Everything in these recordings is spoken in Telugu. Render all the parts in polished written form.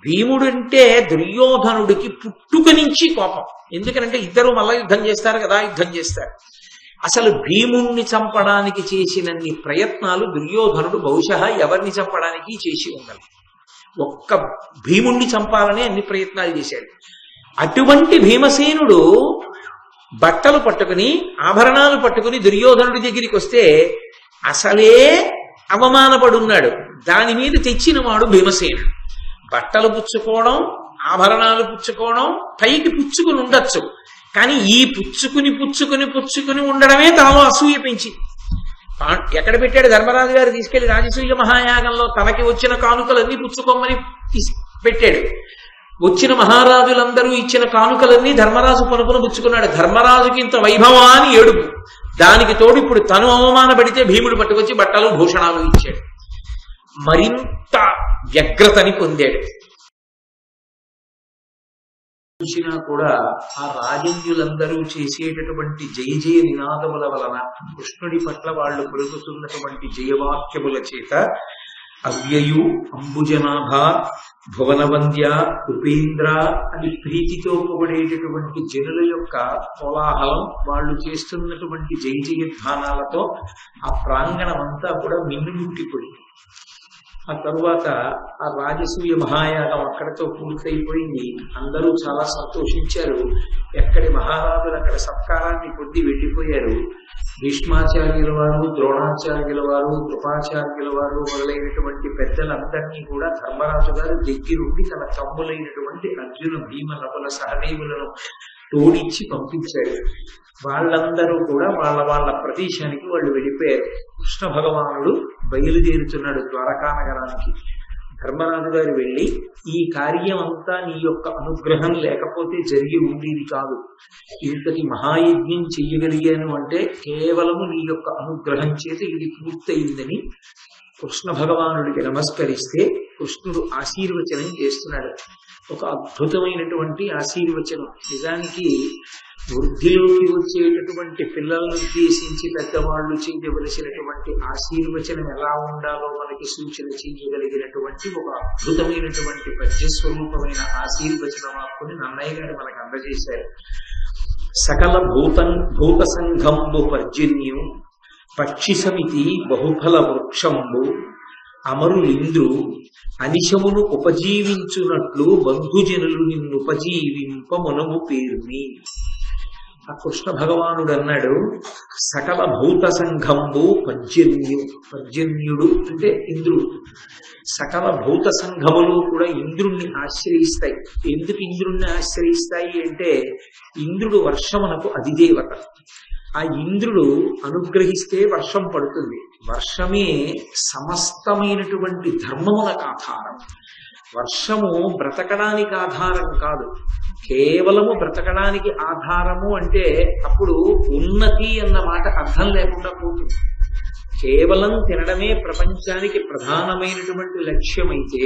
భీముడు అంటే దుర్యోధనుడికి పుట్టుక నుంచి కోపం. ఎందుకంటే ఇద్దరు మల్ల యుద్ధం చేస్తారు కదా, యుద్ధం చేస్తారు. అసలు భీముణ్ణి చంపడానికి చేసినన్ని ప్రయత్నాలు దుర్యోధనుడు బహుశా ఎవరిని చంపడానికి చేసి ఉండాలి. ఒక్క భీముణ్ణి చంపాలని అన్ని ప్రయత్నాలు చేశాడు. అటువంటి భీమసేనుడు బట్టలు పట్టుకుని ఆభరణాలు పట్టుకుని దుర్యోధనుడి దగ్గరికి వస్తే అసలే అవమానపడున్నాడు. దాని మీద తెచ్చిన వాడు భీమసేనుడు. బట్టలు పుచ్చుకోవడం, ఆభరణాలు పుచ్చుకోవడం, పైకి పుచ్చుకుని ఉండొచ్చు, కానీ ఈ పుచ్చుకుని ఉండడమే తనలో అసూయ పెంచింది. ఎక్కడ పెట్టాడు? ధర్మరాజు గారు తీసుకెళ్లి రాజసూయ మహాయాగంలో తనకి వచ్చిన కానుకలన్నీ పుచ్చుకోమని పెట్టాడు. వచ్చిన మహారాజులందరూ ఇచ్చిన కానుకలన్నీ ధర్మరాజు పనుకుని పుచ్చుకున్నాడు. ధర్మరాజుకి ఇంత వైభవాన్ని ఏడుపు. దానికి తోడు ఇప్పుడు తను అవమానపడితే భీముడు పట్టుకొచ్చి బట్టలు భూషణాలు ఇచ్చాడు. మరింత వ్యగ్రతని పొందాడు. చూసినా కూడా ఆ రాజన్యులందరూ చేసేటటువంటి జయ జయ నినాదముల వలన, కృష్ణుడి పట్ల వాళ్ళు పలుకుతున్నటువంటి జయవాక్యముల చేత అవ్యయు, అంబుజనాభ, భువనవంద్య, ఉపేంద్ర అని ప్రీతితో పొగడేటటువంటి జనుల యొక్క కోలాహలం, వాళ్ళు చేస్తున్నటువంటి జయ జయధ్వానాలతో ఆ ప్రాంగణం అంతా కూడా మిన్నుముట్టిపోయింది. ఆ తరువాత ఆ రాజసూయ మహాయాగం అక్కడితో పూర్తయిపోయింది. అందరూ చాలా సంతోషించారు. ఎక్కడి మహారాజులు అక్కడ సత్కారాన్ని పొంది వెళ్ళిపోయారు. భీష్మాచార్యుల వారు, ద్రోణాచార్యుల వారు, కృపాచార్యుల వారు మొదలైనటువంటి పెద్దలందరినీ కూడా ధర్మరాజు గారు దగ్గరుండి తన తమ్ములైనటువంటి అర్జున, భీమ, నకుల, సహదేవులను తోడిచ్చి పంపించాడు. వాళ్ళందరూ కూడా వాళ్ళ ప్రదేశానికి వాళ్ళు వెళ్ళిపోయారు. కృష్ణ భగవానుడు బయలుదేరుతున్నాడు ద్వారకా నగరానికి. ధర్మరాజు గారు వెళ్ళి, ఈ కార్యం అంతా నీ యొక్క అనుగ్రహం లేకపోతే జరిగి ఉండేది కాదు. ఇంతటి మహాయజ్ఞం చెయ్యగలిగాను అంటే కేవలము నీ యొక్క అనుగ్రహం చేత ఇది పూర్తయిందని కృష్ణ భగవానుడికి నమస్కరిస్తే కృష్ణుడు ఆశీర్వచనం చేస్తున్నాడు. ఒక అద్భుతమైనటువంటి ఆశీర్వచనం. నిజానికి వృద్ధిలోకి వచ్చేటటువంటి పిల్లలను ఉద్దేశించి పెద్దవాళ్ళు చేయవలసినటువంటి ఆశీర్వచనం ఎలా ఉండాలో మనకి సూచన చేయగలిగినటువంటి ఒక అద్భుతమైనటువంటి పద్యస్వరూపమైన ఆశీర్వచన వాక్కుని నన్నయ్య గారు మనకు అందజేశారు. సకల భూత సంఘంబు పర్జన్యం, పక్షి సమితి బహుఫల వృక్షంబు, అమరులింద్రు అనిశమును ఉపజీవించునట్లు బంధుజనులు నిన్నుపజీవింపమునము పేర్మి. ఆ కృష్ణ భగవానుడు అన్నాడు, సకల భూత సంఘంబు పర్జన్యుడు అంటే ఇంద్రుడు. సకల భూత సంఘములు కూడా ఇంద్రుణ్ణి ఆశ్రయిస్తాయి. ఎందుకు ఇంద్రుణ్ణి ఆశ్రయిస్తాయి అంటే ఇంద్రుడు వర్షమునకు అధిదేవత. ఆ ఇంద్రుడు అనుగ్రహిస్తే వర్షం పడుతుంది. వర్షమే సమస్తమైనటువంటి ధర్మములకు ఆధారం. వర్షము బ్రతకడానికి ఆధారం కాదు, కేవలము బ్రతకడానికి ఆధారము అంటే అప్పుడు ఉన్నతి అన్న మాట అర్థం లేకుండా పోతుంది. కేవలం తినడమే ప్రపంచానికి ప్రధానమైనటువంటి లక్ష్యమైతే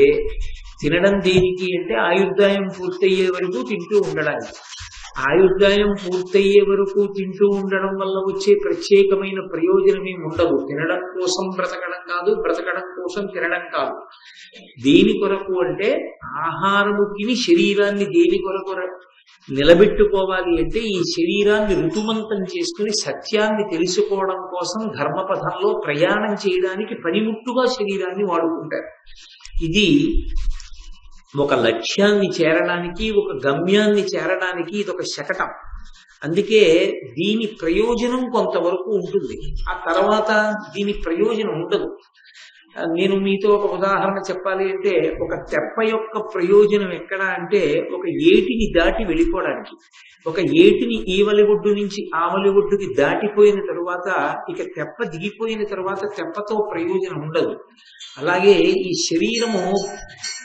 తినడం దేనికి అంటే ఆయుర్దాయం పూర్తయ్యే వరకు తింటూ ఉండడానికి. ఆయుర్దాయం పూర్తయ్యే వరకు తింటూ ఉండడం వల్ల వచ్చే ప్రత్యేకమైన ప్రయోజనమే ఉండదు. తినడం కోసం బ్రతకడం కాదు, బ్రతకడం కోసం తినడం కాదు. దేని కొరకు అంటే ఆహారము తిని శరీరాన్ని దేని కొరకు నిలబెట్టుకోవాలి అంటే ఈ శరీరాన్ని ఋతుమంతం చేసుకుని సత్యాన్ని తెలుసుకోవడం కోసం ధర్మపథంలో ప్రయాణం చేయడానికి పనిముట్టుగా శరీరాన్ని వాడుకుంటారు. ఇది ఒక లక్ష్యాన్ని చేరడానికి, ఒక గమ్యాన్ని చేరడానికి ఇదొక శకటం. అందుకే దీని ప్రయోజనం కొంతవరకు ఉంటుంది, ఆ తర్వాత దీని ప్రయోజనం ఉండదు. నేను మీతో ఒక ఉదాహరణ చెప్పాలి అంటే, ఒక తెప్ప యొక్క ప్రయోజనం ఎక్కడ అంటే ఒక ఏటిని దాటి వెళ్ళిపోవడానికి. ఒక ఏటిని ఈవలి ఒడ్డు నుంచి ఆవలి ఒడ్డుకి దాటిపోయిన తరువాత ఇక తెప్ప దిగిపోయిన తరువాత తెప్పతో ప్రయోజనం ఉండదు. అలాగే ఈ శరీరము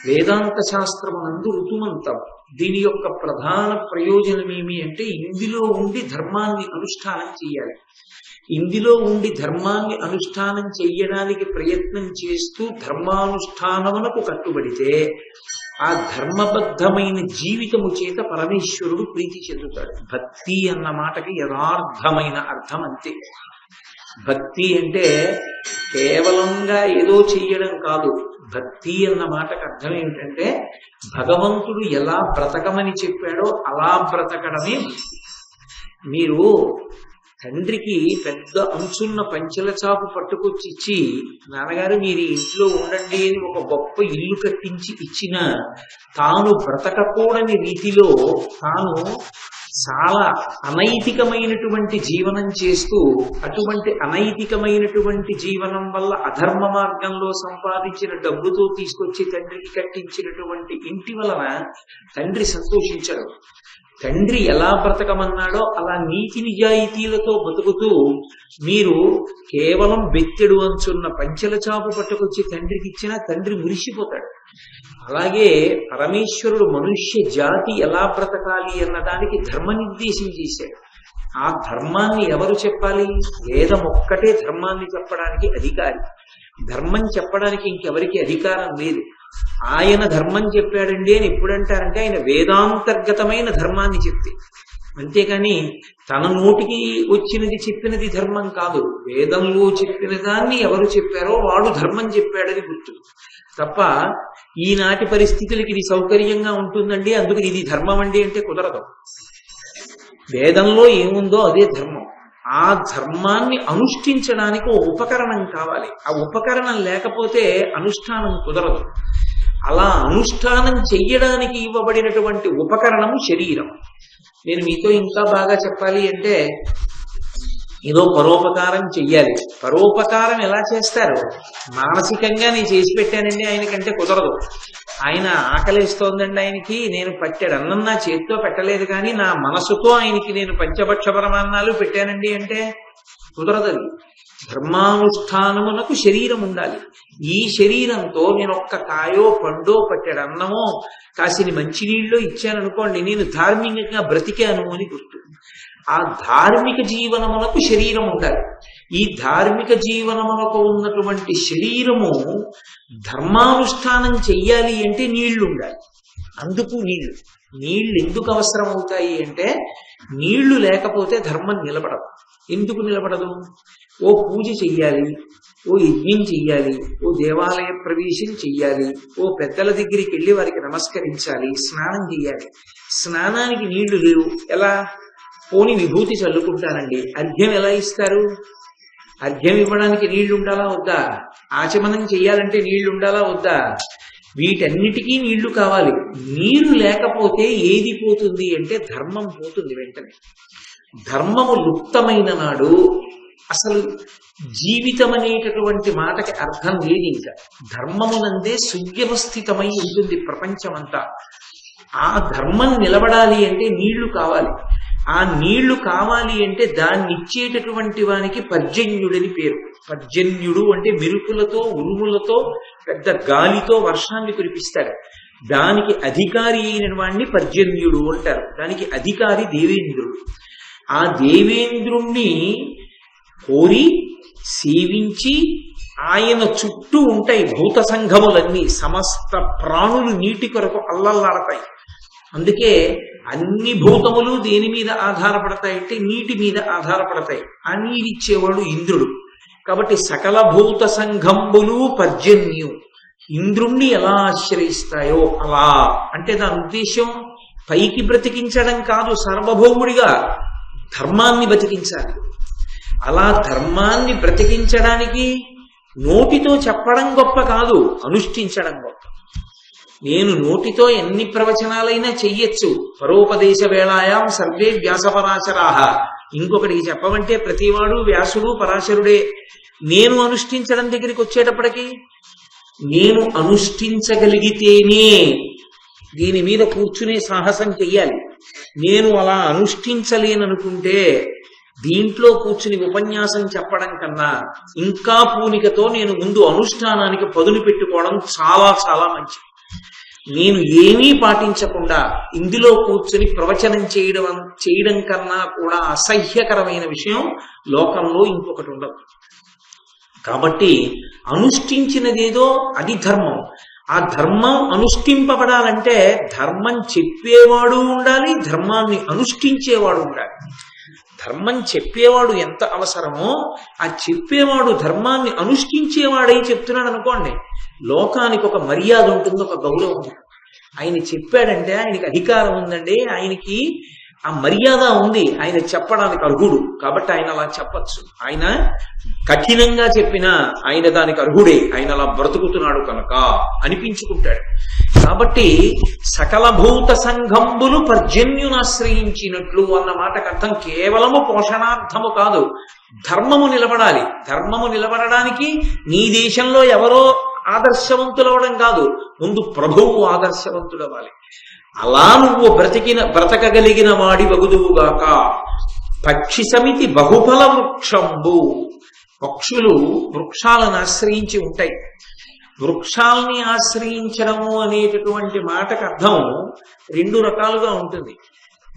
వేదాంత శాస్త్రమునందు ఋతుమంతం. దీని యొక్క ప్రధాన ప్రయోజనం ఏమి అంటే ఇందులో ఉండి ధర్మాన్ని అనుష్ఠానం చేయాలి. ఇందులో ఉండి ధర్మాన్ని అనుష్ఠానం చెయ్యడానికి ప్రయత్నం చేస్తూ ధర్మానుష్ఠానమునకు కట్టుబడితే ఆ ధర్మబద్ధమైన జీవితము చేత పరమేశ్వరుడు ప్రీతి చెందుతాడు. భక్తి అన్న మాటకి యథార్థమైన అర్థం అంతే. భక్తి అంటే కేవలంగా ఏదో చెయ్యడం కాదు. భక్తి అన్న మాటకు అర్థం ఏమిటంటే భగవంతుడు ఎలా బ్రతకమని చెప్పాడో అలా బ్రతకడమే భక్తి. మీరు తండ్రికి పెద్ద అంచున్న పంచెల చాపు పట్టుకొచ్చి ఇచ్చి, నాన్నగారు మీరు ఇంట్లో ఉండండి అని ఒక గొప్ప ఇల్లు కట్టించి ఇచ్చిన తాను బ్రతకకూడని రీతిలో తాను చాలా అనైతికమైనటువంటి జీవనం చేస్తూ, అటువంటి అనైతికమైనటువంటి జీవనం వల్ల అధర్మ మార్గంలో సంపాదించిన డబ్బుతో తీసుకొచ్చి తండ్రికి కట్టించినటువంటి ఇంటి వలన తండ్రి సంతోషించడు. తండ్రి ఎలా బ్రతకమన్నాడో అలా నీతి నిజాయితీలతో బతుకుతూ మీరు కేవలం బెత్తెడు అంచున్న పంచెల చాపు పట్టుకొచ్చి తండ్రికి ఇచ్చినా తండ్రి మురిసిపోతాడు. అలాగే పరమేశ్వరుడు మనుష్య జాతి ఎలా బ్రతకాలి అన్నదానికి ధర్మ నిర్దేశం చేశాడు. ఆ ధర్మాన్ని ఎవరు చెప్పాలి? వేదం ఒక్కటే ధర్మాన్ని చెప్పడానికి అధికారి. ధర్మం చెప్పడానికి ఇంకెవరికి అధికారం లేదు. ఆయన ధర్మం చెప్పాడండి అని ఎప్పుడంటారంటే ఆయన వేదాంతర్గతమైన ధర్మాన్ని చెప్తే, అంతేకాని తన నోటికి వచ్చినది చెప్పినది ధర్మం కాదు. వేదంలో చెప్పిన దాన్ని ఎవరు చెప్పారో వాడు ధర్మం చెప్పాడని గుర్తు తప్ప ఈనాటి పరిస్థితులకి ఇది సౌకర్యంగా ఉంటుందండి అందుకు ఇది ధర్మం అండి అంటే కుదరదు. వేదంలో ఏముందో అదే ధర్మం. ఆ ధర్మాన్ని అనుష్ఠించడానికి ఓ ఉపకరణం కావాలి. ఆ ఉపకరణం లేకపోతే అనుష్ఠానం కుదరదు. అలా అనుష్ఠానం చెయ్యడానికి ఇవ్వబడినటువంటి ఉపకరణము శరీరం. నేను మీతో ఇంకా బాగా చెప్పాలి అంటే ఏదో పరోపకారం చెయ్యాలి. పరోపకారం ఎలా చేస్తారు? మానసికంగా నేను చేసి పెట్టానండి ఆయనకంటే కుదరదు. ఆయన ఆకలిస్తోందండి ఆయనకి, నేను పట్టాడు అన్నం నా చేతితో పెట్టలేదు కానీ నా మనసుతో ఆయనకి నేను పంచభక్ష పరమాన్నాలు పెట్టానండి అంటే కుదరదు. ధర్మానుష్ఠానమునకు శరీరం ఉండాలి. ఈ శరీరంతో నేను ఒక్క కాయో పండో పట్టాడు అన్నమో కాసిని మంచినీళ్ళు ఇచ్చాననుకోండి, నేను ధార్మికంగా బ్రతికాను అని గుర్తు. ఆ ధార్మిక జీవనమునకు శరీరం ఉండాలి. ఈ ధార్మిక జీవనమునకు ఉన్నటువంటి శరీరము ధర్మానుష్ఠానం చెయ్యాలి అంటే నీళ్లు ఉండాలి. అందుకు నీళ్లు ఎందుకు అవసరం అవుతాయి అంటే నీళ్లు లేకపోతే ధర్మం నిలబడదు. ఎందుకు నిలబడదు? ఓ పూజ చెయ్యాలి, ఓ యజ్ఞం చెయ్యాలి, ఓ దేవాలయ ప్రవేశం చెయ్యాలి, ఓ పెద్దల దగ్గరికి వెళ్ళి వారికి నమస్కరించాలి, స్నానం చెయ్యాలి. స్నానానికి నీళ్లు లేవు, ఎలా? పోని విభూతి చల్లుకుంటానండి. అర్ఘ్యం ఎలా ఇస్తారు? అర్ఘ్యం ఇవ్వడానికి నీళ్లు ఉండాలా వద్దా? ఆచమనం చెయ్యాలంటే నీళ్లు ఉండాలా వద్దా? వీటన్నిటికీ నీళ్లు కావాలి. నీరు లేకపోతే ఏది పోతుంది అంటే ధర్మం పోతుంది వెంటనే. ధర్మము లుప్తమైన నాడు అసలు జీవితం అనేటటువంటి మాటకి అర్థం లేదు. ఇంకా ధర్మమునందే సువ్యవస్థితమై ఉంటుంది ప్రపంచమంతా. ఆ ధర్మం నిలబడాలి అంటే నీళ్లు కావాలి. ఆ నీళ్లు కావాలి అంటే దాన్ని ఇచ్చేటటువంటి వానికి పర్జన్యుడని పేరు. పర్జన్యుడు అంటే మెరుపులతో ఉరుములతో పెద్ద గాలితో వర్షాన్ని కురిపిస్తాడు. దానికి అధికారి అయిన వాణ్ణి పర్జన్యుడు అంటారు. దానికి అధికారి దేవేంద్రుడు. ఆ దేవేంద్రుణ్ణి కోరి సేవించి ఆయన చుట్టూ ఉంటాయి భూత సంఘములన్నీ. సమస్త ప్రాణులు నీటి కొరకు అల్లల్లాడతాయి. అందుకే అన్ని భూతములు దేని మీద ఆధారపడతాయంటే నీటి మీద ఆధారపడతాయి. ఆ నీరిచ్చేవాడు ఇంద్రుడు. కాబట్టి సకల భూత సంఘంబులు పర్జన్యు ఇంద్రుణ్ణి ఎలా ఆశ్రయిస్తాయో అలా. అంటే దాని ఉద్దేశం పైకి బ్రతికించడం కాదు, సార్వభౌముడిగా ధర్మాన్ని బ్రతికించాలి. అలా ధర్మాన్ని బ్రతికించడానికి నోటితో చెప్పడం గొప్ప కాదు, అనుష్ఠించడం గొప్ప. నేను నోటితో ఎన్ని ప్రవచనాలైనా చెయ్యొచ్చు. పరోపదేశ వేళాయాం సర్వే వ్యాసపరాశరాహ. ఇంకొకటికి చెప్పమంటే ప్రతివాడు వ్యాసుడు పరాశరుడే. నేను అనుష్ఠించడం దగ్గరికి వచ్చేటప్పటికి నేను అనుష్ఠించగలిగితేనే దీని మీద కూర్చునే సాహసం చెయ్యాలి. నేను అలా అనుష్ఠించలేననుకుంటే దీంట్లో కూర్చుని ఉపన్యాసం చెప్పడం కన్నా ఇంకా పూనికతో నేను ముందు అనుష్ఠానానికి పదును పెట్టుకోవడం చాలా చాలా మంచిది. నేను ఏమీ పాటించకుండా ఇందులో కూర్చుని ప్రవచనం చేయడం కన్నా కూడా అసహ్యకరమైన విషయం లోకంలో ఇంకొకటి ఉండదు. కాబట్టి అనుష్ఠించినదేదో అది ధర్మం. ఆ ధర్మం అనుష్ఠింపబడాలంటే ధర్మం చెప్పేవాడు ఉండాలి, ధర్మాన్ని అనుష్ఠించేవాడు ఉండాలి. ధర్మం చెప్పేవాడు ఎంత అవసరమో ఆ చెప్పేవాడు ధర్మాన్ని అనుష్ఠించేవాడై చెప్తున్నాడు అనుకోండి, లోకానికి ఒక మర్యాద ఉంటుంది, ఒక గౌరవం ఉంటుంది. ఆయన చెప్పాడంటే ఆయనకి అధికారం ఉందండి, ఆయనకి ఆ మర్యాద ఉంది, ఆయన చెప్పడానికి అర్హుడు, కాబట్టి ఆయన అలా చెప్పచ్చు. ఆయన కఠినంగా చెప్పినా ఆయన దానికి అర్హుడే, ఆయన అలా బ్రతుకుతున్నాడు కనుక అనిపించుకుంటాడు. కాబట్టి సకల భూత సంఘంబులు పర్జన్యునాశ్రయించినట్లు అన్న మాటకు అర్థం కేవలము పోషణార్థము కాదు, ధర్మము నిలబడాలి. ధర్మము నిలబడడానికి నీ దేశంలో ఎవరో ఆదర్శవంతులవడం కాదు, ముందు ప్రభువు ఆదర్శవంతుడవ్వాలి. అలా నువ్వు బ్రతకగలిగిన వాడి వగుదువుగాక. పక్షి సమితి బహుఫల వృక్షంబు. పక్షులు వృక్షాలను ఆశ్రయించి ఉంటాయి. వృక్షాలని ఆశ్రయించడము అనేటటువంటి మాటకు అర్థం రెండు రకాలుగా ఉంటుంది.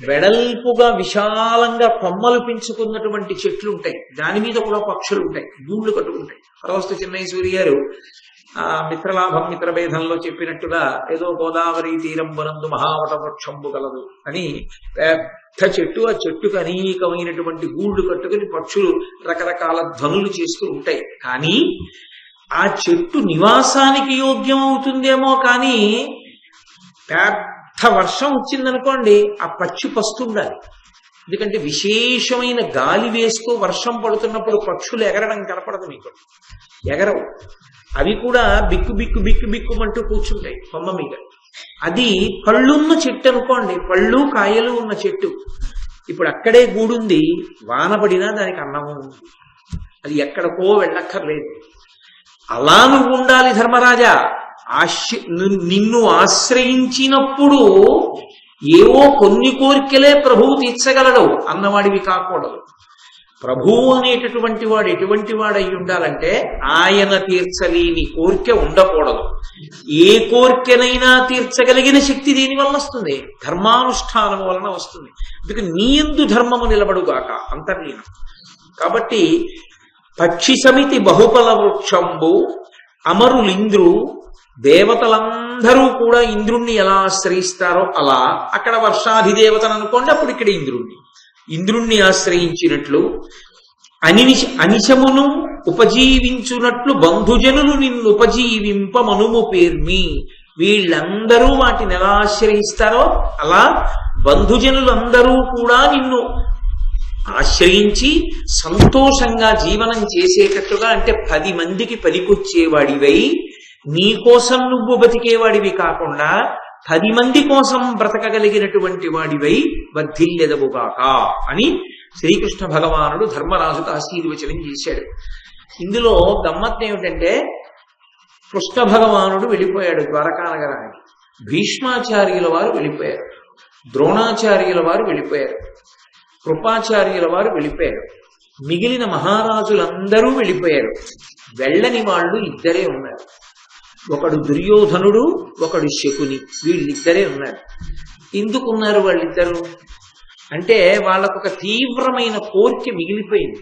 వెడల్పుగా విశాలంగా కొమ్మలు పెంచుకున్నటువంటి చెట్లు ఉంటాయి, దాని మీద కూడా పక్షులు ఉంటాయి, గూళ్ళు కట్టుకుంటాయి. పరవస్తు చిన్నయ్య సూరి గారు మిత్రలాభం మిత్రభేదంలో చెప్పినట్టుగా ఏదో గోదావరి తీరంబనందు మహావట వృక్షంబు కలదు అని పెద్ద చెట్టు, ఆ చెట్టుకు అనేకమైనటువంటి గూళ్ళు కట్టుకుని పక్షులు రకరకాల ధ్వనులు చేస్తూ ఉంటాయి. కానీ ఆ చెట్టు నివాసానికి యోగ్యం అవుతుందేమో, కానీ పెద్ద వర్షం వచ్చిందనుకోండి ఆ పక్షి పస్తుండాలి. ఎందుకంటే విశేషమైన గాలి వేస్తూ వర్షం పడుతున్నప్పుడు పక్షులు ఎగరడం కనపడదు, మీకు ఎగరవు. అవి కూడా బిక్కు బిక్కు బిక్కు బిక్కుమంటూ కూర్చుంటాయి కొమ్మ మీద. అది పళ్ళున్న చెట్టు అనుకోండి, పళ్ళు కాయలు ఉన్న చెట్టు, ఇప్పుడు అక్కడే గూడుంది, వాన పడినా దానికి అన్నము ఉంది, అది ఎక్కడికో వెళ్ళక్కర్లేదు. అలా నువ్వు ఉండాలి ధర్మరాజా. నిన్ను ఆశ్రయించినప్పుడు ఏవో కొన్ని కోరికలే ప్రభువు తీర్చగలడు అన్నవాడివి కాకూడదు. ప్రభువు అనేటటువంటి వాడు ఎటువంటి వాడై ఉండాలంటే ఆయన తీర్చలేని కోరిక ఉండకూడదు. ఏ కోరికనైనా తీర్చగలిగిన శక్తి దీని వల్ల వస్తుంది, ధర్మానుష్ఠానం వలన వస్తుంది. అందుకే నీ యందు ధర్మము నిలబడుగాక అంతర్లీనం. కాబట్టి పక్షి సమితి బహుఫల వృక్షంబు. అమరులింద్రు, దేవతలందరూ కూడా ఇంద్రుణ్ణి ఎలా ఆశ్రయిస్తారో అలా, అక్కడ వర్షాధిదేవతను అనుకోండి, అప్పుడు ఇక్కడ ఇంద్రుణ్ణి ఆశ్రయించినట్లు, అనిశమును ఉపజీవించునట్లు బంధుజనులు నిన్ను ఉపజీవింప మనుము పేర్మి. వీళ్ళందరూ వాటిని ఎలా ఆశ్రయిస్తారో అలా బంధుజనులందరూ కూడా నిన్ను ఆశ్రయించి సంతోషంగా జీవనం చేసేటట్టుగా, అంటే 10 మందికి పనికొచ్చేవాడివై, నీ కోసం నువ్వు బతికేవాడివి కాకుండా 10 మంది కోసం బ్రతకగలిగినటువంటి వాడివై వర్ధిల్లెదవుగాక అని శ్రీకృష్ణ భగవానుడు ధర్మరాజుకు ఆశీర్వచనం చేశాడు. ఇందులో గమ్మత్తు ఏమిటంటే, కృష్ణ భగవానుడు వెళ్ళిపోయాడు ద్వారకా నగరానికి, భీష్మాచార్యుల వారు వెళ్ళిపోయారు, ద్రోణాచార్యుల వారు వెళ్ళిపోయారు, కృపాచార్యుల వారు వెళ్ళిపోయారు, మిగిలిన మహారాజులందరూ వెళ్ళిపోయారు. వెళ్ళని వాళ్ళు ఇద్దరే ఉన్నారు, ఒకడు దుర్యోధనుడు, ఒకడు శకుని, వీళ్ళిద్దరే ఉన్నారు. ఎందుకున్నారు వాళ్ళిద్దరు అంటే, వాళ్ళకు ఒక తీవ్రమైన కోరిక మిగిలిపోయింది.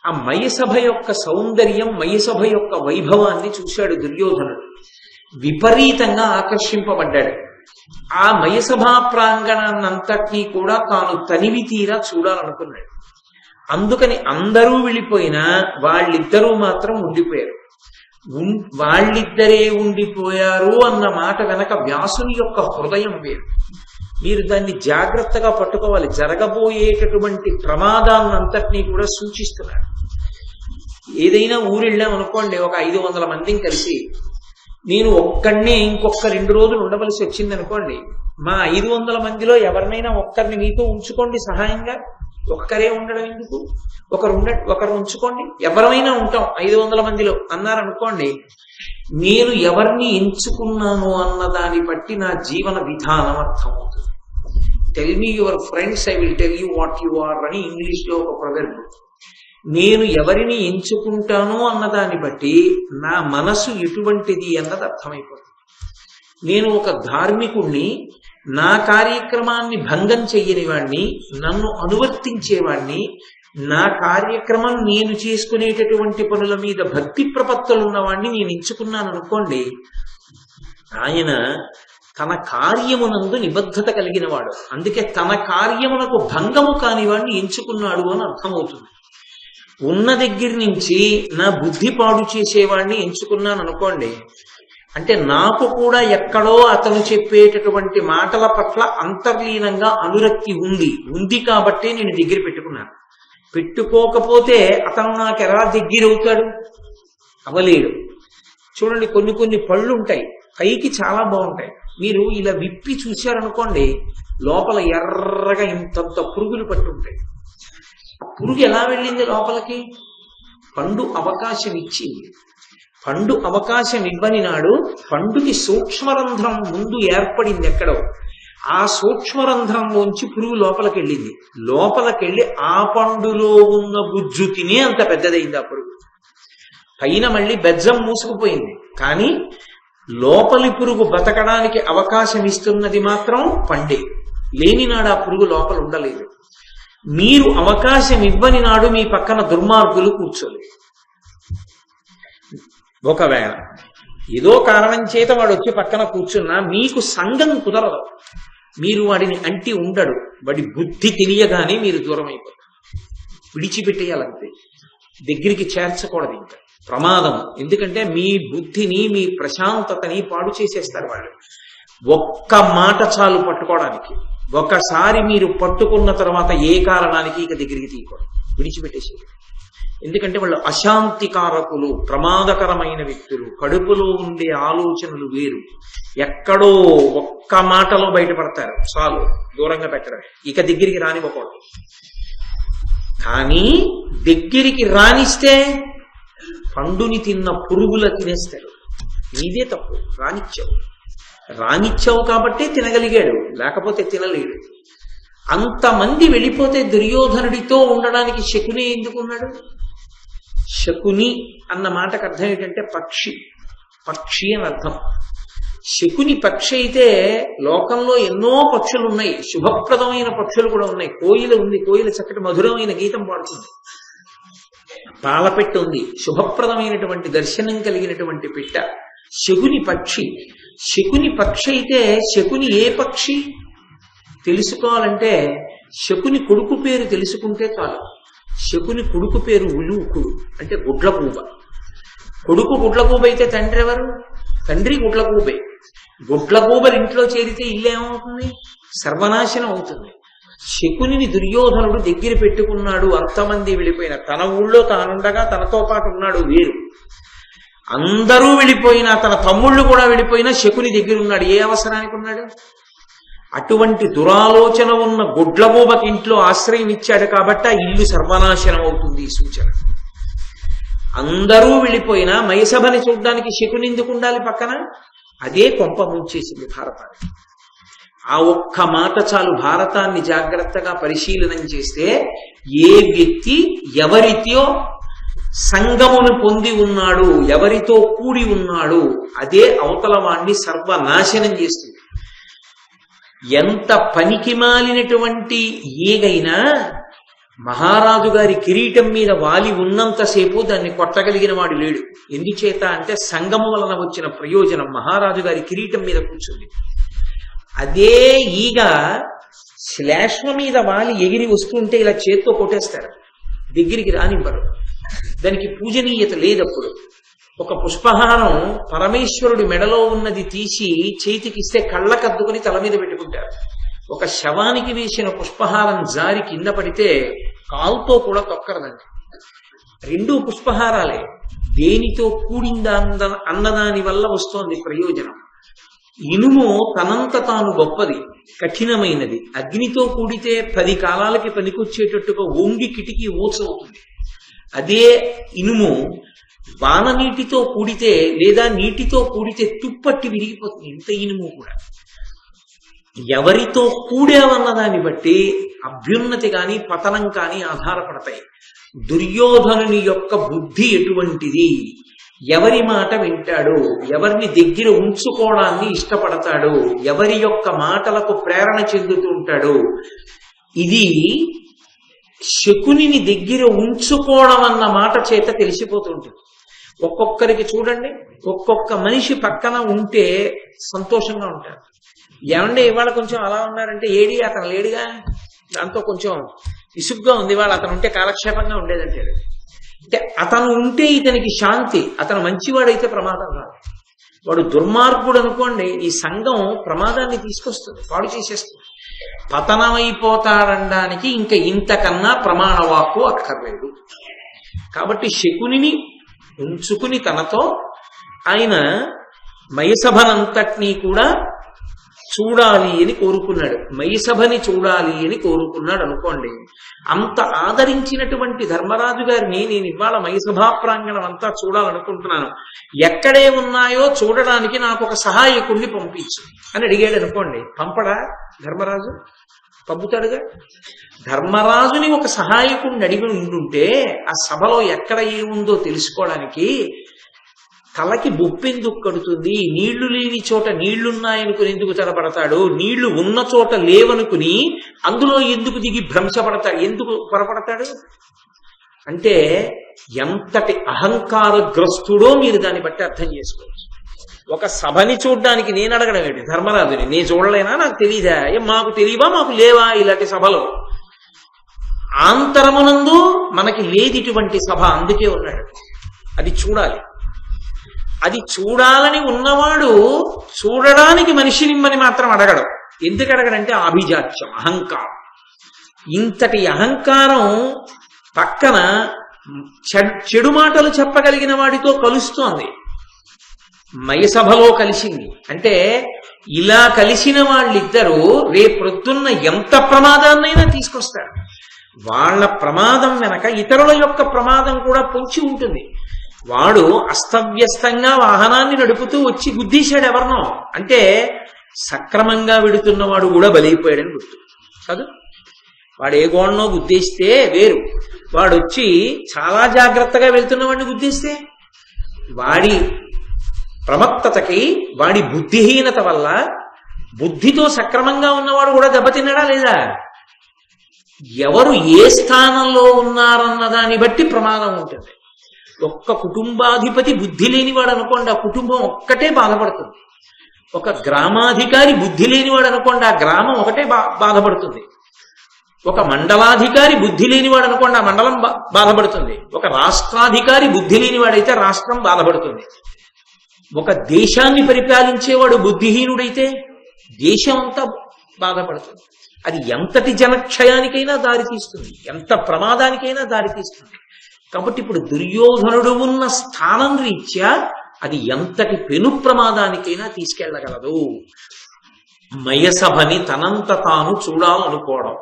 ఆ మయసభ యొక్క సౌందర్యం, మయసభ యొక్క వైభవాన్ని చూశాడు దుర్యోధనుడు, విపరీతంగా ఆకర్షింపబడ్డాడు. ఆ మయసభా ప్రాంగణాన్నంతటినీ కూడా తాను తనివి తీరా చూడాలనుకున్నాడు. అందుకని అందరూ వెళ్ళిపోయినా వాళ్ళిద్దరూ మాత్రం ఉండిపోయారు. వాళ్ళిద్దరే ఉండిపోయారు అన్న మాట వెనక వ్యాసుని యొక్క హృదయం వేరు. మీరు దాన్ని జాగ్రత్తగా పట్టుకోవాలి. జరగబోయేటటువంటి ప్రమాదాన్నంతటినీ కూడా సూచిస్తున్నారు. ఏదైనా ఊరెళ్ళాం అనుకోండి, ఒక 500 మందిని కలిసి, నేను ఒక్కడినే ఇంకొక 2 రోజులు ఉండవలసి వచ్చింది అనుకోండి, మా 500 మందిలో ఎవరినైనా ఒక్కరిని మీతో ఉంచుకోండి సహాయంగా. ఒక్కరే ఉండడం ఎందుకు, ఒకరు ఉంచుకోండి, ఎవరైనా ఉంటాం 500 మందిలో అన్నారనుకోండి, నేను ఎవరిని ఎంచుకున్నాను అన్న దాన్ని బట్టి నా జీవన విధానం అర్థమవుతుంది. Tell me your friends, I will tell you what you are అని ఇంగ్లీష్ లో ఒక ప్రొవెర్బ్. నేను ఎవరిని ఎంచుకుంటాను అన్నదాన్ని బట్టి నా మనసు ఎటువంటిది అన్నది అర్థమైపోతుంది. నేను ఒక ధార్మికుణ్ణి, నా కార్యక్రమాన్ని భంగం చెయ్యని వాణ్ణి, నన్ను అనువర్తించేవాణ్ణి, నా కార్యక్రమం నేను చేసుకునేటటువంటి పనుల మీద భక్తి ప్రపత్తులు ఉన్నవాణ్ణి నేను ఎంచుకున్నాను అనుకోండి, ఆయన తన కార్యమునందు నిబద్ధత కలిగిన వాడు. అందుకే తన కార్యమునకు భంగము కానివాడిని ఎంచుకున్నాడు అని అర్థమవుతుంది. ఉన్న దగ్గర నుంచి నా బుద్ధి పాడు చేసేవాడిని ఎంచుకున్నాను అనుకోండి, అంటే నాకు కూడా ఎక్కడో అతను చెప్పేటటువంటి మాటల పట్ల అంతర్లీనంగా అనురక్తి ఉంది కాబట్టి నేను దగ్గర పెట్టుకున్నాను. పెట్టుకోకపోతే అతను నాకు ఎలా దగ్గర అవుతాడు? అవలేడు. చూడండి, కొన్ని కొన్ని పళ్ళు ఉంటాయి, పైకి చాలా బాగుంటాయి. మీరు ఇలా విప్పి చూశారనుకోండి, లోపల ఎర్రగా ఇంతంత పురుగులు పట్టుంటాయి. పురుగు ఎలా వెళ్ళింది లోపలికి? పండు అవకాశం ఇచ్చింది. పండు అవకాశం ఇవ్వని నాడు పండుకి సూక్ష్మరంధ్రం ముందు ఏర్పడింది ఎక్కడో. ఆ సూక్ష్మరంధ్రంలోంచి పురుగు లోపలికెళ్ళింది. లోపలికెళ్ళి ఆ పండులో ఉన్న గుజ్జు తినే అంత పెద్దదైంది ఆ పురుగు. పైన మళ్ళీ బెజ్జం మూసుకుపోయింది, కానీ లోపలి పురుగు బతకడానికి అవకాశం ఇస్తున్నది మాత్రం పండే. లేని నాడు ఆ పురుగు లోపల ఉండలేదు. మీరు అవకాశం ఇవ్వని నాడు మీ పక్కన దుర్మార్గులు కూర్చోలేదు. ఒకవేళ ఏదో కారణం చేత వాడు వచ్చి పక్కన కూర్చున్నా మీకు సంగం కుదరదు. మీరు వాడిని అంటి ఉండడు. వాడి బుద్ధి తెలియగానే మీరు దూరం అయిపోతారు. విడిచిపెట్టేయాలంతే, దగ్గరికి చేర్చకూడదు. ఇంకా ప్రమాదం. ఎందుకంటే మీ బుద్ధిని, మీ ప్రశాంతతని పాడు చేసేస్తారు వాళ్ళు. ఒక్క మాట చాలు పట్టుకోవడానికి. ఒకసారి మీరు పట్టుకున్న తర్వాత ఏ కారణానికి ఇక దగ్గరికి తీయకూడదు, విడిచిపెట్టేసేది. ఎందుకంటే వాళ్ళు అశాంతికారకులు, ప్రమాదకరమైన వ్యక్తులు. కడుపులో ఉండే ఆలోచనలు వేరు. ఎక్కడో ఒక్క మాటలో బయటపడతారు, చాలు దూరంగా పెట్టడం. ఇక దగ్గరికి రానివ్వకూడదు. కానీ దగ్గరికి రానిస్తే పండుని తిన్న పురుగుల తినేస్తాడు. నీదే తప్పు, రానిచ్చావు కాబట్టి తినగలిగాడు, లేకపోతే తినలేడు. అంతమంది వెళ్ళిపోతే దుర్యోధనుడితో ఉండడానికి శకుని ఎందుకున్నాడు? శకుని అన్న మాటకు అర్థం ఏంటంటే పక్షి అని అర్థం. శకుని పక్షి అయితే లోకంలో ఎన్నో పక్షులు ఉన్నాయి, శుభప్రదమైన పక్షులు కూడా ఉన్నాయి. కోయిల ఉంది, కోయిల చక్కటి మధురమైన గీతం పాడుతుంది. పాలపెట్ట ఉంది, శుభప్రదమైనటువంటి దర్శనం కలిగినటువంటి పిట్ట. శకుని పక్షి. శకుని పక్షి అయితే శకుని ఏ పక్షి తెలుసుకోవాలంటే శకుని కొడుకు పేరు తెలుసుకుంటే చాలు. శకుని కొడుకు పేరు ఉలూకుడు, అంటే గుడ్లగూబ. కొడుకు గుడ్లగూబ అయితే తండ్రి ఎవరు? తండ్రి గుడ్లగూబే. గుడ్లగూబలు ఇంట్లో చేరితే ఇల్లు ఏమవుతుంది? సర్వనాశనం అవుతుంది. శకునిని దుర్యోధనుడు దగ్గర పెట్టుకున్నాడు. అంతమంది వెళ్ళిపోయినా తన ఊళ్ళో తానుండగా తనతో పాటు ఉన్నాడు వేరు. అందరూ వెళ్ళిపోయినా, తన తమ్ముళ్ళు కూడా వెళ్ళిపోయినా శకుని దగ్గర ఉన్నాడు. ఏ అవసరానికి ఉన్నాడు? అటువంటి దురాలోచన ఉన్న గుడ్లగూబకి ఇంట్లో ఆశ్రయం ఇచ్చాడు కాబట్టి ఆ ఇల్లు సర్వనాశనం అవుతుంది. ఈ సూచన. అందరూ వెళ్ళిపోయినా మైసభని చూడ్డానికి శకుని ఎందుకు ఉండాలి పక్కన? అదే కొంప ముంచేసింది భారతాన్ని. ఆ ఒక్క మాట చాలు. భారతాన్ని జాగ్రత్తగా పరిశీలనం చేస్తే ఏ వ్యక్తి ఎవరితో సంగమును పొంది ఉన్నాడు, ఎవరితో కూడి ఉన్నాడు, అదే అవతల వాణ్ణి సర్వనాశనం చేస్తుంది. ఎంత పనికిమాలినటువంటి ఏగైనా మహారాజు గారి కిరీటం మీద వాలి ఉన్నంతసేపు దాన్ని కొట్టగలిగిన వాడు లేడు. ఎందుచేత అంటే సంగము వలన వచ్చిన ప్రయోజనం మహారాజు గారి కిరీటం మీద కూర్చుంది. అదే ఈగ శ్లేష్మ మీద వాలి ఎగిరి వస్తుంటే ఇలా చేత్తో కొట్టేస్తారు, దగ్గరికి రానివ్వరు. దానికి పూజనీయత లేదప్పుడు. ఒక పుష్పహారం పరమేశ్వరుడి మెడలో ఉన్నది తీసి చేతికిస్తే కళ్ళకద్దుకుని తల మీద పెట్టుకుంటారు. ఒక శవానికి వేసిన పుష్పహారం జారి కింద పడితే కాలుతో కూడా తొక్కరదండి. రెండూ పుష్పహారాలే. దేనితో కూడిందా అన్నదాని వల్ల వస్తోంది ప్రయోజనం. ఇనుము తనంత తాను గొప్పది, కఠినమైనది. అగ్నితో కూడితే 10 కాలాలకి పనికొచ్చేటట్టుగా ఓంగి కిటికీ ఊచవుతుంది. అదే ఇనుము వాననీటితో కూడితే లేదా నీటితో కూడితే తుప్పట్టి విరిగిపోతుంది. ఇంత ఇనుము కూడా ఎవరితో కూడావన్న దాన్ని బట్టి అభ్యున్నతి కానీ పతనం కానీ ఆధారపడతాయి. దుర్యోధనుని యొక్క బుద్ధి ఎటువంటిది, ఎవరి మాట వింటాడు, ఎవరిని దగ్గర ఉంచుకోవడాన్ని ఇష్టపడతాడు, ఎవరి యొక్క మాటలకు ప్రేరణ చెందుతూ ఉంటాడు, ఇది శకునిని దగ్గర ఉంచుకోవడం అన్న మాట చేత తెలిసిపోతుంటుంది. ఒక్కొక్కరికి చూడండి, ఒక్కొక్క మనిషి పక్కన ఉంటే సంతోషంగా ఉంటారు. ఏమంటే ఇవాళ కొంచెం అలా ఉన్నారంటే ఏడి అతను లేడుగా, దాంతో కొంచెం విసుగ్గా ఉంది, ఇవాళ అతను ఉంటే కాలక్షేపంగా ఉండేదంటాడు. అంటే అతను ఉంటే ఇతనికి శాంతి, అతను మంచివాడైతే ప్రమాదం రాదు. వాడు దుర్మార్గుడు అనుకోండి, ఈ సంఘం ప్రమాదాన్ని తీసుకొస్తుంది, పాడు చేసేస్తుంది, పతనమైపోతాడనడానికి ఇంకా ఇంతకన్నా ప్రమాణవాక్కు అక్కర్లేదు. కాబట్టి శకునిని ఉంచుకుని తనతో ఆయన మయసభనంతటినీ కూడా చూడాలి అని కోరుకున్నాడు. మయసభని చూడాలి అని కోరుకున్నాడు అనుకోండి. అంత ఆదరించినటువంటి ధర్మరాజు గారిని నేను ఇవాళ మయసభా ప్రాంగణం అంతా చూడాలనుకుంటున్నాను, ఎక్కడే ఉన్నాయో చూడడానికి నాకు ఒక సహాయకుడిని పంపించు అని అడిగాడు అనుకోండి. పంపడా ధర్మరాజు? పంపుతాడుగా. ధర్మరాజుని ఒక సహాయకుడిని అడిగి ఉండుంటే ఆ సభలో ఎక్కడ ఏముందో తెలుసుకోవడానికి తలకి బొప్పెందుకు కడుతుంది? నీళ్లు లేని చోట నీళ్లున్నాయనుకుని ఎందుకు తడబడతాడు? నీళ్లు ఉన్న చోట లేవనుకుని అందులో ఎందుకు దిగి భ్రంశపడతాడు? ఎందుకు పొరపడతాడు? అంటే ఎంతటి అహంకారగ్రస్తుడో మీరు దాన్ని బట్టి అర్థం చేసుకోవచ్చు. ఒక సభని చూడ్డానికి నేను అడగడం ఏంటి ధర్మరాజుని? నేను చూడలేనా? నాకు తెలీదా? మాకు తెలియవా? మాకు లేవా ఇలాంటి సభలో? ఆంతరమునందు మనకి లేదు ఇటువంటి సభ, అందుకే ఉన్నాడు. అది చూడాలి. అది చూడాలని ఉన్నవాడు చూడడానికి మనిషినిమ్మని మాత్రం అడగడు. ఎందుకు అడగడంటే ఆభిజాత్యం, అహంకారం. ఇంతటి అహంకారం పక్కన చెడు మాటలు చెప్పగలిగిన వాడితో కలుస్తోంది. మయసభలో కలిసింది అంటే ఇలా కలిసిన వాళ్ళిద్దరూ రేపొద్దున్న ఎంత ప్రమాదాన్నైనా తీసుకొస్తారు. వాళ్ళ ప్రమాదం వెనక ఇతరుల యొక్క ప్రమాదం కూడా పొంచి ఉంటుంది. వాడు అస్తవ్యస్తంగా వాహనాన్ని నడుపుతూ వచ్చి గుద్దీశాడు ఎవరినో అంటే సక్రమంగా వెడుతున్నవాడు కూడా బలైపోయాడని గుర్తు కాదు. వాడు ఏ గోడనో గుద్దేస్తే వేరు, వాడు వచ్చి చాలా జాగ్రత్తగా వెళ్తున్నవాడిని గుద్దేస్తే వాడి ప్రమత్తతకి, వాడి బుద్ధిహీనత వల్ల బుద్ధితో సక్రమంగా ఉన్నవాడు కూడా దెబ్బతిన్నాడా లేదా? ఎవరు ఏ స్థానంలో ఉన్నారన్న దాన్ని బట్టి ప్రమాదం ఉంటుంది. ఒక్క కుటుంబాధిపతి బుద్ధి లేనివాడు అనుకోండి, ఆ కుటుంబం ఒక్కటే బాధపడుతుంది. ఒక గ్రామాధికారి బుద్ధి లేనివాడు అనుకోండి, ఆ గ్రామం ఒకటే బాధపడుతుంది. ఒక మండలాధికారి బుద్ధి లేనివాడు అనుకోండి, ఆ మండలం బాధపడుతుంది. ఒక రాష్ట్రాధికారి బుద్ధి లేనివాడైతే రాష్ట్రం బాధపడుతుంది. ఒక దేశాన్ని పరిపాలించేవాడు బుద్ధిహీనుడైతే దేశం అంతా బాధపడుతుంది. అది ఎంతటి జనక్షయానికైనా దారితీస్తుంది, ఎంత ప్రమాదానికైనా దారితీస్తుంది. కాబట్టి ఇప్పుడు దుర్యోధనుడు ఉన్న స్థానం రీత్యా అది ఎంతటి పెను ప్రమాదానికైనా తీసుకెళ్లగలదు. మయసభని తనంత తాను చూడాలనుకోవడం,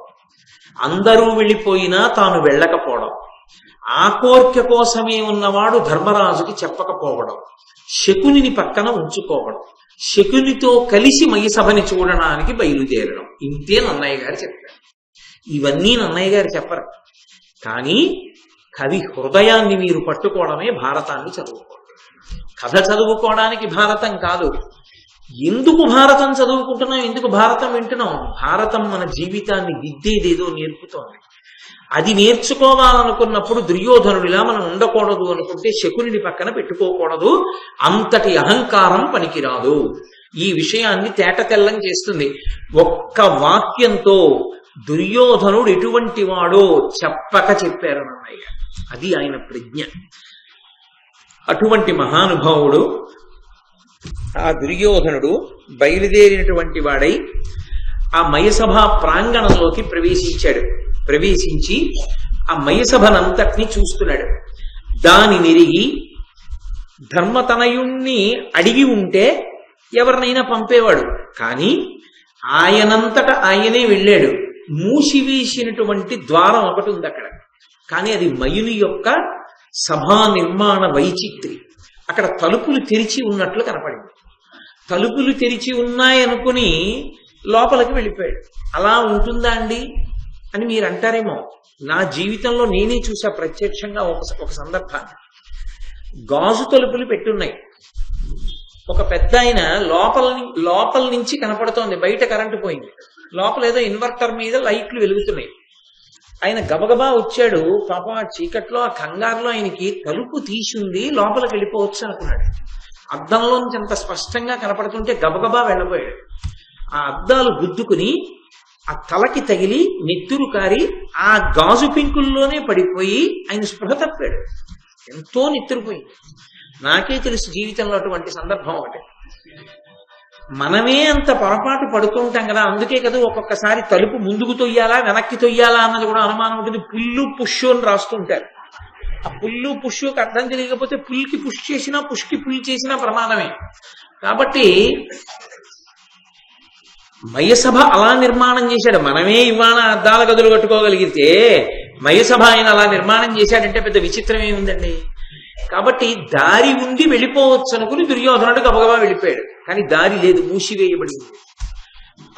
అందరూ వెళ్ళిపోయినా తాను వెళ్ళకపోవడం, ఆ కోర్కె కోసమే ఉన్నవాడు ధర్మరాజుకి చెప్పకపోవడం, శకునిని పక్కన ఉంచుకోవడం, శకునితో కలిసి మయసభని చూడడానికి బయలుదేరడం, ఇంతే నన్నయ్య గారు చెప్పారు. ఇవన్నీ నన్నయ్య గారు చెప్పరు. కానీ కవి హృదయాన్ని మీరు పట్టుకోవడమే భారతాన్ని చదువుకోవడం. కథ చదువుకోవడానికి భారతం కాదు. ఎందుకు భారతం చదువుకుంటున్నాం, ఎందుకు భారతం వింటున్నాం? భారతం మన జీవితాన్ని దిద్దేదేదో నేర్పుతోంది. అది నేర్చుకోవాలనుకున్నప్పుడు దుర్యోధనుడిలా మనం ఉండకూడదు అనుకుంటే శకునిని పక్కన పెట్టుకోకూడదు. అంతటి అహంకారం పనికిరాదు. ఈ విషయాన్ని తేటతెల్లం చేస్తుంది. ఒక్క వాక్యంతో దుర్యోధనుడు ఎటువంటి వాడో చెప్పక చెప్పారు అన్నయ్య. అది ఆయన ప్రజ్ఞ. అటువంటి మహానుభావుడు ఆ దుర్యోధనుడు బయలుదేరినటువంటి వాడై ఆ మయసభ ప్రాంగణంలోకి ప్రవేశించి ఆ మయసభనంతటిని చూస్తున్నాడు. దాని నెరిగి ధర్మతనయుణ్ణి అడిగి ఉంటే ఎవరినైనా పంపేవాడు. కానీ ఆయనంతట ఆయనే వెళ్ళాడు. మూసివేసినటువంటి ద్వారం ఒకటి ఉంది అక్కడ. కానీ అది మయుని యొక్క సభా నిర్మాణ వైచిత్రి. అక్కడ తలుపులు తెరిచి ఉన్నట్లు కనపడింది. తలుపులు తెరిచి ఉన్నాయనుకుని లోపలికి వెళ్ళిపోయాడు. అలా ఉంటుందా అండి అని మీరు అంటారేమో. నా జీవితంలో నేనే చూసా ప్రత్యక్షంగా ఒక సందర్భాన్ని. గాజు తలుపులు పెట్టున్నాయి. ఒక పెద్ద ఆయన లోపల నుంచి కనపడుతోంది. బయట కరెంటు పోయింది. లోపల ఏదో ఇన్వర్టర్ మీద లైట్లు వెలుగుతున్నాయి. ఆయన గబగబా వచ్చాడు. పాపం ఆ చీకట్లో ఆ కంగారులో ఆయనకి తలుపు తీసుంది, లోపలికి వెళ్ళిపోవచ్చు అనుకున్నాడు. అద్దంలోంచి అంత స్పష్టంగా కనపడుతుంటే గబగబా వెళ్ళబోయాడు. ఆ అద్దాలు గుద్దుకుని ఆ తలకి తగిలి నెత్తురు కారి ఆ గాజు పింకుల్లోనే పడిపోయి ఆయన స్పృహ తప్పాడు. ఎంతో నెత్తురుపోయింది. నాకే తెలుసు జీవితంలో అటువంటి సందర్భం ఒకటి. మనమే అంత పొరపాటు పడుతుంటాం కదా. అందుకే కదా ఒక్కొక్కసారి తలుపు ముందుకు తొయ్యాలా వెనక్కి తొయ్యాలా అన్నది కూడా అనుమానం ఉంటుంది. పుల్లు పుష్షు అని రాస్తుంటారు. ఆ పుల్లు పుష్షుకి అర్థం తెలియకపోతే పుల్కి పుష్ చేసినా పుష్కి పుల్ చేసినా ప్రమాదమే. కాబట్టి మయసభ అలా నిర్మాణం చేశాడు. మనమే ఇవాళ అద్దాల గదులు కట్టుకోగలిగితే మయసభ ఆయన అలా నిర్మాణం చేశాడంటే పెద్ద విచిత్రం ఏముందండి. కాబట్టి దారి ఉంది వెళ్ళిపోవచ్చు అనుకుని దుర్యోధనుడు గబగబా వెళ్ళిపోయాడు. కానీ దారి లేదు, మూసివేయబడింది.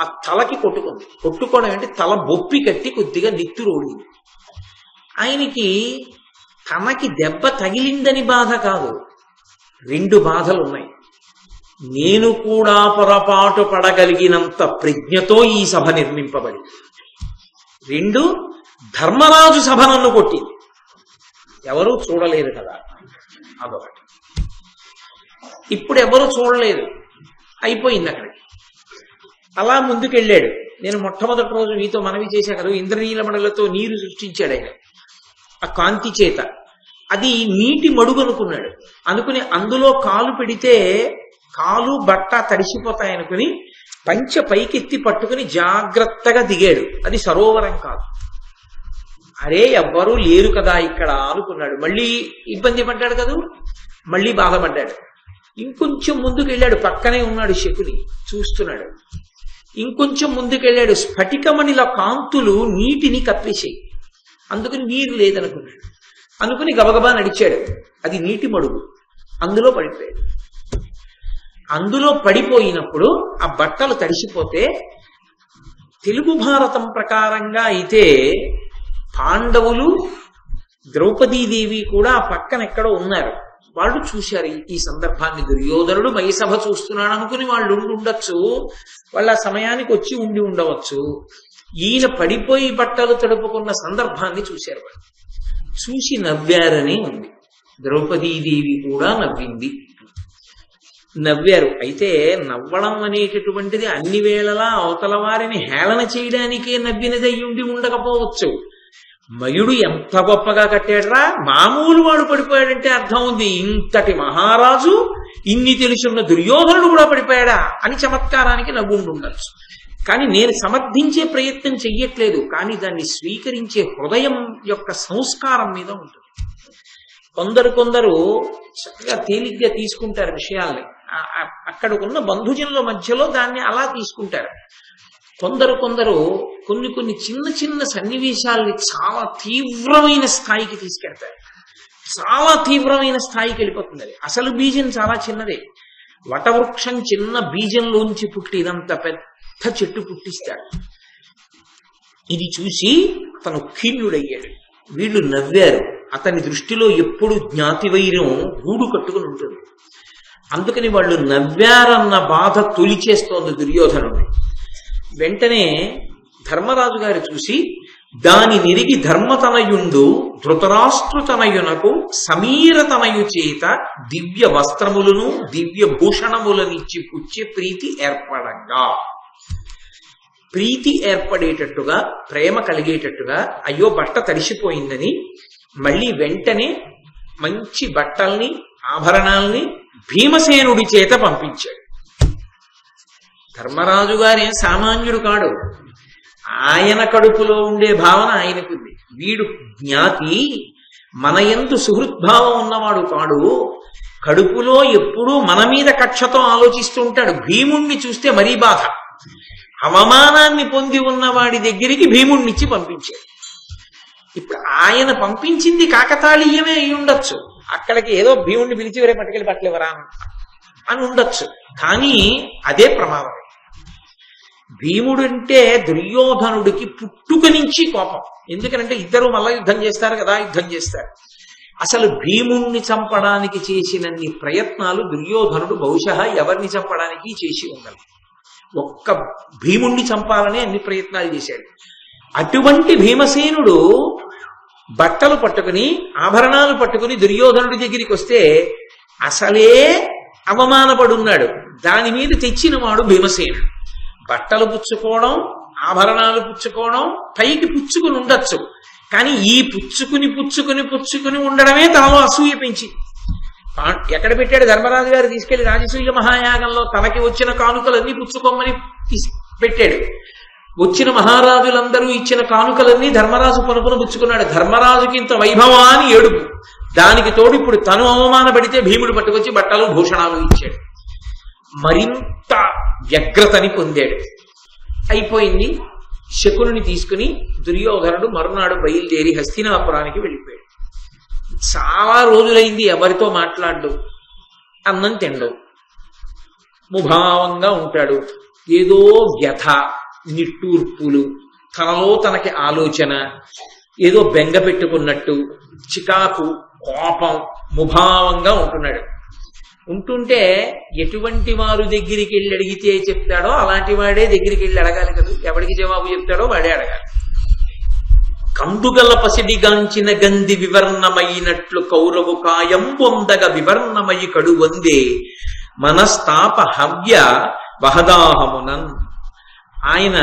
ఆ తలకి కొట్టుకుంది. కొట్టుకోవడం అంటే తల బొప్పి కట్టి కొద్దిగా నిత్తురోడింది. ఆయనకి తనకి దెబ్బ తగిలిందని బాధ కాదు, రెండు బాధలు ఉన్నాయి. నేను కూడా పొరపాటు పడగలిగినంత ప్రజ్ఞతో ఈ సభ నిర్మింపబడింది. రెండు, ధర్మరాజు సభ నన్ను కొట్టింది, ఎవరూ చూడలేదు కదా, అదొకటి. ఇప్పుడు ఎవరు చూడలేదు, అయిపోయింది అక్కడికి. అలా ముందుకెళ్ళాడు. నేను మొట్టమొదటి రోజు మీతో మనవి చేశా కదా, ఇంద్రనీలమణులతో నీరు సృష్టించాడు ఆయన ఆ కాంతి చేత. అది నీటి మడుగు అనుకున్నాడు. అనుకుని అందులో కాలు పెడితే కాలు బట్ట తడిసిపోతాయనుకుని పంచ పైకెత్తి పట్టుకుని జాగ్రత్తగా దిగాడు. అది సరోవరం కాదు. అరే ఎవ్వరూ లేరు కదా ఇక్కడ అనుకున్నాడు. మళ్ళీ ఇబ్బంది పడ్డాడు కదా, మళ్ళీ బాధపడ్డాడు. ఇంకొంచెం ముందుకెళ్ళాడు. పక్కనే ఉన్నాడు శకుని, చూస్తున్నాడు. ఇంకొంచెం ముందుకెళ్ళాడు. స్ఫటికమణిల కాంతులు నీటిని కప్పేసాయి. అందుకని నీరు లేదనుకున్నాడు. అనుకుని గబగబా నడిచాడు. అది నీటి మడుగు, అందులో పడిపోయాడు. అందులో పడిపోయినప్పుడు ఆ బట్టలు తడిసిపోతే, తెలుగు భారతం ప్రకారంగా అయితే పాండవులు ద్రౌపదీదేవి కూడా ఆ పక్కన ఎక్కడో ఉన్నారు. వాళ్ళు చూశారు ఈ సందర్భాన్ని. దుర్యోధనుడు మయసభ చూస్తున్నాడు అనుకుని వాళ్ళు ఉండొచ్చు, వాళ్ళ సమయానికి వచ్చి ఉండి ఉండవచ్చు. ఈయన పడిపోయి బట్టలు తడుపుకున్న సందర్భాన్ని చూశారు. వాళ్ళు చూసి నవ్వారని ఉంది. ద్రౌపదీదేవి కూడా నవ్వింది. నవ్వారు. అయితే నవ్వడం అనేటటువంటిది అన్ని వేళలా అవతల వారిని హేళన చేయడానికే నవ్వినది అయి ఉండి ఉండకపోవచ్చు. మయుడు ఎంత గొప్పగా కట్టాడరా, మామూలు వాడు పడిపోయాడంటే అర్థం ఉంది. ఇంతటి మహారాజు, ఇన్ని తెలుసున్న దుర్యోధనుడు కూడా పడిపోయాడా అని చమత్కారానికి నవ్వుండి ఉండొచ్చు. కానీ నేను సమర్థించే ప్రయత్నం చెయ్యట్లేదు. కానీ దాన్ని స్వీకరించే హృదయం యొక్క సంస్కారం మీద ఉంటుంది. కొందరు చక్కగా తేలిగ్గా తీసుకుంటారు విషయాల్ని. అక్కడకున్న బంధుజనుల మధ్యలో దాన్ని అలా తీసుకుంటారు. కొందరు కొన్ని చిన్న చిన్న సన్నివేశాల్ని చాలా తీవ్రమైన స్థాయికి తీసుకెళ్తారు. చాలా తీవ్రమైన స్థాయికి వెళ్ళిపోతుంది. అది అసలు బీజం చాలా చిన్నదే. వటవృక్షం చిన్న బీజంలోంచి పుట్టి ఇదంత పెద్ద చెట్టు పుట్టిస్తాడు. ఇది చూసి అతను ఖిన్నుడయ్యాడు. వీళ్ళు నవ్వారు. అతని దృష్టిలో ఎప్పుడు జ్ఞాతివైర్యం గూడు కట్టుకుని ఉంటుంది. అందుకని వాళ్ళు నవ్వారన్న బాధ తొలిచేస్తోంది దుర్యోధనుడిని. వెంటనే ధర్మరాజు గారు చూసి, దాని నిరిగి ధర్మతనయుండు ధృతరాష్ట్రుతనయునకు సమీరతనయు చేత దివ్య వస్త్రములను దివ్య భూషణములనిచ్చి పుచ్చే ప్రీతి ఏర్పడంగా, ప్రీతి ఏర్పడేటట్టుగా, ప్రేమ కలిగేటట్టుగా, అయ్యో బట్ట తడిసిపోయిందని మళ్ళీ వెంటనే మంచి బట్టల్ని ఆభరణాల్ని భీమసేనుడి చేత పంపించాడు. ధర్మరాజు గారే సామాన్యుడు కాడు. ఆయన కడుపులో ఉండే భావన ఆయనకుంది. వీడు జ్ఞాతి, మన యందు సుహృద్భావం ఉన్నవాడు కాడు. కడుపులో ఎప్పుడూ మన మీద కక్షతో ఆలోచిస్తూ ఉంటాడు. భీముణ్ణి చూస్తే మరీ బాధ. అవమానాన్ని పొంది ఉన్నవాడి దగ్గరికి భీముణ్ణిచ్చి పంపించాడు. ఇప్పుడు ఆయన పంపించింది కాకతాళీయమే అయి ఉండొచ్చు. అక్కడికి ఏదో భీముణ్ణి పిలిచి వరే పట్టుకెళ్ళి పట్టలేవరా అని ఉండొచ్చు. కానీ అదే ప్రమాదం. భీముడంటే దుర్యోధనుడికి పుట్టుక నుంచి కోపం. ఎందుకనంటే ఇద్దరు మళ్ళా యుద్ధం చేస్తారు కదా, యుద్ధం చేస్తారు. అసలు భీముణ్ణి చంపడానికి చేసినన్ని ప్రయత్నాలు దుర్యోధనుడు బహుశా ఎవరిని చంపడానికి చేసి ఉండాలి. ఒక్క భీముణ్ణి చంపాలని అన్ని ప్రయత్నాలు చేశాడు. అటువంటి భీమసేనుడు బట్టలు పట్టుకుని ఆభరణాలు పట్టుకుని దుర్యోధనుడి దగ్గరికి వస్తే అసలే అవమానపడున్నాడు. దాని మీద తెచ్చిన వాడు భీమసేనుడు. బట్టలు పుచ్చుకోవడం, ఆభరణాలు పుచ్చుకోవడం, పైకి పుచ్చుకుని ఉండొచ్చు, కానీ ఈ పుచ్చుకుని ఉండడమే తనలో అసూయ పెంచి ఎక్కడ పెట్టాడు? ధర్మరాజు గారు తీసుకెళ్లి రాజసూయ మహాయాగంలో తనకి వచ్చిన కానుకలన్నీ పుచ్చుకోమని పెట్టాడు. వచ్చిన మహారాజులందరూ ఇచ్చిన కానుకలన్నీ ధర్మరాజు పనుకున పుచ్చుకున్నాడు. ధర్మరాజుకి ఇంత వైభవాన్ని ఏడుపు. దానికి తోడు ఇప్పుడు తను అవమానపడితే భీముడు పట్టుకొచ్చి బట్టలు భూషణాలు ఇచ్చాడు. మరింత వ్యగ్రతని పొందాడు. అయిపోయింది. శకుని తీసుకుని దుర్యోధనుడు మరునాడు బయలుదేరి హస్తినాపురానికి వెళ్ళిపోయాడు. చాలా రోజులైంది ఎవరితో మాట్లాడు, అన్నం తిండు, ముభావంగా ఉంటాడు. ఏదో వ్యథ, నిట్టూర్పులు, తనలో తనకి ఆలోచన, ఏదో బెంగ పెట్టుకున్నట్టు, చికాకు, కోపం, ముభావంగా ఉంటున్నాడు. ఉంటుంటే ఎటువంటి వారు దగ్గరికి వెళ్ళి అడిగితే చెప్తాడో అలాంటి వాడే దగ్గరికి వెళ్ళి అడగాలి కదా. ఎవడికి జవాబు చెప్తాడో వాడే అడగాలి. కందుగల పసిడిగాంచిన గంది వివర్ణమైనట్లు కౌరవు కాయం పొందగ వివర్ణమయి కడు వందే మనస్తాప హవ్య వహదాహమునన్. ఆయన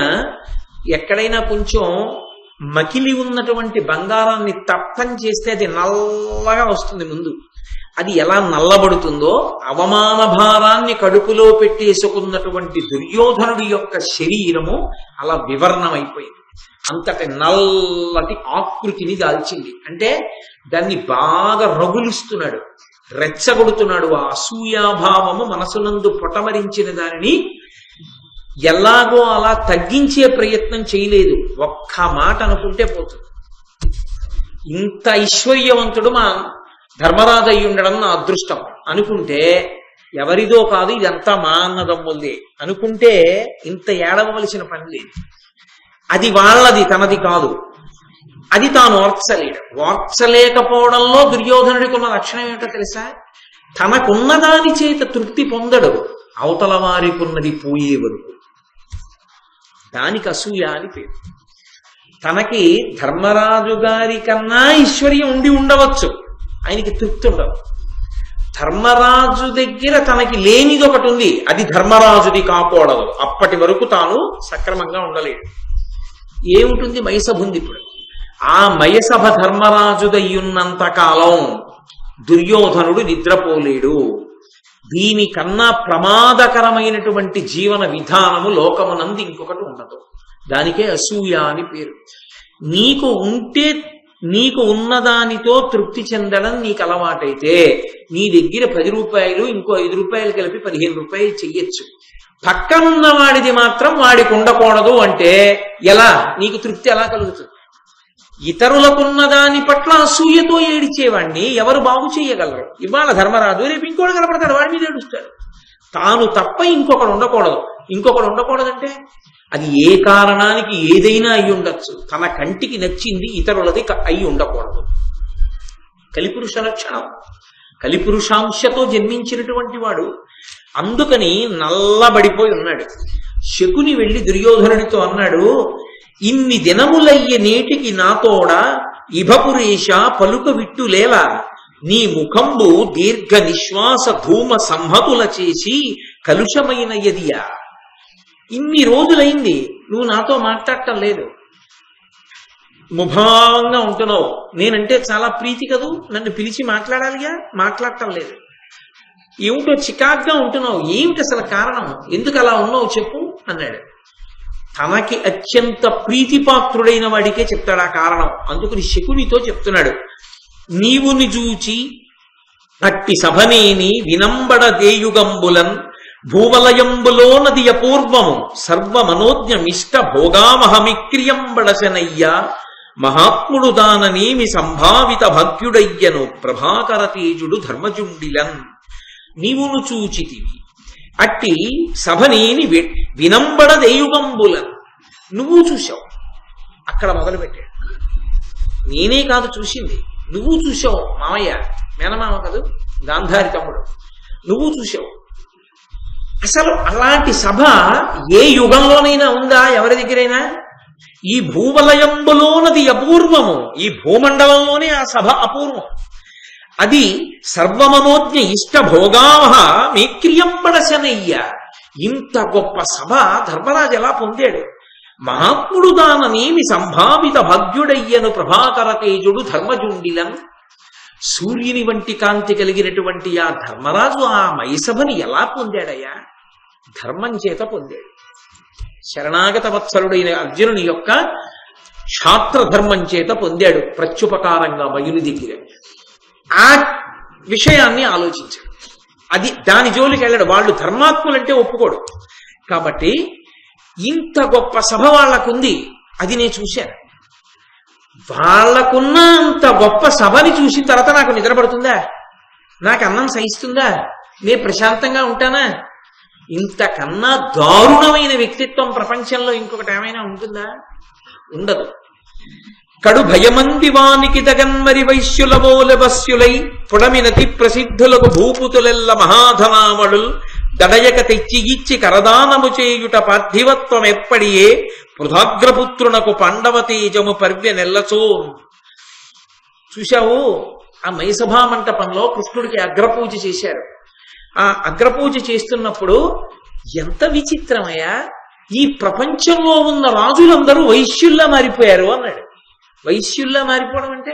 ఎక్కడైనా కొంచెం మకిలి ఉన్నటువంటి బంగారాన్ని తప్పం చేస్తే అది నల్లగా వస్తుంది. ముందు అది ఎలా నల్లబడుతుందో అవమాన భారాన్ని కడుపులో పెట్టేసుకున్నటువంటి దుర్యోధనుడి యొక్క శరీరము అలా వివర్ణమైపోయింది. అంతటి నల్లటి ఆకృతిని దాల్చింది. అంటే దాన్ని బాగా రగులుస్తున్నాడు, రెచ్చగొడుతున్నాడు. ఆ అసూయాభావము మనసునందు పొటమరించిన దానిని ఎలాగో అలా తగ్గించే ప్రయత్నం చేయలేదు. ఒక్క మాట అనుకుంటే పోతుంది. ఇంత ఐశ్వర్యవంతుడు మా ధర్మరాజు అయి ఉండడం నా అదృష్టం అనుకుంటే, ఎవరిదో కాదు ఇదంతా మా అన్నదమ్ములదే అనుకుంటే ఇంత ఏడవలసిన పని లేదు. అది వాళ్ళది, తనది కాదు. అది తాను ఓర్చలేడు. ఓర్చలేకపోవడంలో దుర్యోధనుడికి ఉన్న లక్షణం ఏమిటో తెలుసా? తనకున్న దాని చేత తృప్తి పొందడు, అవతల వారికున్నది పోయే వరకు. దానికి అసూయ అని పేరు. తనకి ధర్మరాజు గారి కన్నా ఐశ్వర్యం ఉండి ఉండవచ్చు, ఆయనకి తృప్తి ఉండదు. ధర్మరాజు దగ్గర తనకి లేనిది ఒకటి ఉంది, అది ధర్మరాజుది కాకూడదు. అప్పటి వరకు తాను సక్రమంగా ఉండలేడు. ఏమిటుంది? మయసభ ఉంది. ఇప్పుడు ఆ మయసభ ధర్మరాజుదయ్యున్నంత కాలం దుర్యోధనుడు నిద్రపోలేడు. దీనికన్నా ప్రమాదకరమైనటువంటి జీవన విధానము లోకమునందు ఇంకొకటి ఉండదు. దానికే అసూయ అని పేరు. నీకు ఉంటే నీకు ఉన్నదానితో తృప్తి చెందడం నీకు అలవాటైతే నీ దగ్గర 10 రూపాయలు ఇంకో 5 రూపాయలు కలిపి 15 రూపాయలు చెయ్యొచ్చు. పక్కనున్న వాడిది మాత్రం వాడికి ఉండకూడదు అంటే ఎలా? నీకు తృప్తి ఎలా కలుగుతుంది? ఇతరులకున్న దాని పట్ల అసూయతో ఏడిచేవాడిని ఎవరు బాగు చేయగలరు? ఇవాళ ధర్మరాజు, రేపు ఇంకోటి కనపడతాడు, వాడి మీద ఏడుస్తాడు. తాను తప్ప ఇంకొకడు ఉండకూడదు. ఇంకొకడు ఉండకూడదంటే అది ఏ కారణానికి ఏదైనా అయి ఉండొచ్చు. తన కంటికి నచ్చింది ఇతరులది అయి ఉండకూడదు. కలిపురుష లక్షణం. కలిపురుషాంశతో జన్మించినటువంటి వాడు. అందుకని నల్లబడిపోయి ఉన్నాడు. శకుని వెళ్లి దుర్యోధనుడితో అన్నాడు, ఇన్ని దినములయ్య నేటికి నాతోడ ఇభపురేష పలుక విట్టులేలా నీ ముఖంబు దీర్ఘ నిశ్వాస ధూమ సంహతుల చేసి కలుషమైన యదియా. ఇన్ని రోజులైంది నువ్వు నాతో మాట్లాడటం లేదు, ముభావంగా ఉంటున్నావు. నేనంటే చాలా ప్రీతి కదూ, నన్ను పిలిచి మాట్లాడాలిగా, మాట్లాడటం లేదు. ఏమిటో చికాగ్గా ఉంటున్నావు, ఏమిటి అసలు కారణం, ఎందుకు అలా ఉన్నావు చెప్పు అన్నాడు. తనకి అత్యంత ప్రీతిపాత్రుడైన వాడికే చెప్తాడు ఆ కారణం. అందుకని శకునితో చెప్తున్నాడు, నీవు నిజూచి అట్టి సభనేని వినంబడ దేయుగంబులన్ భూవలయంబులో నది అపూర్వము సర్వ మనోజ్ఞమిష్ట భోగామహమిక్రియంబడశనయ్య మహాత్ముడు దాననేమి సంభావిత భగ్యుడయ్యను ప్రభాకర తేజుడు ధర్మజుండిలన్. నీవును చూచితివి అట్టి సభనేని వినంబడ దేయుగంబులన్. నువ్వు చూశావు. అక్కడ మొదలుపెట్టాడు. నేనే కాదు చూసింది, నువ్వు చూసావు. మామయ్య, మేనమామ కాదు, గాంధారి తమ్ముడు, నువ్వు చూసావు. అసలు అలాంటి సభ ఏ యుగంలోనైనా ఉందా? ఎవరి దగ్గరైనా? ఈ భూవలయంబులోనది అపూర్వము, ఈ భూమండలంలోనే ఆ సభ అపూర్వం. అది సర్వమనోజ్ఞ ఇష్ట భోగావహ మేక్రియంబడశనయ్య. ఇంత గొప్ప సభ ధర్మరాజు ఎలా పొందాడు? మహాత్ముడు దాననేమి సంభావిత భాగ్యుడయ్యను ప్రభాకర తేజుడు ధర్మజుండిలన్. సూర్యుని వంటి కాంతి కలిగినటువంటి ఆ ధర్మరాజు ఆ మైసభని ఎలా పొందాడయ్యా? ధర్మం చేత పొందాడు. శరణాగత వత్సలుడైన అర్జునుని యొక్క క్షాత్రధర్మం చేత పొందాడు ప్రత్యుపకారంగా మయుని దగ్గర. ఆ విషయాన్ని ఆలోచించాడు. అది దాని జోలికి వెళ్ళాడు. వాళ్ళు ధర్మాత్ములంటే ఒప్పుకోడు. కాబట్టి ఇంత గొప్ప సభ వాళ్లకుంది, అది నేను చూశాను. వాళ్లకున్న అంత గొప్ప సభని చూసిన తర్వాత నాకు నిద్రపడుతుందా? నాకు అన్నం సహిస్తుందా? నేను ప్రశాంతంగా ఉంటానా? ఇంతకన్నా దారుణమైన వ్యక్తిత్వం ప్రపంచంలో ఇంకొకటి ఏమైనా ఉంటుందా? ఉండదు. కడు భయమంది వానికి దగన్మరి వైశ్యులవోలవస్యులై పుడమినతి ప్రసిద్ధులకు భూపుతులెల్ల మహాధనామళుల్ దడయక తెచ్చి ఇచ్చి కరదానము చేయుట పార్థివత్వం ఎప్పడియే పృథాగ్రపుత్రునకు పాండవ తేజము పర్వ్య నెల్లచో. చూశావు, ఆ మైసభా మంటపంలో కృష్ణుడికి అగ్రపూజ చేశారు. ఆ అగ్రపూజ చేస్తున్నప్పుడు ఎంత విచిత్రమయ్యా, ఈ ప్రపంచంలో ఉన్న రాజులందరూ వైశ్యుల్లా మారిపోయారు అన్నాడు. వైశ్యుల్లా మారిపోవడం అంటే,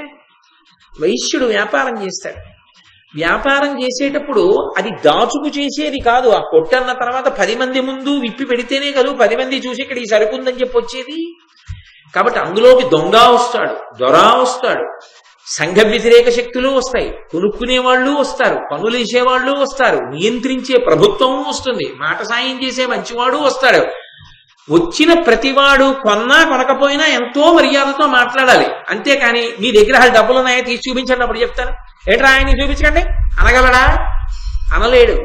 వైశ్యుడు వ్యాపారం చేస్తాడు. వ్యాపారం చేసేటప్పుడు అది దాచుకు చేసేది కాదు. ఆ కొట్టన్న తర్వాత 10 మంది ముందు విప్పి పెడితేనే కదా 10 మంది చూసి ఇక్కడ ఈ సరుకుందని చెప్పి వచ్చేది. కాబట్టి అందులోకి దొంగ వస్తాడు, దొర వస్తాడు, సంఘ వ్యతిరేక శక్తులు వస్తాయి, కొనుక్కునే వాళ్ళు వస్తారు, పనులేసేవాళ్ళు వస్తారు, నియంత్రించే ప్రభుత్వం వస్తుంది, మాట సాయం చేసే మంచివాడు వస్తాడు. వచ్చిన ప్రతివాడు కొన్నా కొనకపోయినా ఎంతో మర్యాదతో మాట్లాడాలి. అంతేకాని మీ దగ్గర డబ్బులు ఉన్నాయో తీసి చూపించండి అప్పుడు చెప్తాను, ఏంట్రా ఆయన్ని చూపించకండి అనగలడా? అనలేడు.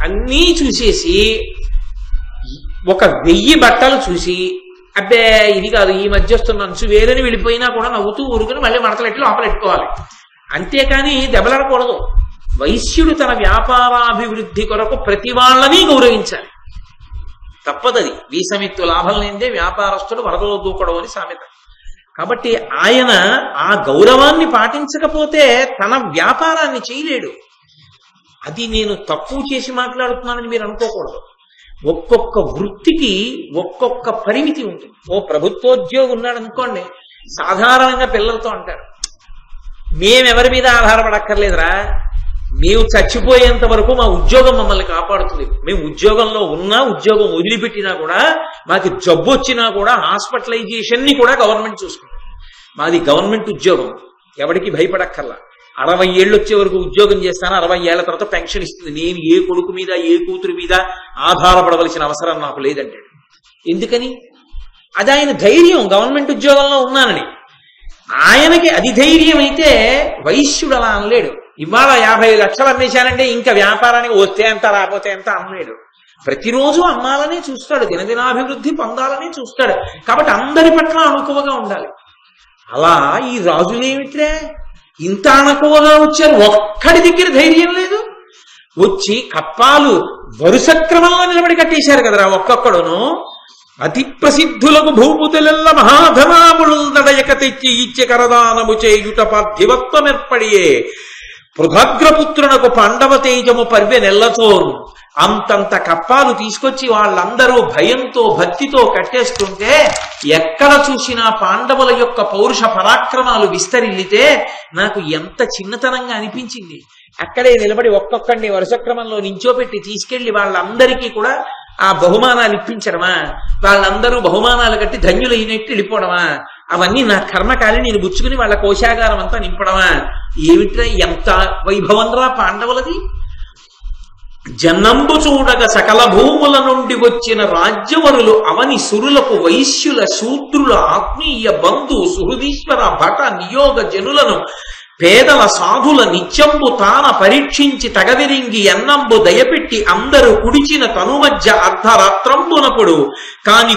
అన్నీ చూసేసి 1000 బట్టలు చూసి అబ్బే ఇది కాదు ఈ మధ్య వస్తున్న అంచు వేరేని వెళ్ళిపోయినా కూడా నవ్వుతూ ఊరుకుని మళ్ళీ మడతలెట్టి లోపలెట్టుకోవాలి. అంతేకాని దెబ్బలాడకూడదు. వైశ్యుడు తన వ్యాపారాభివృద్ధి కొరకు ప్రతి వాళ్ళని గౌరవించాలి. తప్పదది. వీసమిత్తు లాభం లేనిదే వ్యాపారస్తుడు వరదలో దూకడం అని సామెత. కాబట్టి ఆయన ఆ గౌరవాన్ని పాటించకపోతే తన వ్యాపారాన్ని చేయలేడు. అది నేను తక్కువ చేసి మాట్లాడుతున్నానని మీరు అనుకోకూడదు. ఒక్కొక్క వృత్తికి ఒక్కొక్క పరిమితి ఉంటుంది. ఓ ప్రభుత్వోద్యోగి ఉన్నాడు అనుకోండి, సాధారణంగా పిల్లలతో అంటారు, మేమెవరి మీద ఆధారపడక్కర్లేదురా, మేము చచ్చిపోయేంత వరకు మా ఉద్యోగం మమ్మల్ని కాపాడుతుంది. మేము ఉద్యోగంలో ఉన్నా ఉద్యోగం వదిలిపెట్టినా కూడా మాకు జబ్బు వచ్చినా కూడా హాస్పిటలైజేషన్ ని కూడా గవర్నమెంట్ చూసుకుంటుంది. మాది గవర్నమెంట్ ఉద్యోగం, ఎవరికి భయపడక్కర్లా. 60 ఏళ్ళు వచ్చే వరకు ఉద్యోగం చేస్తాను, 60 ఏళ్ల తర్వాత పెన్షన్ ఇస్తుంది. నేను ఏ కొడుకు మీద ఏ కూతురు మీద ఆధారపడవలసిన అవసరం నాకు లేదంటాడు. ఎందుకని? అది ఆయన ధైర్యం, గవర్నమెంట్ ఉద్యోగంలో ఉన్నానని. ఆయనకి అది ధైర్యం అయితే వైశ్యుడు అలా అనలేడు. ఇవాళ 50 లక్షలు అమ్మేశానంటే ఇంకా వ్యాపారానికి వస్తే ఎంత రాకపోతే ఎంత అనలేడు. ప్రతిరోజు అమ్మాలనే చూస్తాడు, దినదినాభివృద్ధి పొందాలని చూస్తాడు. కాబట్టి అందరి పట్ల అణుకువగా ఉండాలి. అలా ఈ రాజులేమిట్రే ఇంత అణకువగా వచ్చారు, ఒక్కడి దగ్గర ధైర్యం లేదు. వచ్చి కప్పాలు వరుస క్రమంలో నిలబడి కట్టేశారు కదరా ఒక్కొక్కడును. అతి ప్రసిద్ధులకు భూపుతులెల్ల మహాధనాములు దడయక తెచ్చి ఇచ్చి కరదానము చేయుట పార్థివత్వమెర్పడియే పృథాగ్రపుత్రునకు పాండవ తేజము పర్వె నెల్లతో. అంతంత కప్పాలు తీసుకొచ్చి వాళ్ళందరూ భయంతో భక్తితో కట్టేస్తుంటే ఎక్కడ చూసినా పాండవుల యొక్క పౌరుష పరాక్రమాలు విస్తరిల్లితే నాకు ఎంత చిన్నతనంగా అనిపించింది. అక్కడే నిలబడి ఒక్కొక్కడిని వరుస క్రమంలో నించోపెట్టి తీసుకెళ్లి వాళ్ళందరికీ కూడా ఆ బహుమానాలు ఇప్పించడమా, వాళ్ళందరూ బహుమానాలు కట్టి ధన్యులైనట్టు వెళ్ళిపోవడమా, అవన్నీ నా కర్మకాలి నేను గుచ్చుకుని వాళ్ళ కోశాగారం అంతా నింపడమా? ఏమిట్రా ఎంత వైభవంరా పాండవులది! జన్నంబు చూడగ సకల భూముల నుండి వచ్చిన రాజ్యవరులు అవని సురులకు వైశ్యుల శూద్రుల ఆత్మీయ బంధు సుహృదీశ్వర భట నియోగ జనులను పేదల సాధుల నిత్యంబు తాన పరీక్షించి తగవిరింగి ఎన్నంబు దయపెట్టి అందరూ కుడిచిన తను మధ్య అర్ధరాత్రంబునప్పుడు కాని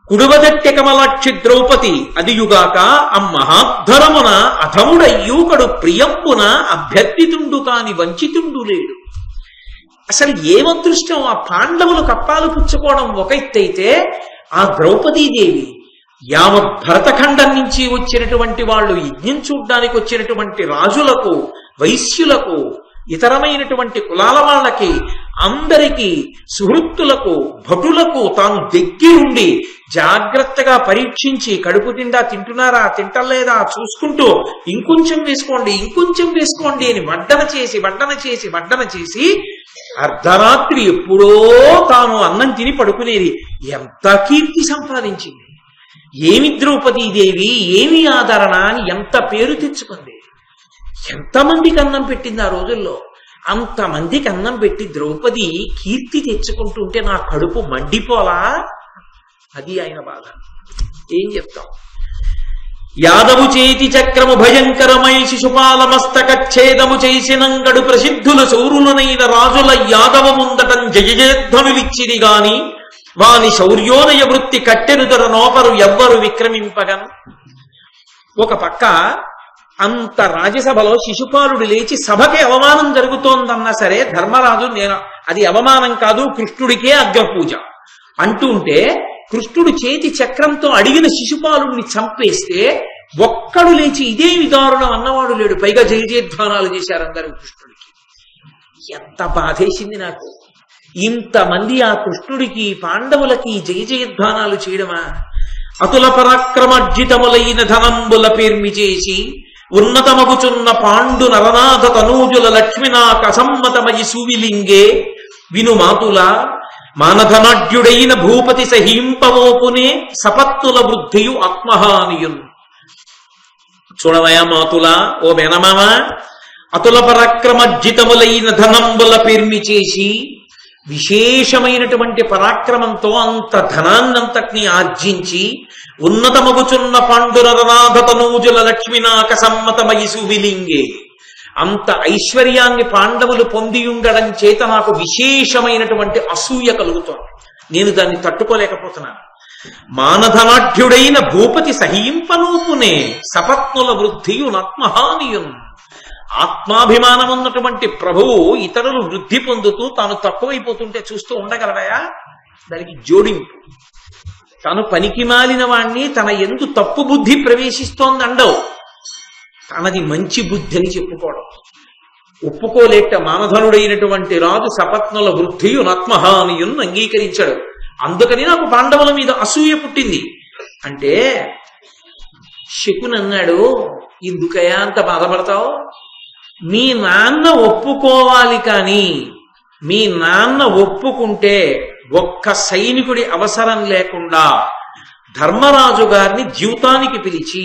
కుడువదట్టె కమలాక్షి ద్రౌపది అదియుగాక అమ్మహాద్ధరమున అధముడయ్యూకడు ప్రియంబున అభ్యర్థితుండు కాని వంచితుండు లేడు. అసలు ఏమదృష్టం! ఆ పాండవులు కప్పాలు పుచ్చుకోవడం ఒక ఎత్తైతే ఆ ద్రౌపదీదేవి యావత్ భరతఖండం నుంచి వచ్చినటువంటి వాళ్ళు, యజ్ఞం చూడ్డానికి వచ్చినటువంటి రాజులకు, వైశ్యులకు, ఇతరమైనటువంటి కులాల వాళ్ళకి, అందరికీ, సుహృత్తులకు, భటులకు తాను దగ్గరుండి జాగ్రత్తగా పరీక్షించి కడుపు నిండా తింటున్నారా తింటలేదా చూసుకుంటూ ఇంకొంచెం వేసుకోండి ఇంకొంచెం వేసుకోండి అని వడ్డన చేసి అర్ధరాత్రి ఎప్పుడో తాను అన్నం తిని పడుకునేది. ఎంత కీర్తి సంపాదించింది! ఏమి ద్రౌపదీదేవి, ఏమి ఆదరణ అని ఎంత పేరు తెచ్చుకుంది! ఎంతమందికి అన్నం పెట్టింది ఆ రోజుల్లో! అంతమందికి అన్నం పెట్టి ద్రౌపది కీర్తి తెచ్చుకుంటుంటే నా కడుపు మండిపోలా? అది ఆయన బాధ. ఏం చెప్తాం? యాదవు చేతి చక్రము భయంకరమై శిశుపాల మస్తకచ్ఛేదము చేసినంగడు ప్రసిద్ధుల శౌరులనైన రాజుల యాదవ ముందటం జయజయధ్వనులిచ్చిది గాని వాని శౌర్యోదయ వృత్తి కట్టెనుదర నోపరు ఎవ్వరు విక్రమింపగన్. ఒక పక్క అంత రాజ్యసభలో శిశుపాలుడు లేచి సభకి అవమానం జరుగుతోందన్నా సరే ధర్మరాజు అది అవమానం కాదు, కృష్ణుడికే అగ్రపూజ అంటుంటే కృష్ణుడు చేతి చక్రంతో అడిగిన శిశుపాలుడిని చంపేస్తే ఒక్కడు లేచి ఇదే విదారుణం అన్నవాడు లేడు. పైగా జయజయధ్వానాలు చేశారు అందరూ కృష్ణుడికి. ఎంత బాధేసింది నాకు! ఇంతమంది ఆ కృష్ణుడికి, పాండవులకి జయజయధ్వానాలు చేయడమా? అతుల పరాక్రమర్జితములైన ధనంబుల పేర్మి చేసి ఉన్నతమగుచున్న పాండు నరనాథ తనూజుల లక్ష్మినాక అసమ్మతమయి సువిలింగే వినుమాతుల మానధనాఢ్యుడైన భూపతి సహింపవోపునే సపత్తుల వృద్ధియు ఆత్మహానియున్. చూడవయా మాతుల, ఓ మేనమామ, అతుల పరాక్రమర్జితములైన ధనంబుల పేర్మి చేసి విశేషమైనటువంటి పరాక్రమంతో అంత ధనాన్నంతటినీ ఆర్జించి ఉన్నతమగుచున్న పాండునరనాథ తనూజుల లక్ష్మినాక సమ్మతమయి సువిలింగే, అంత ఐశ్వర్యాన్ని పాండవులు పొంది ఉండడం చేత నాకు విశేషమైనటువంటి అసూయ కలుగుతోంది. నేను దాన్ని తట్టుకోలేకపోతున్నాను. మానధనాఢ్యుడైన భూపతి సహింపనూపునే సపత్నుల వృద్ధియు ఆత్మహానియున్. ఆత్మాభిమానం ఉన్నటువంటి ప్రభువు ఇతరులు వృద్ధి పొందుతూ తాను తక్కువైపోతుంటే చూస్తూ ఉండగలడయా? దానికి జోడింపు. తను పనికి మాలిన వాణ్ణి తన ఎందు తప్పు బుద్ధి ప్రవేశిస్తోందండవు, తనది మంచి బుద్ధి అని చెప్పుకోవడం. ఒప్పుకోలేట మానధనుడైనటువంటి రాజు సపత్నుల వృద్ధియు ఆత్మహానియున్ అంగీకరించాడు. అందుకని నాకు పాండవుల మీద అసూయ పుట్టింది అంటే శకుని అన్నాడు, ఎందుకయా అంత బాధపడతావు? మీ నాన్న ఒప్పుకోవాలి, కానీ మీ నాన్న ఒప్పుకుంటే ఒక్క సైనికుడి అవసరం లేకుండా ధర్మరాజు గారిని ద్యూతానికి పిలిచి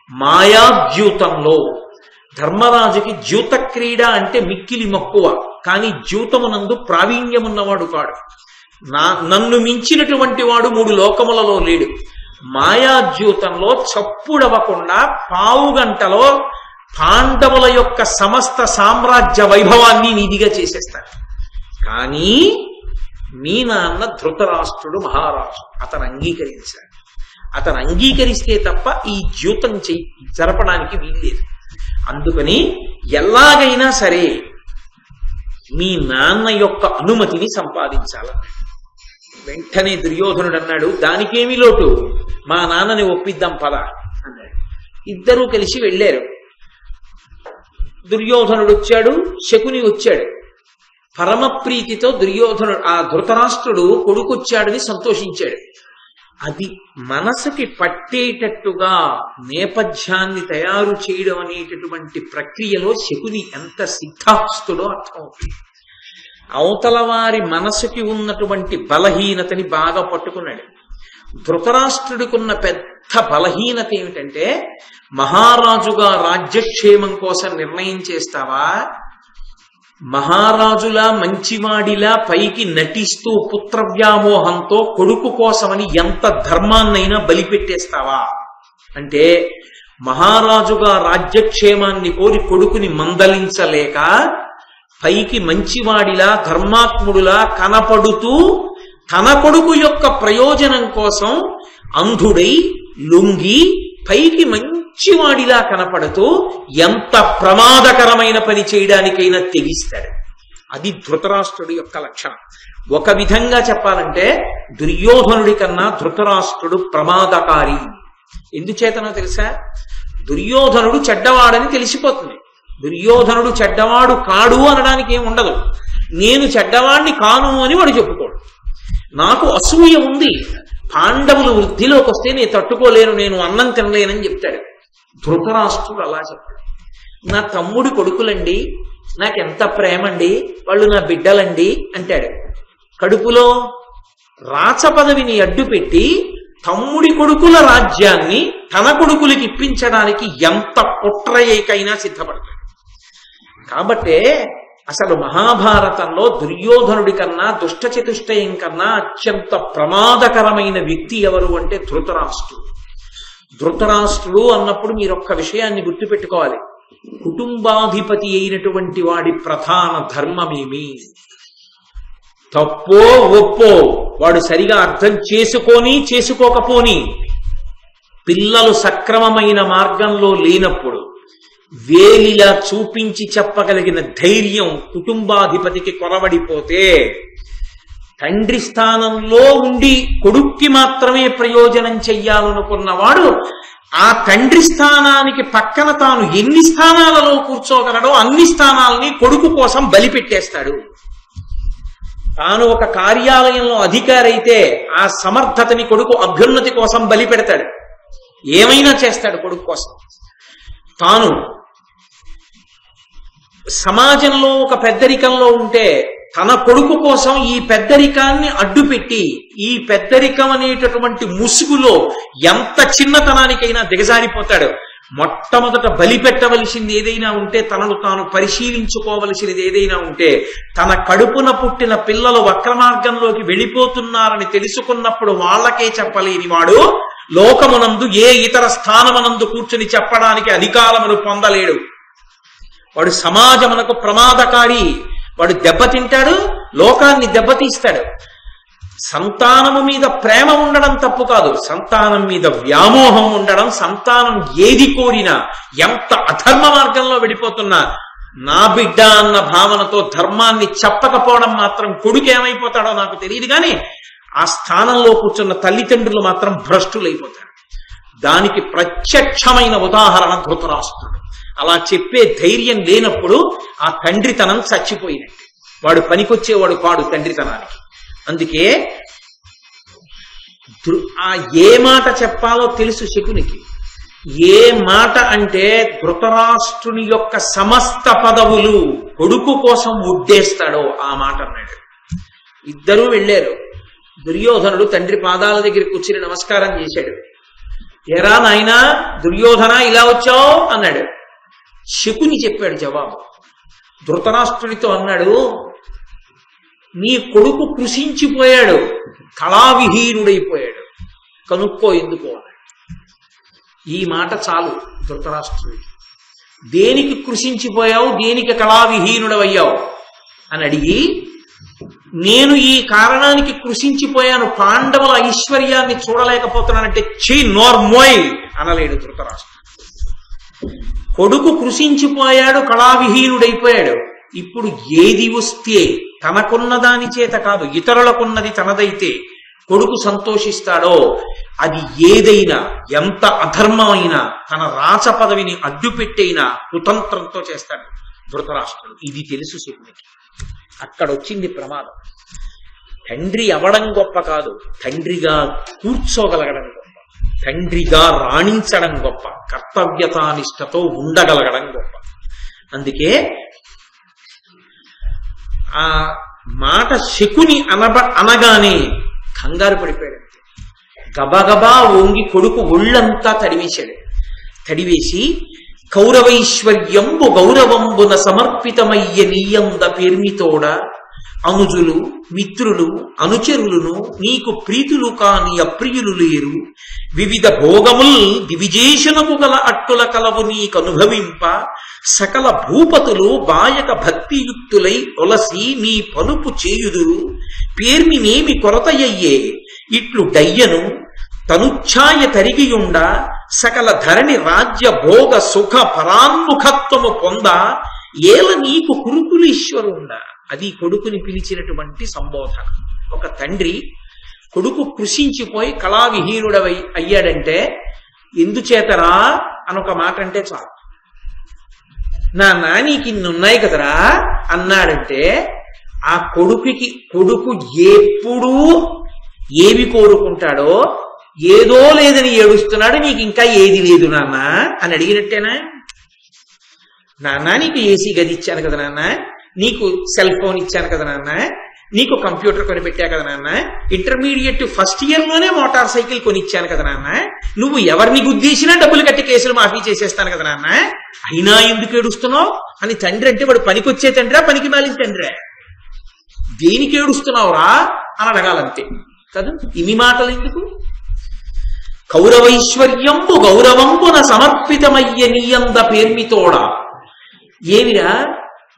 మాయాద్యూతంలో, ధర్మరాజుకి ద్యూత క్రీడ అంటే మిక్కిలి మక్కువ, కానీ ద్యూతమునందు ప్రావీణ్యమున్నవాడు కాడు. నన్ను మించినటువంటి వాడు 3 లోకములలో లేడు. మాయాద్యూతంలో చప్పుడవ్వకుండా పావు గంటలో పాండవుల యొక్క సమస్త సామ్రాజ్య వైభవాన్ని నిధిగా చేసేస్తాడు. కానీ మీ నాన్న ధృతరాష్ట్రుడు మహారాజు, అతను అంగీకరించాడు. అతను అంగీకరిస్తే తప్ప ఈ ద్యూతం జరపడానికి వీల్లేదు. అందుకని ఎలాగైనా సరే మీ నాన్న యొక్క అనుమతిని సంపాదించాలన్నాడు. వెంటనే దుర్యోధనుడు అన్నాడు, దానికేమి లోటు, మా నాన్నని ఒప్పిద్దాం పద అన్నాడు. ఇద్దరూ కలిసి వెళ్ళారు. దుర్యోధనుడు వచ్చాడు, శకుని వచ్చాడు. పరమప్రీతితో ఆ ధృతరాష్ట్రుడు కొడుకొచ్చాడని సంతోషించాడు. అది మనసుకి పట్టేటట్టుగా నేపథ్యాన్ని తయారు చేయడం అనేటటువంటి ప్రక్రియలో శకుని ఎంత సిద్ధాస్తుడో అర్థమవుతుంది. అవతల వారి మనసుకి ఉన్నటువంటి బలహీనతని బాగా పట్టుకున్నాడు. ధృతరాష్ట్రుడికున్న పెద్ద బలహీనత ఏమిటంటే, మహారాజుగా రాజ్యక్షేమం కోసం నిర్ణయం చేస్తావా, మహారాజులా మంచివాడిలా పైకి నటిస్తూ పుత్రవ్యామోహంతో కొడుకు కోసమని ఎంత ధర్మాన్నైనా బలిపెట్టేస్తావా అంటే, మహారాజుగా రాజ్యక్షేమాన్ని కోరి కొడుకుని మందలించలేక పైకి మంచివాడిలా ధర్మాత్ముడులా కనపడుతూ తన కొడుకు యొక్క ప్రయోజనం కోసం అంధుడై లొంగి పైకి మంచివాడిలా కనపడుతూ ఎంత ప్రమాదకరమైన పని చేయడానికైనా తెగిస్తాడు. అది ధృతరాష్ట్రుడి యొక్క లక్షణం. ఒక విధంగా చెప్పాలంటే దుర్యోధనుడి కన్నా ధృతరాష్ట్రుడు ప్రమాదకారి. ఎందుచేతనో తెలుసా? దుర్యోధనుడు చెడ్డవాడని తెలిసిపోతుంది. దుర్యోధనుడు చెడ్డవాడు కాడు అనడానికి ఏం ఉండదు. నేను చెడ్డవాడిని కాను అని వాడు చెప్పుకోడు. నాకు అసూయ ఉంది, పాండవులు వృద్ధిలోకి వస్తే నేను తట్టుకోలేను, నేను అన్నం తినలేనని చెప్తాడు. ధృతరాష్ట్రుడు అలా చెప్పాడు. నా తమ్ముడి కొడుకులండి, నాకెంత ప్రేమండి, వాళ్ళు నా బిడ్డలండి అంటాడు. కడుపులో రాచ పదవిని అడ్డుపెట్టి తమ్ముడి కొడుకుల రాజ్యాన్ని తన కొడుకులకి ఇప్పించడానికి ఎంత కుట్రయేకైనా సిద్ధపడతాడు. కాబట్టే అసలు మహాభారతంలో దుర్యోధనుడి కన్నా దుష్ట చతుష్టయం కన్నా అత్యంత ప్రమాదకరమైన వ్యక్తి ఎవరు అంటే ధృతరాష్ట్రుడు. ధృతరాష్ట్రుడు అన్నప్పుడు మీరు ఒక్క విషయాన్ని గుర్తుపెట్టుకోవాలి. కుటుంబాధిపతి అయినటువంటి వాడి ప్రధాన ధర్మమేమి? తప్పో ఒప్పో వాడు సరిగా అర్థం చేసుకొని చేసుకోకపోని పిల్లలు సక్రమమైన మార్గంలో లేనప్పుడు వేలిలా చూపించి చెప్పగలిగిన ధైర్యం కుటుంబాధిపతికి కొరవడిపోతే, తండ్రి స్థానంలో ఉండి కొడుక్కి మాత్రమే ప్రయోజనం చెయ్యాలనుకున్నవాడు ఆ తండ్రి స్థానానికి పక్కన తాను ఎన్ని స్థానాలలో కూర్చోగలడో అన్ని స్థానాలని కొడుకు కోసం బలిపెట్టేస్తాడు. తాను ఒక కార్యాలయంలో అధికారి అయితే ఆ సమర్థతని కొడుకు అభ్యున్నతి కోసం బలి పెడతాడు. ఏమైనా చేస్తాడు కొడుకు కోసం. తాను సమాజంలో ఒక పెద్దరికంలో ఉంటే తన కొడుకు కోసం ఈ పెద్దరికాన్ని అడ్డుపెట్టి ఈ పెద్దరికం అనేటటువంటి ముసుగులో ఎంత చిన్నతనానికైనా దిగజారిపోతాడు. మొట్టమొదట బలి పెట్టవలసింది ఏదైనా ఉంటే, తనను తాను పరిశీలించుకోవలసినది ఏదైనా ఉంటే, తన కడుపున పుట్టిన పిల్లలు వక్రమార్గంలోకి వెళ్ళిపోతున్నారని తెలుసుకున్నప్పుడు వాళ్ళకే చెప్పలేని వాడు లోకమునందు ఏ ఇతర స్థానమునందు కూర్చుని చెప్పడానికి అధికారమును పొందలేడు. వాడు సమాజమునకు ప్రమాదకారి. వాడు దెబ్బతింటాడు, లోకాన్ని దెబ్బతీస్తాడు. సంతానము మీద ప్రేమ ఉండడం తప్పు కాదు, సంతానం మీద వ్యామోహం ఉండడం, సంతానం ఏది కోరినా ఎంత అధర్మ మార్గంలో వెళ్ళిపోతున్నా నా బిడ్డ అన్న భావనతో ధర్మాన్ని చెప్పకపోవడం మాత్రం కొడుకు ఏమైపోతాడో నాకు తెలియదు, కానీ ఆ స్థానంలో కూర్చున్న తల్లిదండ్రులు మాత్రం భ్రష్టులైపోతారు. దానికి ప్రత్యక్షమైన ఉదాహరణ ధృతరాష్ట్రుడు. అలా చెప్పే ధైర్యం లేనప్పుడు ఆ తండ్రితనం చచ్చిపోయినట్టు. వాడు పనికొచ్చేవాడు కాడు తండ్రితనానికి. అందుకే ఆ ఏ మాట చెప్పాలో తెలుసు శకునికి. ఏ మాట అంటే ధృతరాష్ట్రుని యొక్క సమస్త పదవులు కొడుకు కోసం ఉడ్డేస్తాడో ఆ మాట అన్నాడు. ఇద్దరూ వెళ్ళారు. దుర్యోధనుడు తండ్రి పాదాల దగ్గర కూర్చుని నమస్కారం చేశాడు. ఎరా నాయనా దుర్యోధన ఇలా వచ్చావు అన్నాడు. శకుని చెప్పాడు జవాబు. ధృతరాష్ట్రుడితో అన్నాడు, నీ కొడుకు కృషించిపోయాడు, కళావిహీనుడైపోయాడు, కనుక్కో ఎందుకో అన్నాడు. ఈ మాట చాలు ధృతరాష్ట్రుడికి. దేనికి కృషించిపోయావు, దేనికి కళావిహీనుడవయ్యావు అని అడిగి, నేను ఈ కారణానికి కృషించిపోయాను, పాండవుల ఐశ్వర్యాన్ని చూడలేకపోతున్నానంటే చీ నోర్మోయ్ అనలేడు ధృతరాష్ట్రుడు. కొడుకు కృషించిపోయాడు, కళావిహీనుడైపోయాడు. ఇప్పుడు ఏది వస్తే తనకున్న దాని చేత కాదు ఇతరులకున్నది తనదైతే కొడుకు సంతోషిస్తాడో అది ఏదైనా ఎంత అధర్మమైనా తన రాచ పదవిని అడ్డుపెట్టైనా కుతంత్రంతో చేస్తాడు ధృతరాష్ట్రుడు. ఇది తెలుసు శకునికి. అక్కడొచ్చింది ప్రమాదం. తండ్రి అవడం గొప్ప కాదు, తండ్రిగా కూర్చోగలగడం గొప్ప, తండ్రిగా రాణించడం గొప్ప, కర్తవ్యతానిష్టతో ఉండగలగడం గొప్ప. అందుకే ఆ మాట శకుని అనగానే కంగారు పడిపోయాడు. గబగబా ఓంగి కొడుకు ఒళ్ళంతా తడివేశాడు. తడివేసి కౌరవైశ్వర్యంబు గౌరవంబున సమర్పితమయ్య నీయంద పేర్మితోడ అనుజులు మిత్రులు అనుచరులను నీకు ప్రీతులు కాని అప్రియులు లేరు, వివిధ భోగముల్ దివిజేషణము గల అట్టుల కలవు నీకనుభవింప, సకల భూపతులు బాయక భక్తియుక్తులై ఒలసి నీ పలుపు చేయుదురు, పేర్మినేమి కొరతయ్యే ఇట్లు డయ్యను తనుఛాయ తరిగియుండ, సకల ధరణి రాజ్య భోగ సుఖ పరాన్ముఖత్వము పొంద, ఏల నీకు కురుకులీశ్వరుండ. అది కొడుకుని పిలిచినటువంటి సంబోధన. ఒక తండ్రి కొడుకు కృషించిపోయి కళావిహీనుడవై అయ్యాడంటే ఎందుచేతరా అని ఒక మాట అంటే చాలు. నాన్న నీకు ఇన్నున్నాయి కదరా అన్నాడంటే ఆ కొడుకు ఎప్పుడూ ఏవి కోరుకుంటాడో ఏదో లేదని ఏడుస్తున్నాడు, నీకు ఇంకా ఏది లేదు నాన్న అని అడిగినట్టేనా? నాన్న నీకు ఏసీ గది ఇచ్చాను కదా నాన్న, నీకు సెల్ ఫోన్ ఇచ్చాను కదా నాన్న, నీకు కంప్యూటర్ కొనిపెట్టా కదా నాన్న, ఇంటర్మీడియట్ ఫస్ట్ ఇయర్ లోనే మోటార్ సైకిల్ కొనిచ్చాను కదా నాన్న, నువ్వు ఎవరిని గుద్దేసినా డబ్బులు కట్టి కేసులు మాఫీ చేసేస్తాను కదా నాన్న, అయినా ఎందుకు ఏడుస్తున్నావు అని తండ్రి అంటే వాడు పనికొచ్చే తండ్రా పనికి మాలిన తండ్రే? దేనికి ఏడుస్తున్నావురా అని అడగాలంతే కదా. ఇన్ని మాటలు ఎందుకు? కౌరవైశ్వర్యంబు గౌరవంబున సమర్పితమయ్య నీయంద పేర్మితోడ. ఏమిరా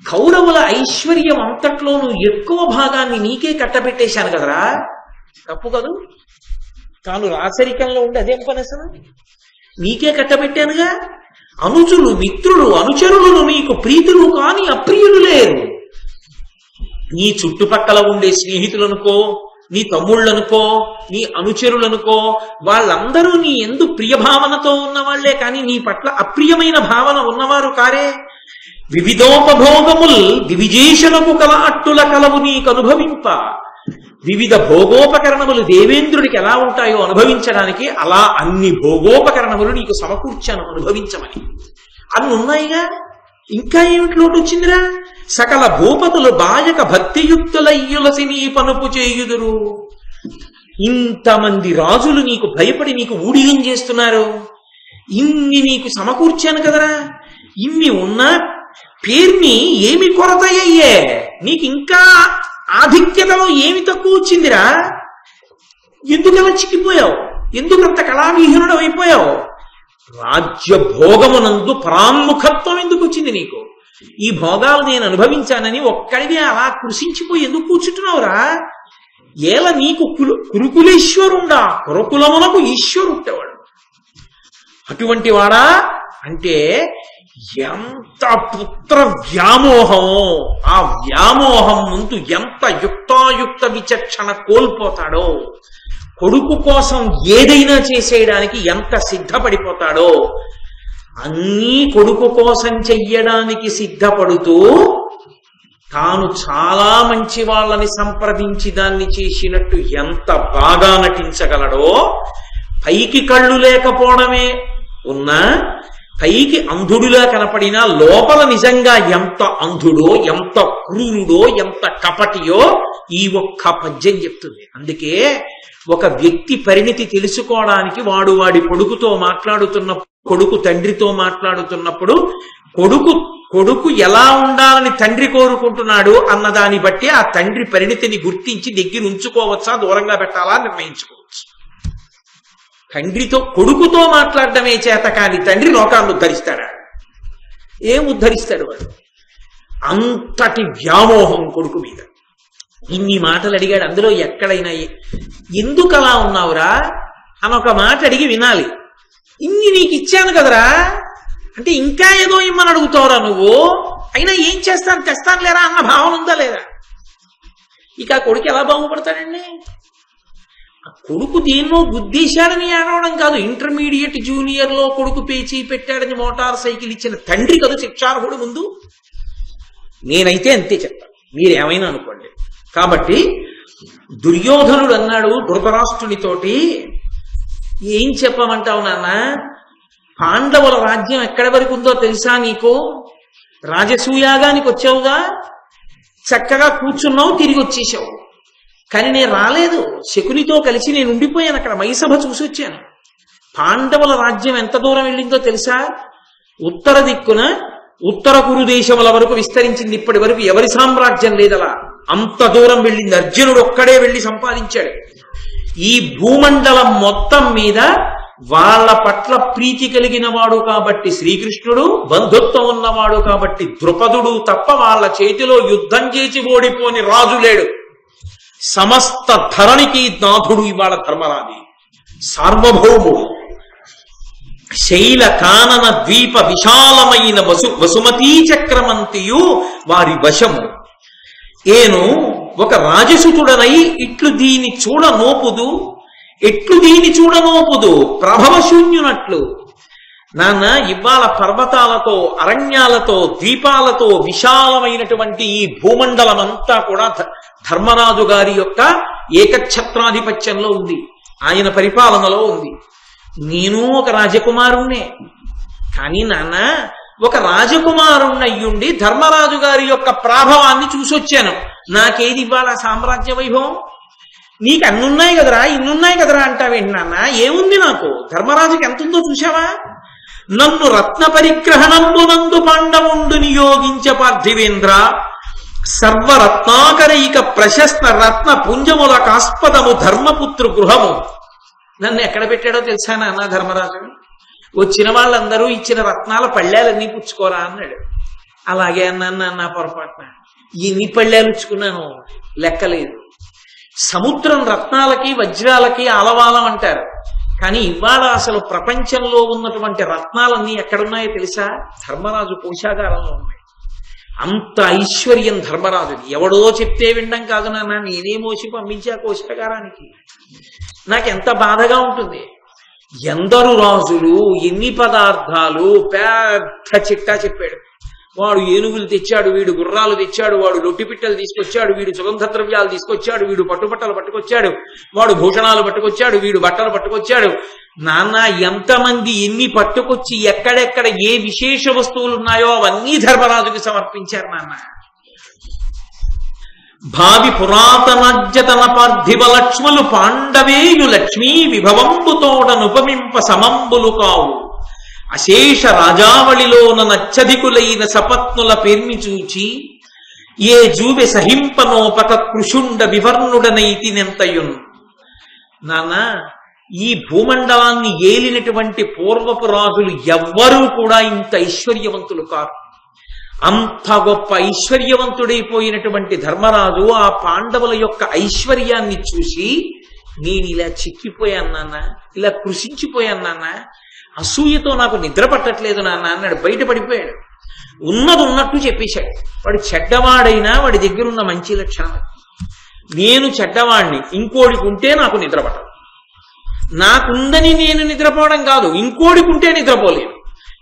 కౌరవుల ఐశ్వర్యం అంతట్లోనూ ఎక్కువ భాగాన్ని నీకే కట్టబెట్టేశాను కదరా, తప్పు కదూ? తాను రాచరికంలో ఉండి అదేం పని అసలు? నీకే కట్టబెట్టానుగా. అనుచులు మిత్రులు అనుచరులను నీకు ప్రీతులు కాని అప్రియులు లేరు. నీ చుట్టుపక్కల ఉండే స్నేహితులనుకో, నీ తమ్ముళ్ళనుకో, నీ అనుచరులనుకో, వాళ్ళందరూ నీ ఎందు ప్రియభావనతో ఉన్నవాళ్లే కానీ నీ పట్ల అప్రియమైన భావన ఉన్నవారు కారే. వివిధోపభోగముల్ దివిజేషులకు కల అట్టుల కలవు నీకు అనుభవింప. వివిధ భోగోపకరణములు దేవేంద్రుడికి ఎలా ఉంటాయో అనుభవించడానికి అలా అన్ని భోగోపకరణములు నీకు సమకూర్చాను అనుభవించమని. అవి ఉన్నాయిగా, ఇంకా ఏమిటి లోటు వచ్చిందిరా? సకల భూపతులు బాయక భక్తియుక్తులయ్యులసి నీ పనుపు చేయుదురు. ఇంతమంది రాజులు నీకు భయపడి నీకు ఊడిగం చేస్తున్నారు. ఇన్ని నీకు సమకూర్చాను కదరా. ఇన్ని ఉన్నా పేర్ని ఏమి కొరతయ్యే? నీకు ఇంకా ఆధిక్యతలో ఏమి తక్కువ వచ్చిందిరా? ఎందుకలా చిక్కిపోయావు? ఎందుకంత కళావిహీనుడు అయిపోయావు? రాజ్య భోగమునందు పరాన్ముఖత్వం ఎందుకు వచ్చింది నీకు? ఈ భోగాలు నేను అనుభవించానని ఒక్కడివి అలా కృషించిపోయి ఎందుకు కూర్చుంటున్నావురా? ఏల నీకు కురుకులేశ్వరుండా, కురుకులమునకు ఈశ్వరుంటేవాడు. అటువంటి వాడా అంటే ఎంత పుత్ర వ్యామోహమో, ఆ వ్యామోహం ముందు ఎంత యుక్తాయుక్త విచక్షణ కోల్పోతాడో, కొడుకు కోసం ఏదైనా చేసేయడానికి ఎంత సిద్ధపడిపోతాడో, అన్నీ కొడుకు కోసం చెయ్యడానికి సిద్ధపడుతూ తాను చాలా మంచి వాళ్ళని సంప్రదించి దాన్ని చేసినట్టు ఎంత బాగా నటించగలడో, పైకి కళ్ళు లేకపోవడమే ఉన్నా పైకి అంధుడులా కనపడినా లోపల నిజంగా ఎంత అంధుడో, ఎంత క్రూరుడో, ఎంత కపటియో ఈ ఒక్క పద్యం చెప్తుంది. అందుకే ఒక వ్యక్తి పరిణితి తెలుసుకోవడానికి వాడి కొడుకుతో కొడుకు తండ్రితో మాట్లాడుతున్నప్పుడు కొడుకు ఎలా ఉండాలని తండ్రి కోరుకుంటున్నాడు అన్నదాన్ని బట్టి ఆ తండ్రి పరిణితిని గుర్తించి దగ్గర ఉంచుకోవచ్చా, దూరంగా పెట్టాలా నిర్ణయించుకోవచ్చు. కొడుకుతో మాట్లాడడమే చేత కాని తండ్రి లోకాన్ని ఉద్ధరిస్తాడా? ఏం ఉద్ధరిస్తాడు వాడు? అంతటి వ్యామోహం కొడుకు మీద. ఇన్ని మాటలు అడిగాడు. అందులో ఎక్కడైనా ఎందుకు అలా ఉన్నావురా అని ఒక మాట అడిగి వినాలి. ఇన్ని నీకు ఇచ్చాను కదరా అంటే ఇంకా ఏదో ఇమ్మని అడుగుతావురా నువ్వు? అయినా ఏం చేస్తాను, తెస్తాను లేరా అన్న భావన ఉందా లేదా? ఇక ఆ కొడుకు ఎలా బాగుపడతాడండి? కొడుకు దేన్నో గుద్దేశాడని ఏడవడం కాదు. ఇంటర్మీడియట్ జూనియర్ లో కొడుకు పేచీ పెట్టాడని మోటార్ సైకిల్ ఇచ్చిన తండ్రి కదా శిక్షార్హుడు ముందు. నేనైతే అంతే చెప్తాను, మీరేమైనా అనుకోండి. కాబట్టి దుర్యోధనుడు అన్నాడు ధృతరాష్ట్రునితోటి, ఏం చెప్పమంటావు నాన్న, పాండవుల రాజ్యం ఎక్కడి వరకు ఉందో తెలుసా నీకు? రాజసూయాగానికి వచ్చావుగా, చక్కగా కూర్చున్నావు, తిరిగి వచ్చేసావు. కానీ నేను రాలేదు, శకునితో కలిసి నేను ఉండిపోయాను అక్కడ, మైసభ చూసి వచ్చాను. పాండవుల రాజ్యం ఎంత దూరం వెళ్ళిందో తెలుసా? ఉత్తర దిక్కున ఉత్తర కురుదేశముల వరకు విస్తరించింది. ఇప్పటి వరకు ఎవరి సామ్రాజ్యం లేదలా, అంత దూరం వెళ్ళింది. అర్జునుడు ఒక్కడే వెళ్ళి సంపాదించాడు. ఈ భూమండలం మొత్తం మీద వాళ్ళ పట్ల ప్రీతి కలిగిన వాడు కాబట్టి శ్రీకృష్ణుడు, బంధుత్వం ఉన్నవాడు కాబట్టి ద్రుపదుడు తప్ప వాళ్ళ చేతిలో యుద్ధం చేసి ఓడిపోని రాజు లేడు. సమస్త ధరణికి నాథుడు ఇవాళ ధర్మరాజు, సార్వభౌముడు. శైల కానన ద్వీప విశాలమైన వసుమతీ చక్రమంతియు వారి వశము. ఏను ఒక రాజసుతుడనై ఇట్లు దీని చూడనోపుదు, ఎట్లు దీని చూడనోపుదు ప్రభవశూన్యునట్లు. నాన్న, ఇవాళ పర్వతాలతో, అరణ్యాలతో, ద్వీపాలతో విశాలమైనటువంటి ఈ భూమండలం అంతా కూడా ధర్మరాజు గారి యొక్క ఏకఛత్రాధిపత్యంలో ఉంది, ఆయన పరిపాలనలో ఉంది. నేను ఒక రాజకుమారుణ్ణే. కానీ నాన్న, ఒక రాజకుమారుణ్ణయ్యుండి ధర్మరాజు గారి యొక్క ప్రాభవాన్ని చూసొచ్చాను. నాకేది ఇవ్వాల సామ్రాజ్య వైభవం? నీకు అన్నున్నాయి కదరా, ఇన్నున్నాయి కదరా అంటావేంటి నాన్న? ఏముంది నాకు? ధర్మరాజుకి ఎంతుందో చూశావా? నన్ను రత్న పరిగ్రహణంబునందు పాండవుండు నియోగించ పార్థివేంద్ర, సర్వరత్నాకరైక ప్రశస్త రత్న పుంజముల కాస్పదము ధర్మపుత్రు గృహము. నన్ను ఎక్కడ పెట్టాడో తెలుసా నాన్న ధర్మరాజు? వచ్చిన వాళ్ళందరూ ఇచ్చిన రత్నాల పళ్ళాలన్నీ పుచ్చుకోరా అన్నాడు. అలాగే అన్నాను నాన్న పొరపాటున. ఎన్ని పళ్ళాలు పుచ్చుకున్నాను లెక్కలేదు. సముద్రం రత్నాలకి వజ్రాలకి ఆలవాలం అంటారు. కానీ ఇవాళ అసలు ప్రపంచంలో ఉన్నటువంటి రత్నాలన్నీ ఎక్కడున్నాయో తెలుసా? ధర్మరాజు కోశాగారంలో ఉన్నాయి. అంత ఐశ్వర్యం ధర్మరాజుది. ఎవడో చెప్తే వినడం కాదు నాన్న, నేనే మోసి పంపించా కోశాగారానికి. నాకెంత బాధగా ఉంటుంది. ఎందరు రాజులు, ఎన్ని పదార్థాలు, పెద్ద చిట్టా చెప్పాడు. వాడు ఏనుగులు తెచ్చాడు, వీడు గుర్రాలు తెచ్చాడు, వాడు లొట్టిపిట్టలు తీసుకొచ్చాడు, వీడు సుగంధ ద్రవ్యాలు తీసుకొచ్చాడు, వీడు పట్టుబట్టలు పట్టుకొచ్చాడు, వాడు భూషణాలు పట్టుకొచ్చాడు, వీడు బట్టలు పట్టుకొచ్చాడు. నాన్న, ఎంతమంది ఎన్ని పట్టుకొచ్చి ఎక్కడెక్కడ ఏ విశేష వస్తువులు ఉన్నాయో అవన్నీ ధర్మరాజుకి సమర్పించారు నాన్న. భావి పురాతనజ్యతన పార్థివ లక్ష్ములు పాండవేయు లక్ష్మీ విభవంబుతోడనుపమింప సమంబులు కావు. అశేష రాజావళిలోన నచ్చధికులైన సపత్నుల పేర్మి చూచి ఏ జూబె సహింపనోపక కృషుండ వివర్ణుడనైతి నెంతయున్. నాన్న, ఈ భూమండలాన్ని ఏలినటువంటి పూర్వపు రాజులు ఎవ్వరూ కూడా ఇంత ఐశ్వర్యవంతులు కారు. అంత గొప్ప ఐశ్వర్యవంతుడైపోయినటువంటి ధర్మరాజు ఆ పాండవుల యొక్క ఐశ్వర్యాన్ని చూసి నేను ఇలా చిక్కిపోయాను నాన్న, ఇలా కృషించిపోయాను నాన్న, అసూయతో నాకు నిద్ర పట్టట్లేదు నాన్న అన్నాడు. బయటపడిపోయాడు. ఉన్నది ఉన్నట్టు చెప్పేశాడు. వాడు చెడ్డవాడైనా వాడి దగ్గర ఉన్న మంచి లక్షణం. నేను చెడ్డవాడిని, ఇంకోడికి ఉంటే నాకు నిద్ర పట్టదు. నాకుందని నేను నిద్రపోవడం కాదు, ఇంకోడికి ఉంటే నిద్రపోలేదు.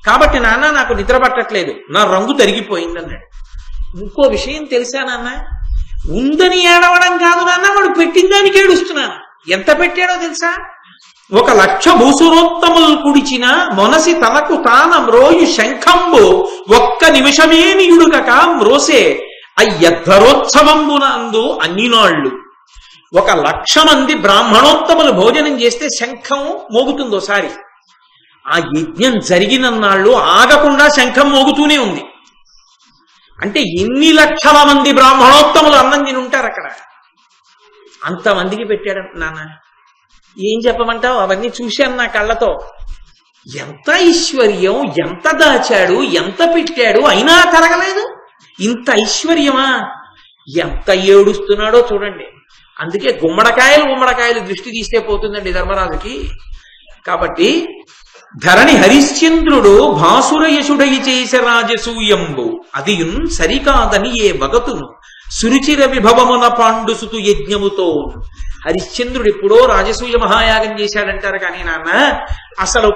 కాబట్టి నాన్న నాకు నిద్ర పట్టట్లేదు, నా రంగు తరిగిపోయింది అన్నాడు. ఇంకో విషయం తెలుసా నాన్న? ఉందని ఏడవడం కాదు నాన్న, వాడు పెట్టిన దానికి ఏడుస్తున్నాను. ఎంత పెట్టాడో తెలుసా? 1,00,000 భూసురోత్తములు కుడిచిన మొనసి తనకు తాన మ్రోయు శంఖంబు ఒక్క నిమిషమేనియుడుకక మ్రోసే అయ్యద్ధరోత్సవంబునందు అన్ని నాళ్ళు. 1,00,000 మంది బ్రాహ్మణోత్తములు భోజనం చేస్తే శంఖం మోగుతుందోసారి. ఆ యజ్ఞం జరిగినన్నాళ్ళు ఆగకుండా శంఖం మోగుతూనే ఉంది. అంటే ఎన్ని లక్షల మంది బ్రాహ్మణోత్తములు అన్నం తిని ఉంటారు అక్కడ. అంతమందికి పెట్టాడు నాన్న. ఏం చెప్పమంటావు? అవన్నీ చూశాను నా కళ్ళతో. ఎంత ఐశ్వర్యం, ఎంత దాచాడు, ఎంత పెట్టాడు, అయినా తరగలేదు. ఇంత ఐశ్వర్యమా? ఎంత ఏడుస్తున్నాడో చూడండి. అందుకే గుమ్మడికాయలు దృష్టి తీస్తే పోతుందండి ధర్మరాజుకి. కాబట్టి ధరణి హరిశ్చంద్రుడు భాసురయశుడై చేసే రాజసూయంబు అదియున్ సరికాదని ఏ వగతును సురుచిర విభవమున పాండుసుతు యజ్ఞముతో. హరిశ్చంద్రుడు ఎప్పుడో రాజసూయ మహాయాగం చేశాడంటారు. కానీ నాన్న, అసలు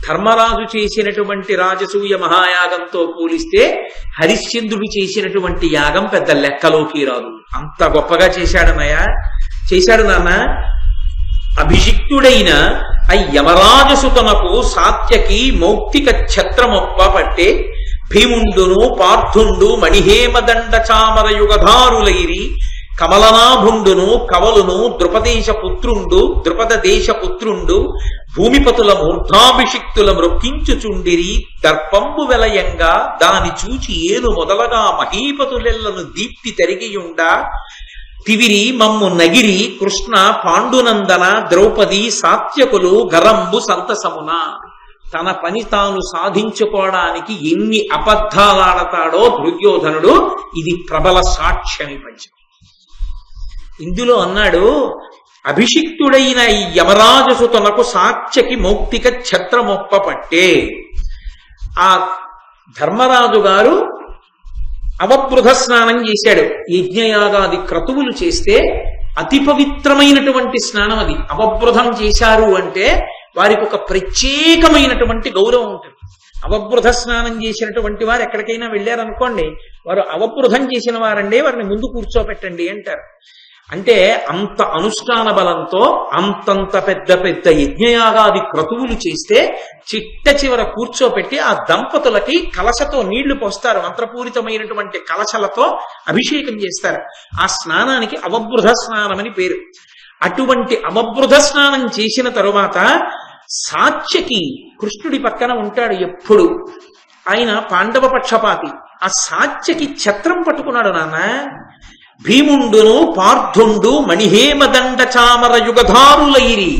ధర్మరాజు చేసినటువంటి రాజసూయ మహాయాగంతో పోలిస్తే హరిశ్చంద్రుడు చేసినటువంటి యాగం పెద్ద లెక్కలోకి రాదు. అంత గొప్పగా చేశాడు నాన్న. అభిషిక్తుడైన యమరాజసుతనకు సాత్యకి మౌక్తిక ఛత్రమొప్ప పట్టే భీముండును పార్థుండు మణిహేమదండ చామర యుగధారులైరి కమలనాభుండును కవలును ద్రుపద దేశపుత్రుండు భూమిపతుల మూర్ధాభిషిక్తుల మృక్కించుచుండిరి దర్పంబు వెలయంగా దాని చూచి ఏను మొదలగా మహీపతులెల్లను దీప్తి తరిగియుండా తివిరి మమ్ము నగిరి కృష్ణ పాండునందన ద్రౌపది సాత్యకులు గరంబు సంతసమున. తన పని తాను సాధించుకోవడానికి ఎన్ని అబద్ధాలాడతాడో దుర్యోధనుడు ఇది ప్రబల సాక్ష్యం. పంచం ఇందులో అన్నాడు, అభిషిక్తుడైన ఈ యమరాజసు తనకు సాత్యకి మౌక్తిక ఛత్రమొప్ప పట్టే. ఆ ధర్మరాజు గారు అవబృధ స్నానం చేశాడు. యజ్ఞయాగాది క్రతువులు చేస్తే అతి పవిత్రమైనటువంటి స్నానం అది. అవబృధం చేశారు అంటే వారికి ఒక ప్రత్యేకమైనటువంటి గౌరవం ఉంటుంది. అవబృధ స్నానం చేసినటువంటి వారు ఎక్కడికైనా వెళ్ళారనుకోండి, వారు అవబృధం చేసిన వారండి, వారిని ముందు కూర్చోపెట్టండి అంటారు. అంటే అంత అనుష్ఠాన బలంతో అంతంత పెద్ద పెద్ద యజ్ఞయాగాది క్రతువులు చేస్తే చిట్ట చివర కూర్చోపెట్టి ఆ దంపతులకి కలశతో నీళ్లు పోస్తారు. మంత్రపూరితమైనటువంటి కలశలతో అభిషేకం చేస్తారు. ఆ స్నానానికి అవబృధ స్నానం అని పేరు. అటువంటి అవబృధ స్నానం చేసిన తరువాత సాత్యకి కృష్ణుడి పక్కన ఉంటాడు ఎప్పుడు. ఆయన పాండవ పక్షపాతి. ఆ సాత్యకి ఛత్రం పట్టుకున్నాడు. నాన్న, భీముండును పార్థుండు మణిహేమదండ చామర యుగధారులైరి.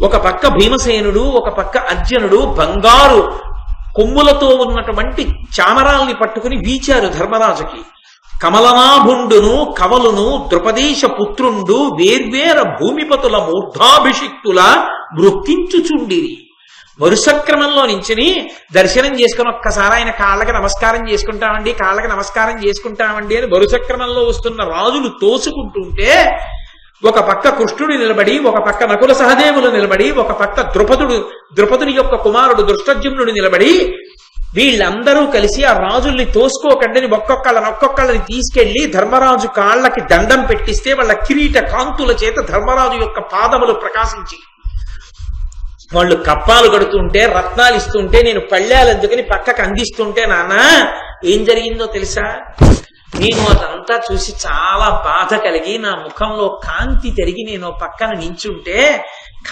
ఒక పక్క భీమసేనుడు, ఒక పక్క అర్జునుడు బంగారు కొమ్ములతో ఉన్నటువంటి చామరాల్ని పట్టుకుని వీచారు ధర్మరాజుకి. కమలనాభుండును కవలును ద్రుపదేశ పుత్రుండు వేర్వేర భూమిపతుల మూర్ధాభిషిక్తుల మృక్కించుచుండిరి. వరుస క్రమంలో నించుని దర్శనం చేసుకుని ఒక్కసారి ఆయన కాళ్ళకి నమస్కారం చేసుకుంటామండి, కాళ్ళకి నమస్కారం చేసుకుంటామండి అని వరుస క్రమంలో వస్తున్న రాజులు తోసుకుంటుంటే ఒక పక్క కృష్ణుడు నిలబడి, ఒక పక్క నకుల సహదేవులు నిలబడి, ఒక పక్క ద్రుపదుని యొక్క కుమారుడు దృష్టజ్యుమ్నుడు నిలబడి, వీళ్ళందరూ కలిసి ఆ రాజుల్ని తోసుకోకండి ఒక్కొక్కళ్ళని తీసుకెళ్లి ధర్మరాజు కాళ్ళకి దండం పెట్టిస్తే వాళ్ళ కిరీట కాంతుల చేత ధర్మరాజు యొక్క పాదములు ప్రకాశించి వాళ్ళు కప్పాలు కడుతుంటే రత్నాలు ఇస్తుంటే నేను పళ్ళాలందుకని పక్కకు అందిస్తుంటే నాన్న ఏం జరిగిందో తెలుసా? నేను అదంతా చూసి చాలా బాధ కలిగి నా ముఖంలో కాంతి తిరిగి నేను పక్కన నించుంటే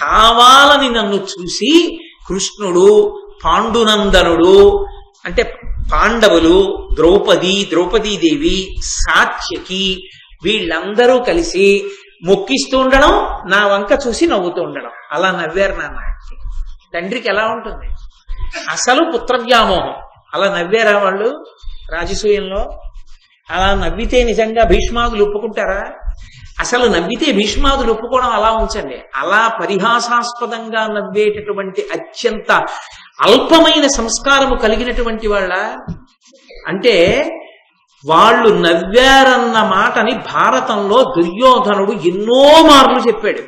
కావాలని నన్ను చూసి కృష్ణుడు, పాండునందనుడు అంటే పాండవులు, ద్రౌపదీదేవి, సాత్యకి వీళ్ళందరూ కలిసి మొక్కిస్తూ ఉండడం, నా వంక చూసి నవ్వుతూ ఉండడం. అలా నవ్వారు నాన్న. తండ్రికి ఎలా ఉంటుంది? అసలు పుత్రవ్యామోహం. అలా నవ్వారా వాళ్ళు రాజసూయంలో? అలా నవ్వితే నిజంగా భీష్మాదులు ఒప్పుకుంటారా? అసలు నవ్వితే భీష్మాదులు ఒప్పుకోవడం అలా ఉంచండి. అలా పరిహాసాస్పదంగా నవ్వేటటువంటి అత్యంత అల్పమైన సంస్కారము కలిగినటువంటి వాళ్ళ అంటే వాళ్ళు నవ్వారన్న మాటని భారతంలో దుర్యోధనుడు ఎన్నో మార్లు చెప్పాడు.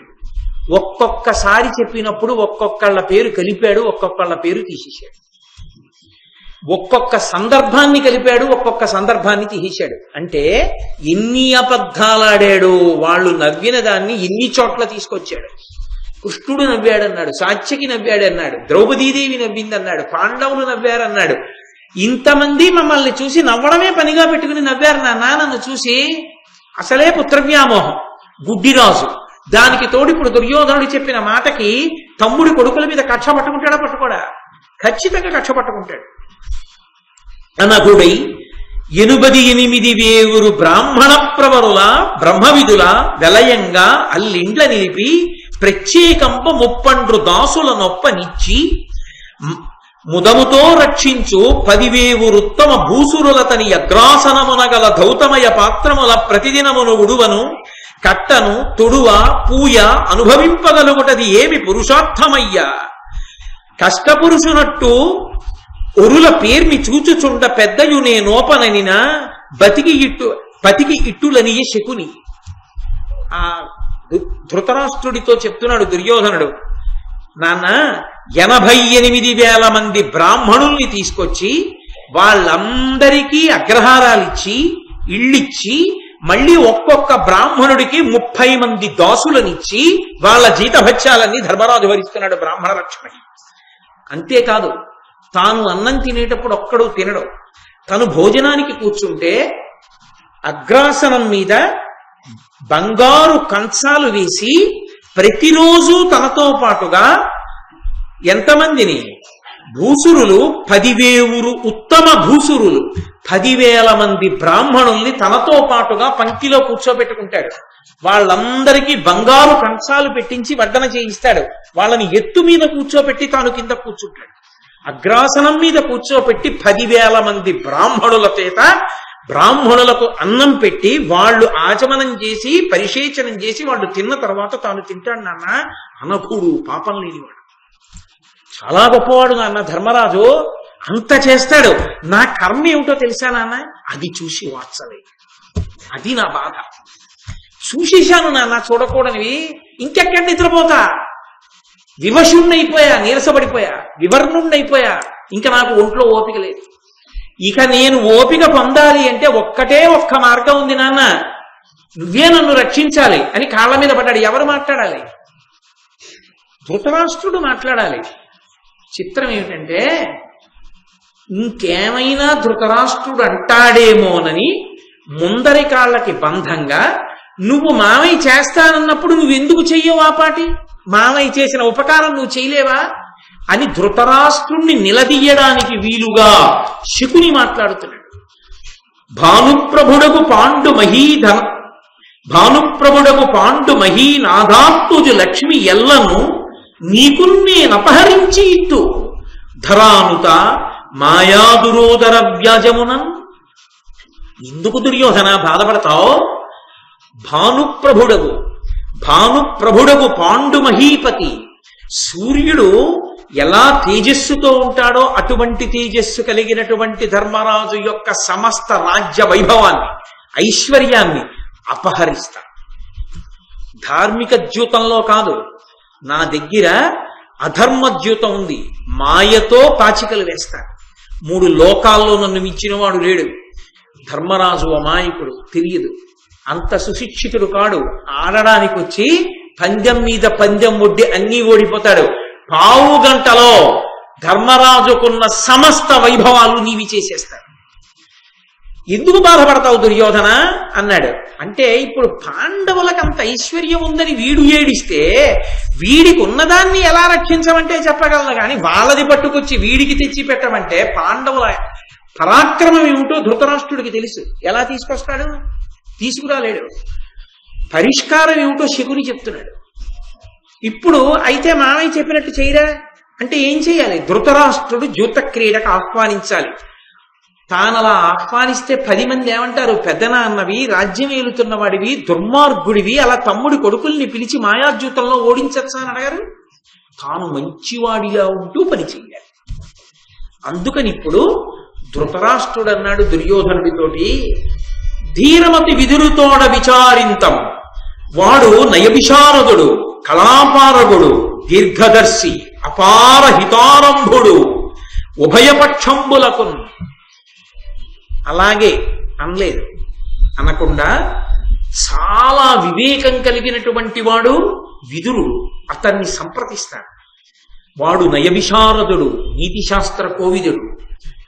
ఒక్కొక్కసారి చెప్పినప్పుడు ఒక్కొక్కళ్ళ పేరు కలిపాడు, ఒక్కొక్కళ్ళ పేరు తీసేశాడు. ఒక్కొక్క సందర్భాన్ని కలిపాడు, ఒక్కొక్క సందర్భాన్ని తీసేశాడు. అంటే ఎన్ని అబద్ధాలాడాడు, వాళ్ళు నవ్విన దాన్ని ఎన్ని చోట్ల తీసుకొచ్చాడు. కృష్ణుడు నవ్వాడన్నాడు, సాత్యకి నవ్వాడన్నాడు, ద్రౌపదీదేవి నవ్విందన్నాడు, పాండవులు నవ్వారన్నాడు. ఇంతమంది మమ్మల్ని చూసి నవ్వడమే పనిగా పెట్టుకుని నవ్వారు నాన్న. నన్ను చూసి అసలే పుత్రవ్యామోహం, గుడ్డిరాజు. దానికి తోడు ఇప్పుడు దుర్యోధనుడు చెప్పిన మాటకి తమ్ముడి కొడుకుల మీద కక్ష పట్టుకుంటాడా? పట్టుకోడా? ఖచ్చితంగా కక్ష పట్టుకుంటాడు. అనగుడై 88,000 బ్రాహ్మణ ప్రవరుల బ్రహ్మవిధుల వెలయంగా అల్లిండ్ల నిలిపి ప్రత్యేకంప 30 దాసుల నొప్పనిచ్చి ముదముతో రక్షించు 10,000 ఉత్తమ భూసురులతని అగ్రాసనమునగల ధౌతమయ పాత్రముల ప్రతిదినమును ఉడువను కట్టను తొడువ పూయ అనుభవింపగలుగుటది ఏమి పురుషార్థమయ్యా. కష్టపురుషునట్టు ఒరుల పేర్మి చూచుచుండ పెద్దయు నేనోపననిన పతికి ఇట్టులనియ శకుని. ఆ ధృతరాష్ట్రుడితో చెప్తున్నాడు దుర్యోధనుడు, నాన్న 88,000 మంది బ్రాహ్మణుల్ని తీసుకొచ్చి వాళ్ళందరికీ అగ్రహారాలిచ్చి ఇళ్ళిచ్చి మళ్ళీ ఒక్కొక్క బ్రాహ్మణుడికి 30 మంది దాసులనిచ్చి వాళ్ళ జీతభత్యాలన్నీ ధర్మరాజు భరిస్తున్నాడు బ్రాహ్మణ రక్షణకి. అంతేకాదు, తాను అన్నం తినేటప్పుడు ఒక్కడు తినడు. తను భోజనానికి కూర్చుంటే అగ్రాసనం మీద బంగారు కంచాలు వేసి ప్రతిరోజు తనతో పాటుగా ఎంతమందిని? భూసురులు 10,000 ఉత్తమ భూసురులు 10,000 మంది బ్రాహ్మణుల్ని తనతో పాటుగా పంక్తిలో కూర్చోబెట్టుకుంటాడు. వాళ్ళందరికీ బంగారు కంచాలు పెట్టించి వడ్డన చేయిస్తాడు. వాళ్ళని ఎత్తు మీద కూర్చోబెట్టి తాను కింద కూర్చుంటాడు. అగ్రాసనం మీద కూర్చోబెట్టి 10,000 మంది బ్రాహ్మణుల చేత బ్రాహ్మణులకు అన్నం పెట్టి వాళ్ళు ఆచమనం చేసి పరిశేచనం చేసి వాళ్ళు తిన్న తర్వాత తాను తింటాడు. నాన్న అనకుడు, పాపం లేనివాడు, చాలా గొప్పవాడు నాన్న ధర్మరాజు. అంత చేస్తాడు. నా కర్మ ఏమిటో తెలుసా నాన్న? అది చూసి వాత్సలేదు. అది నా బాధ. చూసేశాను నాన్న చూడకూడనివి, ఇంకెక్కడ నిద్రపోతా? వివశుణ్ణైపోయా, నీరసపడిపోయా, వివర్ణుణ్ణైపోయా, ఇంకా నాకు ఒంట్లో ఓపిక లేదు. ఇక నేను ఓపిక పొందాలి అంటే ఒక్క మార్గం ఉంది నాన్న, నువ్వే నన్ను రక్షించాలి అని కాళ్ళ మీద పడ్డాడు. ఎవరు మాట్లాడాలి? ధృతరాష్ట్రుడు మాట్లాడాలి. చిత్రం ఏమిటంటే, ఇంకేమైనా ధృతరాష్ట్రుడు అంటాడేమోనని ముందరి కాళ్ళకి బంధంగా నువ్వు మామయ్య చేస్తానన్నప్పుడు నువ్వెందుకు చెయ్యవు ఆ పాటి? మామయ్య చేసిన ఉపకారం నువ్వు చేయలేవా అని ధృతరాష్ట్రుణ్ణి నిలదీయడానికి వీలుగా శకుని మాట్లాడుతున్నాడు. భానుప్రభుడకు పాండు మహీనాథాత్తుజు లక్ష్మి ఎల్లను నీకున్నేనపహరించి ఇట్టు ధరానుత మాయాదురోదర వ్యాజమునన్. ఎందుకు దుర్యోధన బాధపడతావు? భానుప్రభుడగు పాండు మహీపతి, సూర్యుడు ఎలా తేజస్సుతో ఉంటాడో అటువంటి తేజస్సు కలిగినటువంటి ధర్మరాజు యొక్క సమస్త రాజ్య వైభవాన్ని, ఐశ్వర్యాన్ని అపహరిస్తా. ధార్మిక ద్యూతంలో కాదు, నా దగ్గర అధర్మ ద్యూతం ఉంది, మాయతో పాచికలు వేస్తాను. 3 లోకాల్లో నన్ను మించినవాడు లేడు. ధర్మరాజు అమాయకుడు, తెలియదు, అంత సుశిక్షితుడు కాడు. ఆడడానికి వచ్చి పందెం మీద పందెం ఒడ్డి అన్నీ ఓడిపోతాడు. పావు గంటలో ధర్మరాజుకున్న సమస్త వైభవాలు నీవి చేసేస్తాడు. ఎందుకు బాధపడతావు దుర్యోధన అన్నాడు. అంటే ఇప్పుడు పాండవులకు అంత ఐశ్వర్యం ఉందని వీడు ఏడిస్తే వీడికి ఉన్నదాన్ని ఎలా రక్షించమంటే చెప్పగలను, కానీ వాళ్ళది పట్టుకొచ్చి వీడికి తెచ్చి పెట్టమంటే పాండవుల పరాక్రమం ఏమిటో ధృతరాష్ట్రుడికి తెలుసు. ఎలా తీసుకొస్తాడు? తీసుకురాలేడు. పరిష్కారం ఏమిటో శకుని చెప్తున్నాడు. ఇప్పుడు అయితే మామయ్య చెప్పినట్టు చేయరా అంటే ఏం చేయాలి? ధృతరాష్ట్రుడు జూత క్రీడకు ఆహ్వానించాలి. తానలా ఆహ్వానిస్తే 10 మంది ఏమంటారు? పెద్దనాన్నవి, రాజ్యం ఏలుతున్న వాడివి, దుర్మార్గుడివి, అలా తమ్ముడి కొడుకుల్ని పిలిచి మాయాద్యూతంలో ఓడించచ్చా అని అడగారు. తాను మంచివాడిగా ఉంటూ పని చెయ్యాలి. అందుకని ఇప్పుడు ధృతరాష్ట్రుడు అన్నాడు దుర్యోధనుడితోటి, ధీరమతి విదురుతోడ విచారింతం, వాడు నయవిశారదుడు, కళాపారగుడు, దీర్ఘదర్శి, అపార హితారంభుడు, ఉభయపక్షంబులకు. అలాగే అనలేదు, అనకుండా చాలా వివేకం కలిగినటువంటి వాడు విదురుడు, అతన్ని సంప్రదిస్తాడు. వాడు నయవిశారదుడు, నీతిశాస్త్ర కోవిదుడు,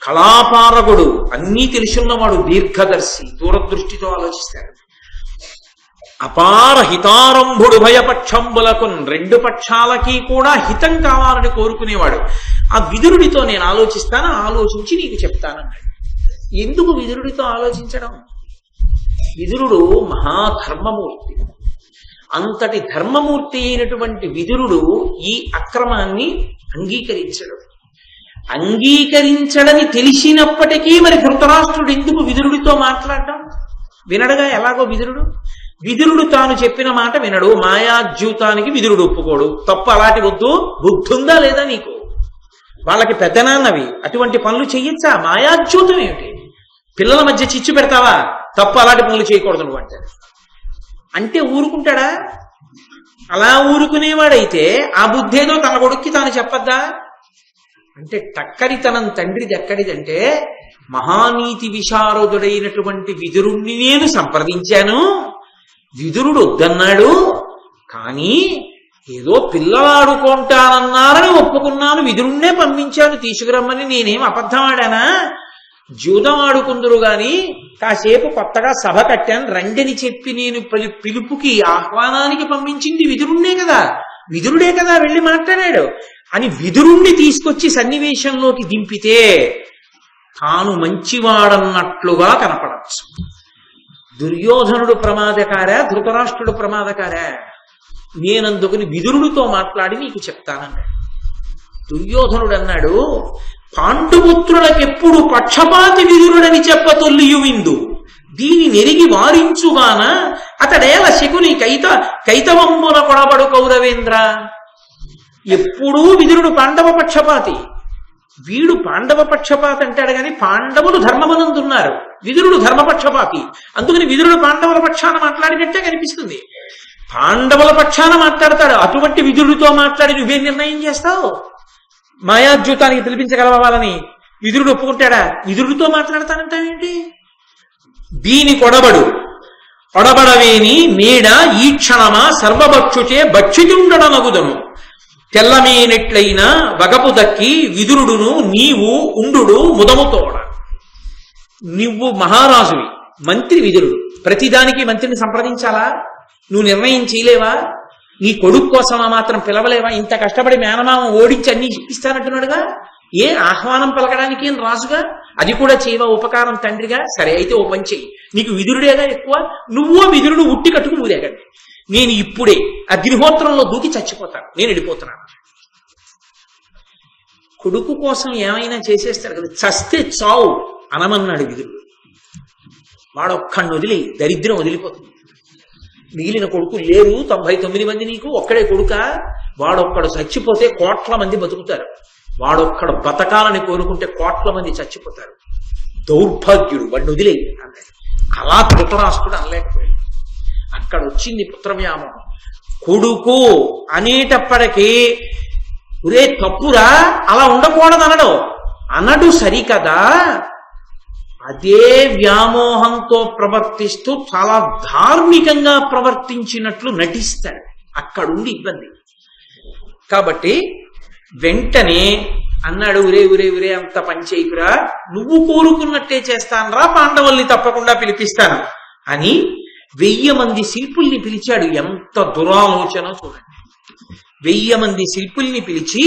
కళాపారగుడు, అన్నీ తెలుసున్నవాడు, దీర్ఘదర్శి, దూరదృష్టితో ఆలోచిస్తాడు. అపార హితారంభుడు, భయపక్షంబులకు, 2 పక్షాలకి కూడా హితం కావాలని కోరుకునేవాడు. ఆ విదురుడితో నేను ఆలోచిస్తాను, ఆలోచించి నీకు చెప్తానన్నాడు. ఎందుకు విదురుడితో ఆలోచించడం? విదురుడు మహాధర్మమూర్తి. అంతటి ధర్మమూర్తి అయినటువంటి విదురుడు ఈ అక్రమాన్ని అంగీకరించడు. అంగీకరించడని తెలిసినప్పటికీ మరి ధృతరాష్ట్రుడు ఎందుకు విదురుడితో మాట్లాడటం? వినడుగా ఎలాగో విదురుడు తాను చెప్పిన మాట వినడు. మాయాద్యూతానికి విదురుడు ఒప్పుకోడు. తప్పు, అలాంటి వద్దు. బుద్ధుందా లేదా నీకు? వాళ్ళకి పెద్దనాన్నవి, అటువంటి పనులు చెయ్యొచ్చా? మాయాద్యూతం ఏమిటి? పిల్లల మధ్య చిచ్చు పెడతావా? తప్పు, అలాంటి పనులు చేయకూడదు నువ్వు అంటే ఊరుకుంటాడా? అలా ఊరుకునేవాడైతే ఆ బుద్ధి ఏదో తన కొడుక్కి తాను చెప్పద్దా? అంటే టక్కరితనం తండ్రిది ఎక్కడిదంటే, మహానీతి విశారదుడైనటువంటి విదురుణ్ణి నేను సంప్రదించాను, విదురుడు వద్దన్నాడు, కానీ ఏదో పిల్లలాడుకుంటానన్నారని ఒప్పుకున్నాను, విదురుణ్ణే పంపించాను తీసుకురమ్మని. నేనేం అబద్ధం ఆడానా? జూదం ఆడుకుందరు గాని కాసేపు కొత్తగా సభ కట్టాను రండిని చెప్పి నేను పిలుపుకి ఆహ్వానానికి పంపించింది విదురుణ్ణే కదా, విదురుడే కదా వెళ్ళి మాట్లాడాడు అని విదురుణ్ణి తీసుకొచ్చి సన్నివేశంలోకి దింపితే తాను మంచివాడన్నట్లుగా కనపడచ్చు. దుర్యోధనుడు ప్రమాదకారా, ధృతరాష్ట్రుడు ప్రమాదకారా? నేనందుకుని విదురుడితో మాట్లాడి నీకు చెప్తానన్నాడు. దుర్యోధనుడు అన్నాడు, పాండుపుత్రులకెప్పుడు పక్షపాతి విదురుడని చెప్పతొల్లియు విందు, దీని నెరిగి వారించుగాన అతడేల శకుని కైతవంబున కొడబడు కౌరవేంద్ర. ఎప్పుడూ విదురుడు పాండవ పక్షపాతి. వీడు పాండవ పక్షపాతి అంటాడు కానీ పాండవులు ధర్మమనందున్నారు, విదురుడు ధర్మపక్షపాతి. అందుకని విదురుడు పాండవుల పక్షాన మాట్లాడినట్టే కనిపిస్తుంది. పాండవుల పక్షాన మాట్లాడతాడు. అటువంటి విదురుడితో మాట్లాడి నువ్వేం నిర్ణయం చేస్తావు? మాయాద్యూతానికి పిలిపించగలవాలని విదురుడు ఒప్పుకుంటాడా? విదురుడితో మాట్లాడతానంటావేంటి? దీని కొడబడవేని నీడ ఈ క్షణమా సర్వభక్షుచే భక్షితుండనగుదను తెల్లమేనెట్లయినా వగపు దక్కి విదురుడును నీవు ఉండు ముదముతోడ. నువ్వు మహారాజువి, మంత్రి విదురుడు. ప్రతిదానికి మంత్రిని సంప్రదించాలా? నువ్వు నిర్ణయం చేయలేవా? నీ కొడుకు కోసమా మాత్రం పిలవలేవా? ఇంత కష్టపడి మేనమామ ఓడించి అన్ని ఇప్పిస్తానంటున్నాడుగా, ఏ ఆహ్వానం పలకడానికి ఏం రాజుగా? అది కూడా చేయవా ఉపకారం తండ్రిగా? సరే అయితే ఓ పని చెయ్యి, నీకు విదురుడేగా ఎక్కువ, నువ్వో విదురుడు ఉట్టి కట్టుకు ఊరేగండి. నేను ఇప్పుడే అగ్నిహోత్రంలో దూకి చచ్చిపోతాను, నేను వెళ్ళిపోతున్నాను. కొడుకు కోసం ఏమైనా చేసేస్తాడు కదా, చస్తే చావు అనమన్నాడు విదురుడు. వాడొక్కడిని వదిలి దరిద్రం వదిలిపోతుంది. మిగిలిన కొడుకు లేరు 99 మంది, నీకు ఒక్కడే కొడుక. వాడొక్కడు చచ్చిపోతే కోట్ల మంది బతుకుతారు. వాడొక్కడు బతకాలని కోరుకుంటే కోట్ల మంది చచ్చిపోతారు. దౌర్భాగ్యుడు, వాడిని వదిలే అన్నాడు. అలా ధృతరాష్ట్రుడు అనలేకపోయాడు. అక్కడ వచ్చింది పుత్రవ్యామోహం. కొడుకు అనేటప్పటికీ ఒరే తప్పురా, అలా ఉండకూడదు అనడు సరికదా. అదే వ్యామోహంతో ప్రవర్తిస్తూ చాలా ధార్మికంగా ప్రవర్తించినట్లు నటిస్తాడు. అక్కడుండి ఇబ్బంది. కాబట్టి వెంటనే అన్నాడు, ఉరే అంత పని చేయకురా, నువ్వు కోరుకున్నట్టే చేస్తానరా, పాండవుల్ని తప్పకుండా పిలిపిస్తాను అని 1000 మంది శిల్పుల్ని పిలిచాడు. ఎంత దురాలోచన చూడండి. 1000 మంది శిల్పుల్ని పిలిచి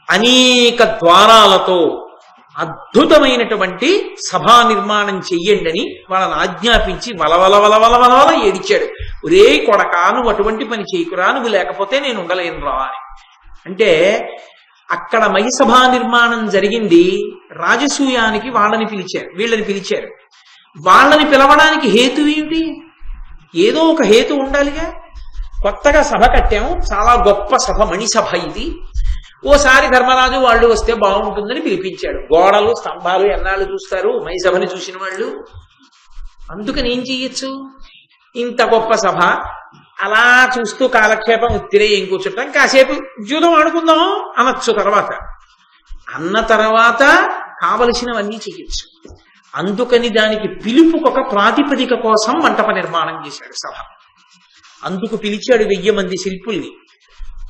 అనేక ద్వారాలతో అద్భుతమైనటువంటి సభా నిర్మాణం చెయ్యండి అని వాళ్ళని ఆజ్ఞాపించి వలవల ఏడిచాడు. ఒరే కొడకా, నువ్వు అటువంటి పని చేయకురా, నువ్వు లేకపోతే నేను ఉండలేను రా అని. అంటే అక్కడ మహిసభా నిర్మాణం జరిగింది. రాజసూయానికి వీళ్ళని పిలిచారు. వాళ్ళని పిలవడానికి హేతు ఏమిటి? ఏదో ఒక హేతు ఉండాలిగా. కొత్తగా సభ కట్టాము, చాలా గొప్ప సభ, మణిసభ ఇది. ఓసారి ధర్మరాజు వాళ్ళు వస్తే బాగుంటుందని పిలిపించాడు. గోడలు స్తంభాలు ఎన్నాళ్ళు చూస్తారు మహిసభని చూసిన వాళ్ళు? అందుకని ఏం చెయ్యొచ్చు? ఇంత గొప్ప సభ అలా చూస్తూ కాలక్షేపం ఉత్తిరే ఏం కూర్చుంటాం, కాసేపు జూదం ఆడుకుందాం అనొచ్చు. అన్న తర్వాత కావలసినవన్నీ చెయ్యొచ్చు. అందుకని దానికి పిలుపుకొక ప్రాతిపదిక కోసం మంటప నిర్మాణం చేశాడు సభ. అందుకు పిలిచాడు 1000 మంది శిల్పుల్ని.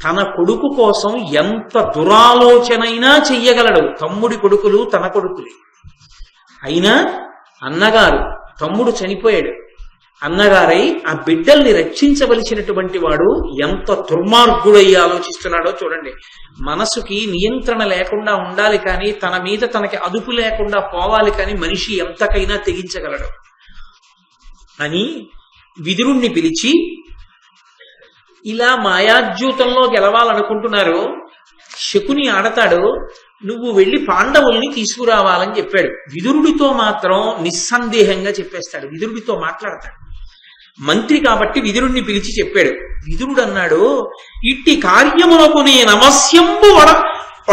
తన కొడుకు కోసం ఎంత దురాలోచనైనా చెయ్యగలడు. తమ్ముడి కొడుకులు తన కొడుకులే అయినా అన్నగారు, తమ్ముడు చనిపోయాడు, అన్నగారై ఆ బిడ్డల్ని రక్షించవలసినటువంటి వాడు ఎంత దుర్మార్గుడై ఆలోచిస్తున్నాడో చూడండి. మనసుకి నియంత్రణ లేకుండా ఉండాలి కానీ తన మీద తనకి అదుపు లేకుండా పోవాలి కానీ మనిషి ఎంతకైనా తెగించగలడు అని విదురుణ్ణి పిలిచి, ఇలా మాయాద్యూతంలో గెలవాలనుకుంటున్నారు, శకుని ఆడతాడు, నువ్వు వెళ్ళి పాండవుల్ని తీసుకురావాలని చెప్పాడు. విదురుడితో మాత్రం నిస్సందేహంగా చెప్పేస్తాడు, విదురుడితో మాట్లాడతాడు. మంత్రి కాబట్టి విదురుణ్ణి పిలిచి చెప్పాడు. విదురుడు అన్నాడు, ఇట్టి కార్యమునకు నే నమస్యంబు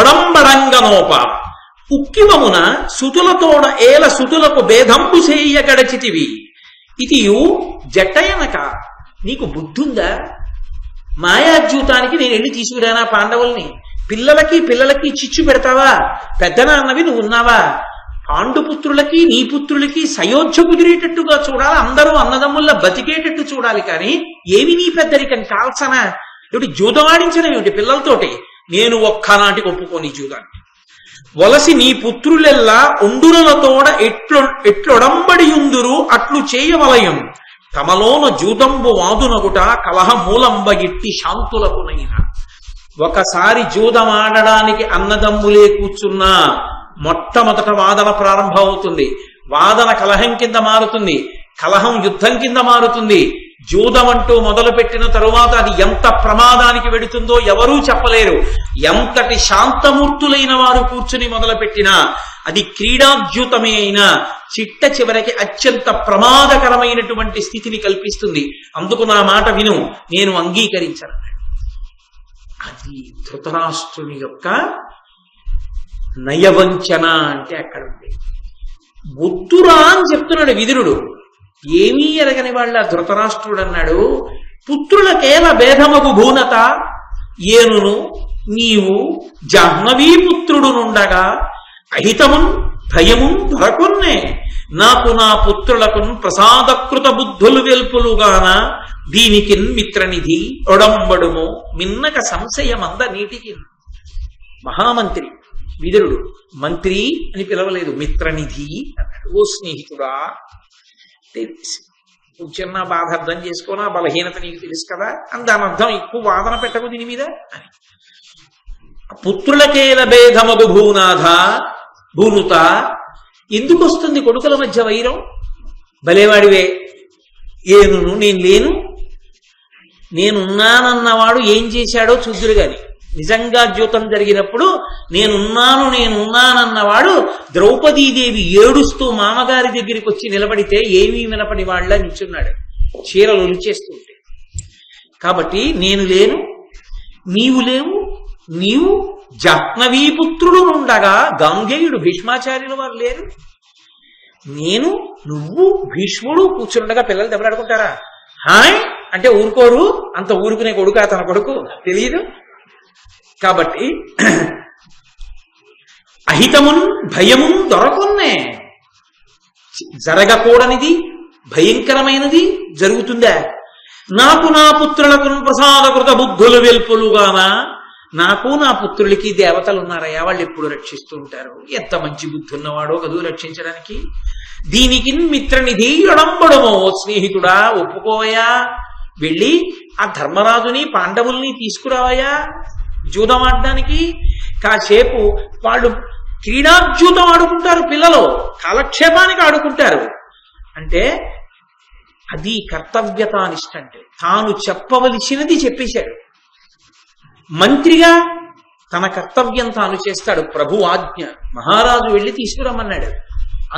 ఒడంబడంగనోప ఉక్కిమమున సుతులతోడ ఏల సుతులకు భేదంబు సేయ గడచితివి ఇతియు జట్టయనక. నీకు బుద్ధుందా? మాయాద్యూతానికి నేను వెళ్ళి తీసుకురానా పాండవుల్ని? పిల్లలకి చిచ్చు పెడతావా? పెద్దనాన్నవి నువ్వు ఉన్నావా? పాండుపుత్రులకి నీ పుత్రులకి సయోధ్య కుదిరేటట్టుగా చూడాలి, అందరూ అన్నదమ్ముల్లా బతికేటట్టు చూడాలి. కానీ ఏమి నీ పెద్దరికం కాల్సనా? ఏమిటి జూదమాడించడం ఏమిటి పిల్లలతోటి? నేను ఒక్కనాటికి ఒప్పుకోని జూదాన్ని. వలసి నీ పుత్రులెల్లా ఉండురలతోడ ఎట్లొడంబడియుందురు అట్లు చేయవలయం తమలోన జూదంబు వాదునగుట కలహ మూలంబ ఇట్టి శాంతులకునైనా. ఒకసారి జూదమాడడానికి అన్నదమ్ములే కూర్చున్నా మొట్టమొదట వాదన ప్రారంభం అవుతుంది. వాదన కలహం కింద మారుతుంది, కలహం యుద్ధం కింద మారుతుంది. జూదం అంటూ మొదలుపెట్టిన తరువాత అది ఎంత ప్రమాదానికి వెడుతుందో ఎవరూ చెప్పలేరు. ఎంతటి శాంతమూర్తులైన వారు కూర్చుని మొదలుపెట్టినా అది క్రీడాద్యూతమే అయినా చిట్ట చివరికి అత్యంత ప్రమాదకరమైనటువంటి స్థితిని కల్పిస్తుంది. అందుకు నా మాట విను, నేను అంగీకరించను. అది ధృతరాష్ట్రుని యొక్క నయవంచన అంటే అక్కడ ఉంది. బుద్ధురా అని చెప్తున్నాడు విదురుడు. ఏమీ ఎరగని వాళ్ళ ధృతరాష్ట్రుడు అన్నాడు, పుత్రులకేల భేదమగు భూనత, ఏనును నీవు జాహ్నవీ పుత్రుడునుండగా అహితమున్ భయమున్ దొరకొన్నే, నాకు నా పుత్రులకు ప్రసాదకృత బుద్ధులు వెల్పులుగాన, దీనికిన్ మిత్రనిధి ఒడంబడుము మిన్నక సంశయమంద నీటికి. మహామంత్రి విదురుడు మంత్రి అని పిలవలేదు, మిత్రనిధి అన్నాడు. ఓ స్నేహితుడా, చిన్న బాధ అర్థం చేసుకోనా, బలహీనత నీకు తెలుసు కదా అని దాని అర్థం ఎక్కువ వాదన పెట్టకు దీని మీద అని. పుత్రులకేల భేదమగు భూనాథ భూనుత, ఎందుకు వస్తుంది కొడుకుల మధ్య వైరం? భలేవాడివే, ఏనును నేను లేను, నేనున్నానన్నవాడు ఏం చేశాడో చూద్దురు గాని. నిజంగా ద్యూతం జరిగినప్పుడు నేనున్నానన్నవాడు ద్రౌపదీదేవి ఏడుస్తూ మామగారి దగ్గరికి వచ్చి నిలబడితే ఏమీ వినపడి వాళ్ళ నిల్చున్నాడు, చీరలు రుచేస్తుంటే. కాబట్టి నేను లేను, నీవు లేవు, నీవు జాహ్నవీపుత్రుడు ఉండగా గాంగేయుడు భీష్మాచార్యుల వారు లేరు, నేను నువ్వు భీష్ముడు కూర్చుండగా పిల్లలు దెబ్బలాడుకుంటారా? హాయ్ అంటే ఊరుకోరు, అంత ఊరుకునే కొడుకా తన కొడుకు తెలియదు. కాబట్టి అహితమున్ భయమున్ దొరకొన్నే, జరగకూడనిది భయంకరమైనది జరుగుతుందా? నాకు నా పుత్రులకు ప్రసాదకృత బుద్ధులు వెల్పులుగాన, నాకు నా పుత్రులకి దేవతలు ఉన్నారయ్యా, వాళ్ళు ఎప్పుడు రక్షిస్తూ ఉంటారు. ఎంత మంచి బుద్ధి ఉన్నవాడో కదూ రక్షించడానికి. దీనికి మిత్రనిధి ఒడంబడమో, స్నేహితుడా ఒప్పుకోవయా, వెళ్ళి ఆ ధర్మరాజుని పాండవుల్ని తీసుకురావయా జూదం ఆడడానికి. కాసేపు వాళ్ళు క్రీడాజూతం ఆడుకుంటారు, పిల్లలు కాలక్షేపానికి ఆడుకుంటారు. అంటే అది కర్తవ్యతానిష్ట, అంటే తాను చెప్పవలసినది చెప్పేశాడు. మంత్రిగా తన కర్తవ్యం తాను చేస్తాడు. ప్రభు ఆజ్ఞ, మహారాజు వెళ్ళి తీసుకురమ్మన్నాడు.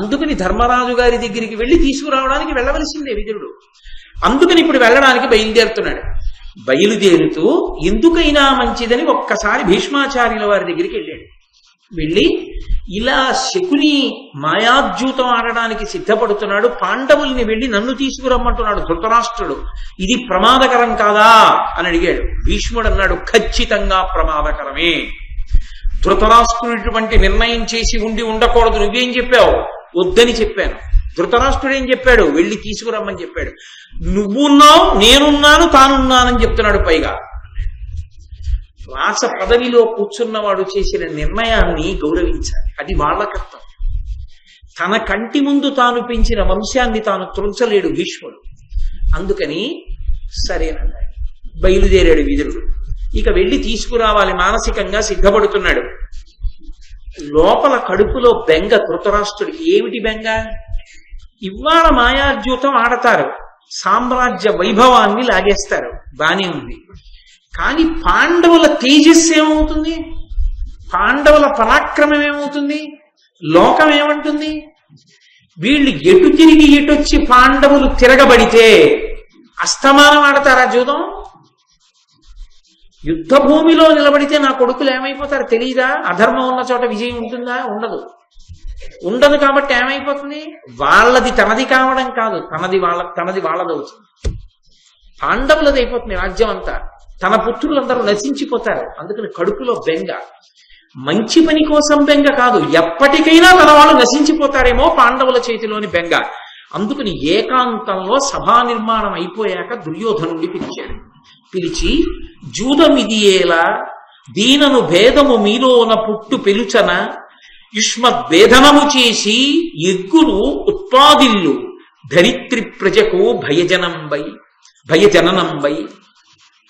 అందుకని ధర్మరాజు గారి దగ్గరికి వెళ్ళి తీసుకురావడానికి వెళ్ళవలసిందే విదురుడు. అందుకని ఇప్పుడు వెళ్ళడానికి బయలుదేరుతున్నాడు. బయలుదేరుతూ ఎందుకైనా మంచిదని ఒక్కసారి భీష్మాచార్యుల వారి దగ్గరికి వెళ్ళాడు. వెళ్ళి ఇలా శకుని మాయాద్యూతం ఆడడానికి సిద్ధపడుతున్నాడు, పాండవుల్ని వెళ్ళి నన్ను తీసుకురమ్మంటున్నాడు ధృతరాష్ట్రుడు, ఇది ప్రమాదకరం కాదా అని అడిగాడు. భీష్ముడు అన్నాడు, ఖచ్చితంగా ప్రమాదకరమే. ధృతరాష్ట్రుడిటువంటి నిర్ణయం చేసి ఉండకూడదు, నువ్వేం చెప్పావు? వద్దని చెప్పాను. ధృతరాష్ట్రుడు ఏం చెప్పాడు? వెళ్ళి తీసుకురమ్మని చెప్పాడు. నువ్వున్నావు, నేనున్నాను, తానున్నానని చెప్తున్నాడు. పైగా రాస పదవిలో కూర్చున్నవాడు చేసిన నిర్ణయాన్ని గౌరవించాలి, అది వాళ్ళ కర్తవ్యం. తన కంటి ముందు తాను పెంచిన వంశాన్ని తాను త్రుంచలేడు భీష్ముడు. అందుకని సరేనన్నాడు. బయలుదేరాడు విదురుడు. ఇక వెళ్ళి తీసుకురావాలి, మానసికంగా సిద్ధపడుతున్నాడు. లోపల కడుపులో బెంగ ధృతరాష్ట్రుడికి. ఏమిటి బెంగ? ఇవాళ మాయాద్యూతం ఆడతారు, సామ్రాజ్య వైభవాన్ని లాగేస్తారు, బానే ఉంది. కానీ పాండవుల తేజస్సు ఏమవుతుంది? పాండవుల పరాక్రమం ఏమవుతుంది? లోకం ఏమంటుంది? వీళ్ళు ఎటు తిరిగి ఎటొచ్చి పాండవులు తిరగబడితే అస్తమానం ఆడతారా జూదం? యుద్ధ భూమిలో నిలబడితే నా కొడుకులు ఏమైపోతారు తెలియదా? అధర్మం ఉన్న చోట విజయం ఉంటుందా? ఉండదు. కాబట్టి ఏమైపోతుంది? వాళ్ళది తనది కావడం కాదు, తనది వాళ్ళదవుతుంది. పాండవులది అయిపోతుంది రాజ్యం అంతా, తన పుత్రులందరూ నశించిపోతారు. అందుకని కడుపులో బెంగ. మంచి పని కోసం బెంగ కాదు, ఎప్పటికైనా తన వాళ్ళు నశించిపోతారేమో పాండవుల చేతిలోని బెంగ. అందుకని ఏకాంతంలో సభా నిర్మాణం అయిపోయాక దుర్యోధనుడిని పిలిచాడు. పిలిచి, జూదమిదియేలా దీనను భేదము మీలోన పుట్టు పెలుచన, యుష్మద్వేదనము చేసి ఎగ్గును ఉత్పాదిల్లు, ధరిత్రి ప్రజకు భయజననంబై.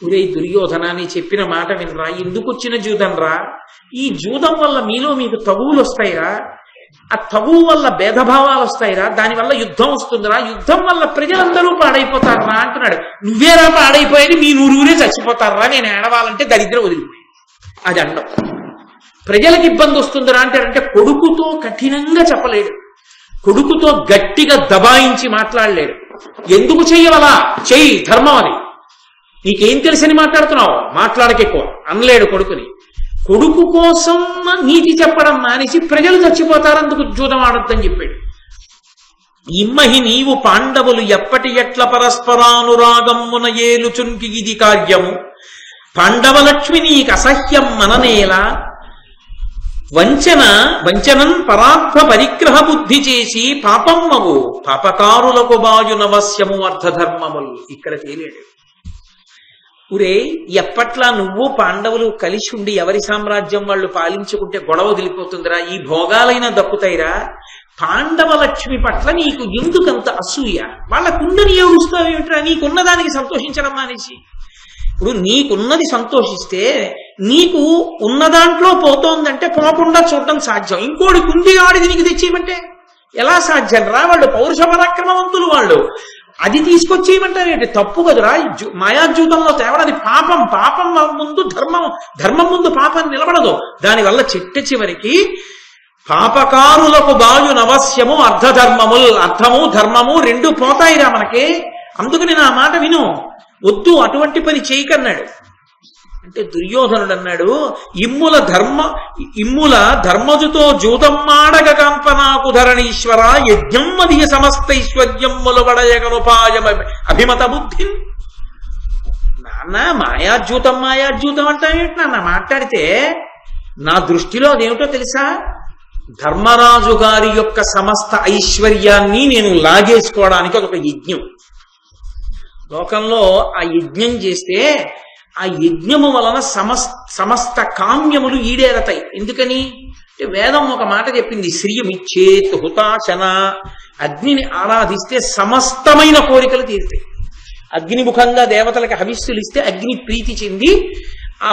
ఒరే దుర్యోధన, నీ చెప్పిన మాట వినరా, ఎందుకు వచ్చిన జూదంరా? ఈ జూదం వల్ల మీకు తగువులు వస్తాయిరా, ఆ తగువు వల్ల భేదభావాలు వస్తాయిరా, దానివల్ల యుద్ధం వస్తుందిరా, యుద్ధం వల్ల ప్రజలందరూ పాడైపోతారా అంటున్నాడు. నువ్వేరా పాడైపోయి మీ నూరురే చచ్చిపోతారా, నేను ఏడవాలంటే దరిద్రం వదిలిపోయి అది అండం. ప్రజలకు ఇబ్బంది వస్తుందిరా అంటే కొడుకుతో కఠినంగా చెప్పలేడు, కొడుకుతో గట్టిగా దబాయించి మాట్లాడలేడు. ఎందుకు చెయ్యవలా? చెయ్యి, ధర్మం అది, నీకేం తెలుసని మాట్లాడుతున్నావు, మాట్లాడకెక్కువ అనలేడు కొడుకుని. కొడుకు కోసం నీతి చెప్పడం మానేసి ప్రజలు చచ్చిపోతారు, అందుకు జూదం ఆడొద్దని చెప్పాడు. ఇమ్మహి నీవు పాండవులు ఎప్పటి ఎట్ల పరస్పరానురాగమ్మున ఏలుచుంకి ఇది కార్యము, పాండవలక్ష్మి నీకు అసహ్యం మననేలా, వంచనం పరార్థ పరిగ్రహ బుద్ధి చేసి పాపమ్మవు, పాపకారులకు బాయునవశ్యము అర్థధర్మములు. ఇక్కడ తేలేడు. ఊరే ఎప్పట్లా నువ్వు పాండవులు కలిసి ఉండి ఎవరి సామ్రాజ్యం వాళ్ళు పాలించుకుంటే గొడవ వదిలిపోతుందిరా, ఈ భోగాలైనా దక్కుతాయిరా. పాండవ లక్ష్మి పట్ల నీకు ఎందుకంత అసూయ? వాళ్ళకుందని ఏడుస్తావేమిట్రా? నీకున్నదానికి సంతోషించడం మానేసి. ఇప్పుడు నీకున్నది సంతోషిస్తే నీకు ఉన్న దాంట్లో పోతోందంటే పోకుండా చూడటం సాధ్యం. ఇంకోటి కుంది ఆడిది నీకు తెచ్చేయమంటే ఎలా సాధ్యం రా? వాళ్ళు పౌరుష పరాక్రమవంతులు, వాళ్ళు అది తీసుకొచ్చేయమంటారేంటి? తప్పు కదురా. మాయాజూతంలో తేవడది పాపం. పాపం ముందు ధర్మం, ధర్మం ముందు పాపం నిలబడదు. దానివల్ల చిట్ట చివరికి పాపకారులకు బాయునవశ్యము అర్ధధర్మముల్, అర్థము ధర్మము రెండు పోతాయిరా మనకి. అందుకని నా మాట విను, వద్దు అటువంటి పని చేయకన్నాడు. అంటే దుర్యోధనుడు అన్నాడు, ఇమ్ముల ధర్మజుతో జూతమ్మాడగ కంపనాకు ధరణీశ్వర, యజ్ఞం మదియ సమస్తైశ్వర్యముల వడయగనుపాయం అభిమత బుద్ధి. నాన్న మాయాజూతం అంటావేంటి నాన్న? మాట్లాడితే నా దృష్టిలో అదేమిటో తెలుసా? ధర్మరాజు గారి యొక్క సమస్త ఐశ్వర్యాన్ని నేను లాగేసుకోవడానికి అదొక యజ్ఞం. లోకంలో ఆ యజ్ఞం చేస్తే ఆ యజ్ఞము వలన సమస్త కామ్యములు ఈడేరతాయి. ఎందుకని అంటే వేదం ఒక మాట చెప్పింది, శ్రియమిచ్చేత్ హుతాశన. అగ్నిని ఆరాధిస్తే సమస్తమైన కోరికలు తీరుతాయి. అగ్నిముఖంగా దేవతలకు హవిస్సులు ఇస్తే అగ్ని ప్రీతి చెంది ఆ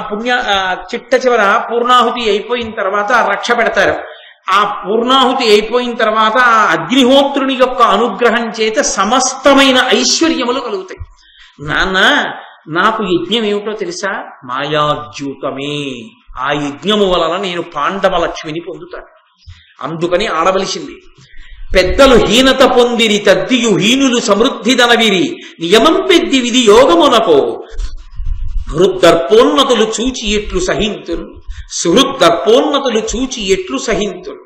చిట్ట చివర పూర్ణాహుతి అయిపోయిన తర్వాత రక్ష పెడతారు. ఆ పూర్ణాహుతి అయిపోయిన తర్వాత ఆ అగ్నిహోత్రుని యొక్క అనుగ్రహం చేత సమస్తమైన ఐశ్వర్యములు కలుగుతాయి. నాన్న నాకు యజ్ఞం ఏమిటో తెలుసా? మాయాజ్యూతమే. ఆ యజ్ఞము వలన నేను పాండవ లక్ష్మిని పొందుతాను. అందుకని ఆడవలసింది. పెద్దలు హీనత పొందిరి తద్దియు హీనులు సమృద్ధి దనవిరి, నియమం పెద్ది విధి యోగమునకో, హృద్దర్పోన్నతులు చూచి ఎట్లు సహింతును, సుహృద్దర్పోన్నతులు చూచి ఎట్లు సహింతును.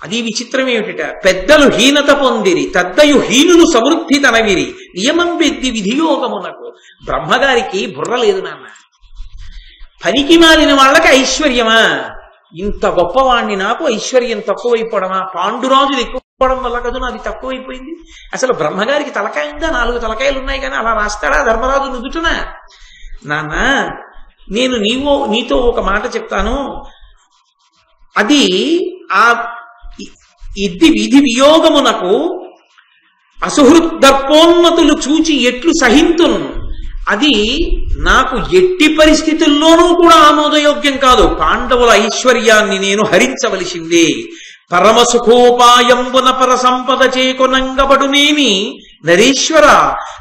అది విచిత్రం ఏమిట? పెద్దలు హీనత పొందిరి తద్దయు హీనులు సమృద్ధి తనవిరి, నియమం పెద్ది విధియోగమునకు. బ్రహ్మగారికి బుర్ర లేదు నాన్న. పనికి మాలిన వాళ్ళకి ఐశ్వర్యమా? ఇంత గొప్పవాణ్ణి నాకు ఐశ్వర్యం తక్కువైపోవడమా? పాండురాజులు ఎక్కువడం వల్ల కదా అది తక్కువైపోయింది. అసలు బ్రహ్మగారికి తలకాయ ఉందా? 4 తలకాయలు ఉన్నాయి కానీ అలా రాస్తాడా ధర్మరాజు నుదుటునా? నాన్న నేను నీతో ఒక మాట చెప్తాను. అది ఆ విధి వియోగమునకు అసుహృద్దర్పోన్నతులు చూచి ఎట్లు సహింతును. అది నాకు ఎట్టి పరిస్థితుల్లోనూ కూడా ఆమోదయోగ్యం కాదు. పాండవుల ఐశ్వర్యాన్ని నేను హరించవలసిందే. పరమసుఖోపాయంబున పర సంపద చేకొనంగబడునేమి నరేశ్వర,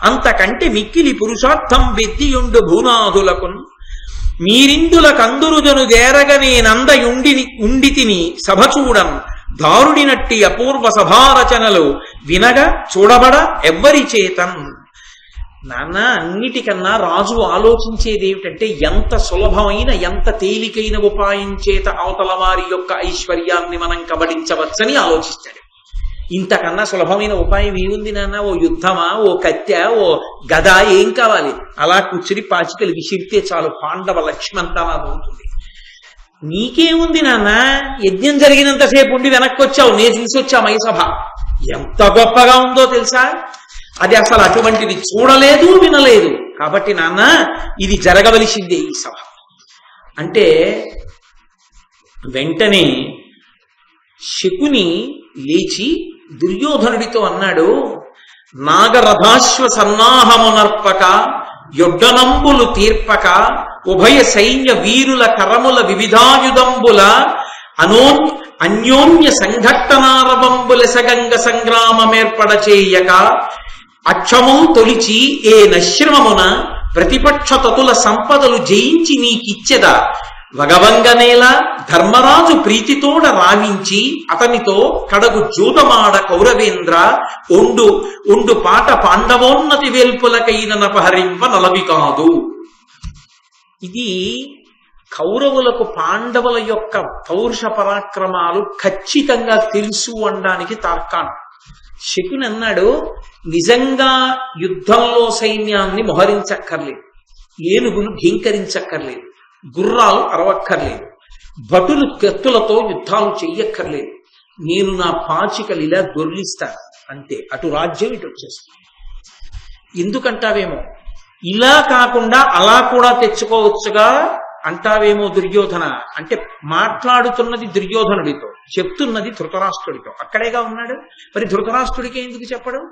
అంతకంటే మిక్కిలి పురుషార్థం వెద్దియుండు భూనాథులకు. మీరిందుల కందురుజను దేరగనే నందయుండి తిని సభ చూడం, దారుడినట్టి అపూర్వ సభారచనలు వినగా చూడబడ ఎవ్వరి చేతన్. నాన్న అన్నిటికన్నా రాజు ఆలోచించేది ఏమిటంటే ఎంత సులభమైన ఎంత తేలికైన ఉపాయం చేత అవతల వారి యొక్క ఐశ్వర్యాన్ని మనం కబడించవచ్చని ఆలోచిస్తాడు. ఇంతకన్నా సులభమైన ఉపాయం ఏముంది నాన్న? ఓ యుద్ధమా, ఓ కత్తె, ఓ గద, ఏం కావాలి? అలా కూర్చుని పాచికలు విసిరితే చాలు, పాండవ లక్ష్మంతా అవుతుంది. నీకేముంది నాన్న? యజ్ఞం జరిగినంతసేపు ఉండి వెనక్కి వచ్చావు, నేను చూసొచ్చా మైసభ. ఎంత గొప్పగా ఉందో తెలుసా? అది అసలు అటువంటిది చూడలేదు, వినలేదు. కాబట్టి నాన్న ఇది జరగవలసిందే ఈ సభ అంటే. వెంటనే శకుని లేచి దుర్యోధనుడితో అన్నాడు, నాగరథాశ్వ సన్నాహమునర్పక, యొడ్డనంబులు తీర్పక, ఉభయ సైన్య వీరుల కరముల వివిధాయుధంబుల అన్యోన్య సంఘట్టనారవంబులెసగంగ సంగ్రామమేర్పడ చేయక, అక్షము తొలిచి ఏ నశ్రమమున ప్రతిపక్ష తతుల సంపదలు జయించి నీకిచ్చెదా, వగవంగనేల ధర్మరాజు ప్రీతితోడ రావించి అతనితో కడగు జూదమాడ కౌరవేంద్ర, ఒండు పాట పాండవోన్నతి వేల్పులకైన నపహరింప నలవి కాదు. ఇది కౌరవులకు పాండవుల యొక్క పౌరుష పరాక్రమాలు ఖచ్చితంగా తెలుసు అనడానికి తార్కాణం. శకుని అన్నాడు, నిజంగా యుద్ధంలో సైన్యాన్ని మోహరించక్కర్లేదు, ఏనుగులు భీంకరించక్కర్లేదు, గుర్రాలు అరవక్కర్లేదు, భటులు కత్తులతో యుద్ధాలు చెయ్యక్కర్లేదు, నేను నా పాచికలు ఇలా దొర్లిస్తాను అంతే, అటు రాజ్యం ఇటు వచ్చేస్తాను. ఎందుకంటావేమో, ఇలా కాకుండా అలా కూడా తెచ్చుకోవచ్చుగా అంటావేమో దుర్యోధన అంటే, మాట్లాడుతున్నది దుర్యోధనుడితో, చెప్తున్నది ధృతరాష్ట్రుడితో. అక్కడేగా ఉన్నాడు, మరి ధృతరాష్ట్రుడికి ఎందుకు చెప్పడం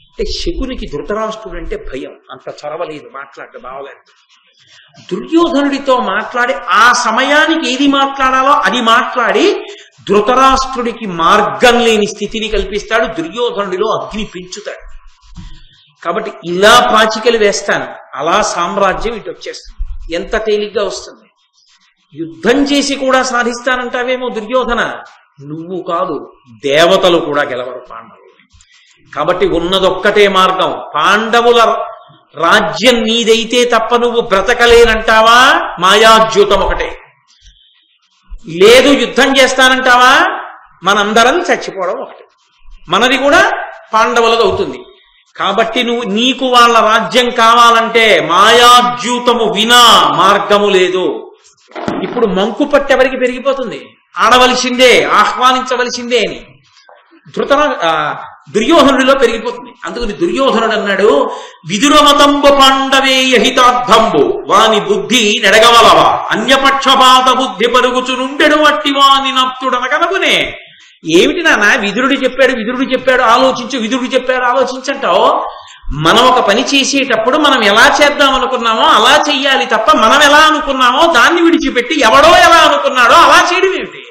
అంటే, శకునికి ధృతరాష్ట్రుడు అంటే భయం, అంత చొరవలేదు మాట్లాడడం బావగారితో. దుర్యోధనుడితో మాట్లాడి ఆ సమయానికి ఏది మాట్లాడాలో అది మాట్లాడి ధృతరాష్ట్రుడికి మార్గం లేని స్థితిని కల్పిస్తాడు, దుర్యోధనుడిలో అగ్ని పెంచుతాడు. కాబట్టి ఇలా పాచికలు వేస్తాను, అలా సామ్రాజ్యం ఇటు వచ్చేస్తుంది. ఎంత తేలిగ్గా వస్తుంది. యుద్ధం చేసి కూడా సాధిస్తానంటావేమో దుర్యోధన, నువ్వు కాదు దేవతలు కూడా గెలవరు పాండవులు. కాబట్టి ఉన్నదొక్కటే మార్గం, పాండవుల రాజ్యం నీదైతే తప్ప నువ్వు బ్రతకలేనంటావా, మాయాద్యూతం ఒకటే. లేదు యుద్ధం చేస్తానంటావా, మనందరం చచ్చిపోవడం ఒకటి, మనది కూడా పాండవులది అవుతుంది. కాబట్టి నీకు వాళ్ళ రాజ్యం కావాలంటే మాయాద్యూతము వినా మార్గము లేదు. ఇప్పుడు మంకు పట్టి ఎవరికి పెరిగిపోతుంది, ఆడవలసిందే, ఆహ్వానించవలసిందే అని దుర్యోధనుడిలో పెరిగిపోతుంది. అందుకని దుర్యోధనుడు అన్నాడు, విదురమతంబు పాండవే యహితార్థంబు వాని బుద్ధి నెడగవలవ అన్యపక్షపాత బుద్ధి పరుగుచునుండెడు వట్టి వాని నప్తుడనగనగునే. ఏమిటి నాన్న, విదురుడు చెప్పాడు ఆలోచించంటావు. మనం ఒక పని చేసేటప్పుడు మనం ఎలా చేద్దాం అనుకున్నామో అలా చెయ్యాలి తప్ప, మనం ఎలా అనుకున్నామో దాన్ని విడిచిపెట్టి ఎవడో ఎలా అనుకున్నాడో అలా చేయడం ఏమిటి?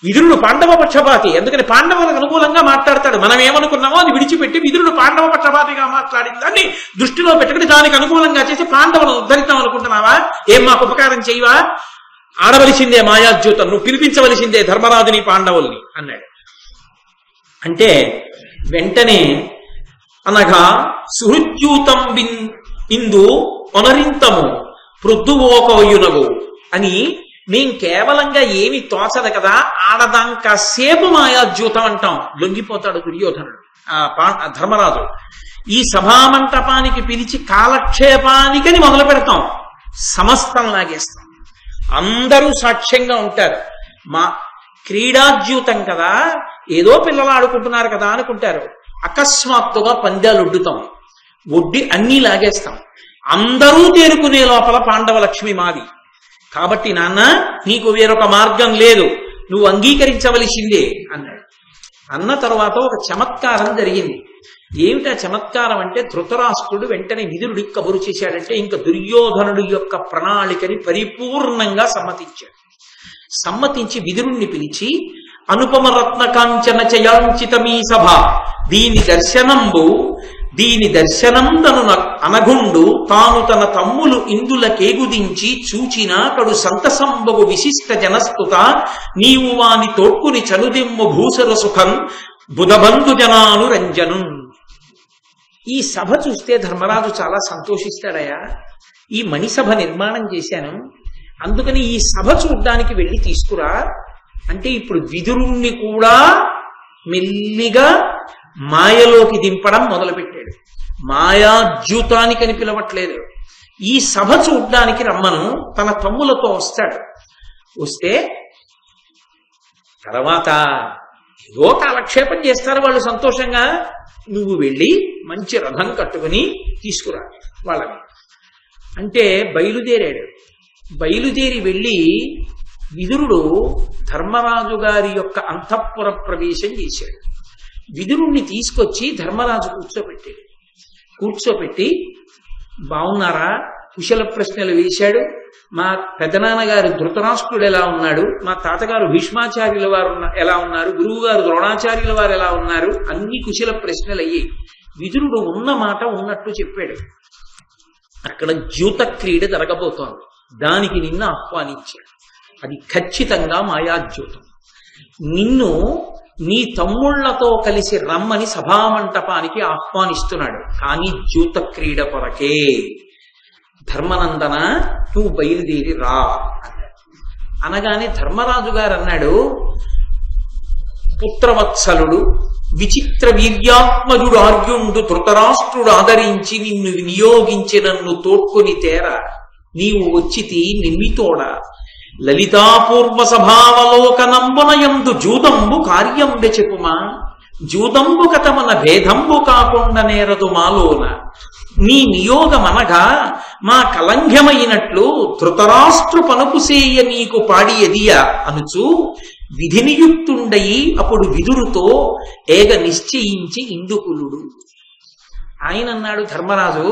విదురుడు పాండవ పక్షపాతి, ఎందుకని పాండవులకు అనుకూలంగా మాట్లాడతాడు. మనం ఏమనుకున్నామో అది విడిచిపెట్టి విదురుడు పాండవ పక్షపాతిగా మాట్లాడిన దాన్ని దృష్టిలో పెట్టుకుని దానికి అనుకూలంగా చేసి పాండవులను ఉద్ధరిద్దాం అనుకుంటున్నావా? ఏం మాకు ఉపకారం చేయవా? ఆడవలసిందే మాయాద్యూతం, నువ్వు పిలిపించవలసిందే ధర్మరాజుని పాండవుల్ని అన్నాడు. అంటే వెంటనే అనగా సుహృద్యూతం ఇందు ఒనరింతము ప్రొద్దువోకయునగు అని, మేం కేవలంగా ఏమి తోచదు కదా, ఆడదాంకా సేపు మాయాద్యూతం అంటాం. లొంగిపోతాడు దుర్యోధనుడు. ధర్మరాజు ఈ సభామంటపానికి పిలిచి కాలక్షేపానికని మొదలు పెడతాం, సమస్తం లాగేస్తాం, అందరూ సాక్ష్యంగా ఉంటారు. మా క్రీడాద్యూతం కదా, ఏదో పిల్లలు ఆడుకుంటున్నారు కదా అనుకుంటారు. అకస్మాత్తుగా పందాలు ఒడ్డి అన్నీ లాగేస్తాం. అందరూ తేరుకునే లోపల పాండవ లక్ష్మి మాది. కాబట్టి నాన్న, నీకు వేరొక మార్గం లేదు, నువ్వు అంగీకరించవలసిందే అన్నాడు. అన్న తర్వాత ఒక చమత్కారం జరిగింది. ఏమిటా చమత్కారం అంటే, ధృతరాష్ట్రుడు వెంటనే విదురుడికి కబురు చేశాడంటే ఇంకా దుర్యోధనుడి యొక్క ప్రణాళికని పరిపూర్ణంగా సమ్మతించి విదురుణ్ణి పిలిచి, అనుపమ రత్న కాంచన చయాంచితమీ సభ దీని దర్శనం తను అనగుండు తాను తన తమ్ములు ఇందుల కేగుదించి చూచినా కడు సంతసంబగు విశిష్ట జనస్తుత నీవు వాని తోడ్కుని చనుదిమ్ము భూసర సుఖం బుధబంధు జనాను రంజను. ఈ సభ చూస్తే ధర్మరాజు చాలా సంతోషిస్తాడయా, ఈ మణిసభ నిర్మాణం చేశాను, అందుకని ఈ సభ చూడ్డానికి వెళ్ళి తీసుకురా అంటే, ఇప్పుడు విదురుణ్ణి కూడా మెల్లిగా మాయలోకి దింపడం మొదలుపెట్టాడు. మాయాద్యూతానికని పిలవట్లేదు, ఈ సభ చూడ్డానికి రమ్మను తన తమ్ములతో వస్తాడు. వస్తే తర్వాత ఏదో కాలక్షేపం చేస్తారు వాళ్ళు సంతోషంగా, నువ్వు వెళ్ళి మంచి రథం కట్టుకుని తీసుకురా వాళ్ళని అంటే బయలుదేరి వెళ్ళి విదురుడు ధర్మరాజు గారి యొక్క అంతఃపుర ప్రవేశం చేశాడు. విదురుణ్ణి తీసుకొచ్చి ధర్మరాజు కూర్చోపెట్టి బాగున్నారా, కుశల ప్రశ్నలు వేశాడు. మా పెదనాన్నగారు ధృతరాష్ట్రుడు ఎలా ఉన్నాడు, మా తాతగారు భీష్మాచార్యుల వారు ఎలా ఉన్నారు, గురువు గారు ద్రోణాచార్యుల వారు ఎలా ఉన్నారు, అన్ని కుశల ప్రశ్నలు అయ్యాయి. విదురుడు ఉన్న మాట ఉన్నట్టు చెప్పాడు. అక్కడ ద్యూత క్రీడ జరగబోతోంది, దానికి నిన్ను ఆహ్వానించాడు. అది ఖచ్చితంగా మాయాద్యూతం. నిన్ను నీ తమ్ముళ్లతో కలిసి రమ్మని సభామంటపానికి ఆహ్వానిస్తున్నాడు, కానీ ద్యూత క్రీడ కొరకే. ధర్మనందన, నువ్వు బయలుదేరి రా అన్నాడు. అనగానే ధర్మరాజు గారు అన్నాడు, పుత్రవత్సలుడు విచిత్ర వీర్యాత్మజుడు ఆర్యుండు ధృతరాష్ట్రుడు ఆదరించి నిన్ను వినియోగించి నన్ను తోడ్కొని తేర నీవు వచ్చితి నిమ్మితోడ లలితాపూర్వ సభావలోకనంబునయందు జూదంబు కార్యంబె చెప్పుమా జూదంబు కథమన భేదంబు కాకుండా నేరదు మాలోన నీ నియోగమనగా మా కలంఘ్యమైనట్లు ధృతరాష్ట్రు పనుపుసేయ నీకు పాడియదియ అనుచు విధినియుక్తుండయి అప్పుడు విదురుతో ఏగ నిశ్చయించి ఇందుకులుడు. ఆయన అన్నాడు, ధర్మరాజు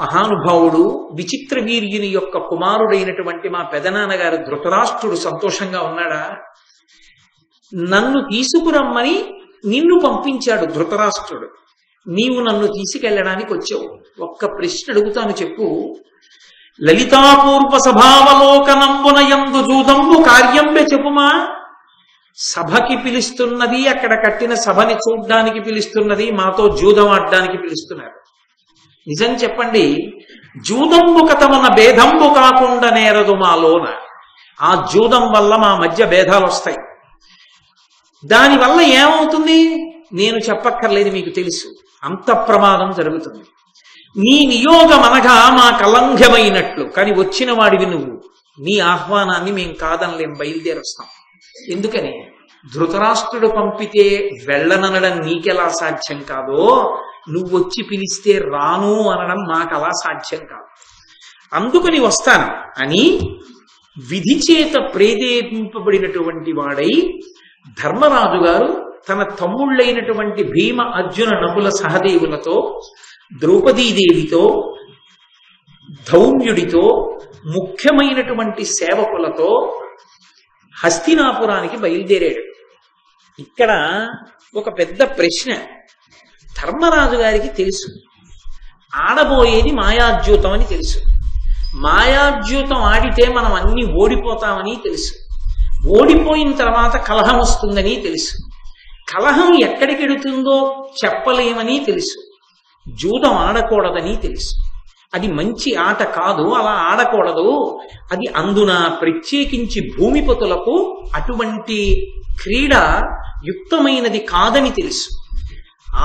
మహానుభావుడు విచిత్ర వీర్యుని యొక్క కుమారుడైనటువంటి మా పెదనాన్నగారు ధృతరాష్ట్రుడు సంతోషంగా ఉన్నాడా? నన్ను తీసుకురమ్మని నిన్ను పంపించాడు ధృతరాష్ట్రుడు. నీవు నన్ను తీసుకెళ్ళడానికి వచ్చావు. ఒక్క ప్రశ్న అడుగుతాను, చెప్పు. లలితాపూర్వ సభావలోకనంబునయందు జూదంబు కార్యంబె చెప్పుమా. సభకి పిలుస్తున్నది, అక్కడ కట్టిన సభని చూడ్డానికి పిలుస్తున్నది, మాతో జూదం ఆడడానికి పిలుస్తున్నారు. నిజం చెప్పండి, జూదంబు కథమన భేదంబు కాకుండా నేరదు మాలోన. ఆ జూదం వల్ల మా మధ్య భేదాలు వస్తాయి. దానివల్ల ఏమవుతుంది నేను చెప్పక్కర్లేదు, మీకు తెలుసు. అంత ప్రమాదం జరుగుతుంది. నీ నియోగం అనగా మా కలంఘ్యమైనట్లు. కానీ వచ్చిన వాడివి నువ్వు. నీ ఆహ్వానాన్ని మేం కాదనలేం, బయలుదేరొస్తాం. ఎందుకని? ధృతరాష్ట్రుడు పంపితే వెళ్ళననడం నీకెలా సాధ్యం కాదో, నువ్వొచ్చి పిలిస్తే రాను అనడం నాకు అలా సాధ్యం కాదు. అందుకని వస్తాను అని విధి చేత ప్రేరేపింపబడినటువంటి వాడై ధర్మరాజు గారు తన తమ్ముళ్ళైనటువంటి భీమ అర్జున నకుల సహదేవులతో, ద్రౌపదీదేవితో, ధౌమ్యుడితో, ముఖ్యమైనటువంటి సేవకులతో హస్తినాపురానికి బయలుదేరాడు. ఇక్కడ ఒక పెద్ద ప్రశ్న. ధర్మరాజు గారికి తెలుసు ఆడబోయేది మాయాద్యూతం అని తెలుసు. మాయాద్యూతం ఆడితే మనం అన్ని ఓడిపోతామని తెలుసు. ఓడిపోయిన తర్వాత కలహం వస్తుందని తెలుసు. కలహం ఎక్కడికెడుతుందో చెప్పలేమని తెలుసు. జూదం ఆడకూడదని తెలుసు. అది మంచి ఆట కాదు, అలా ఆడకూడదు. అది అందున ప్రత్యేకించి భూమిపతులకు అటువంటి క్రీడ యుక్తమైనది కాదని తెలుసు.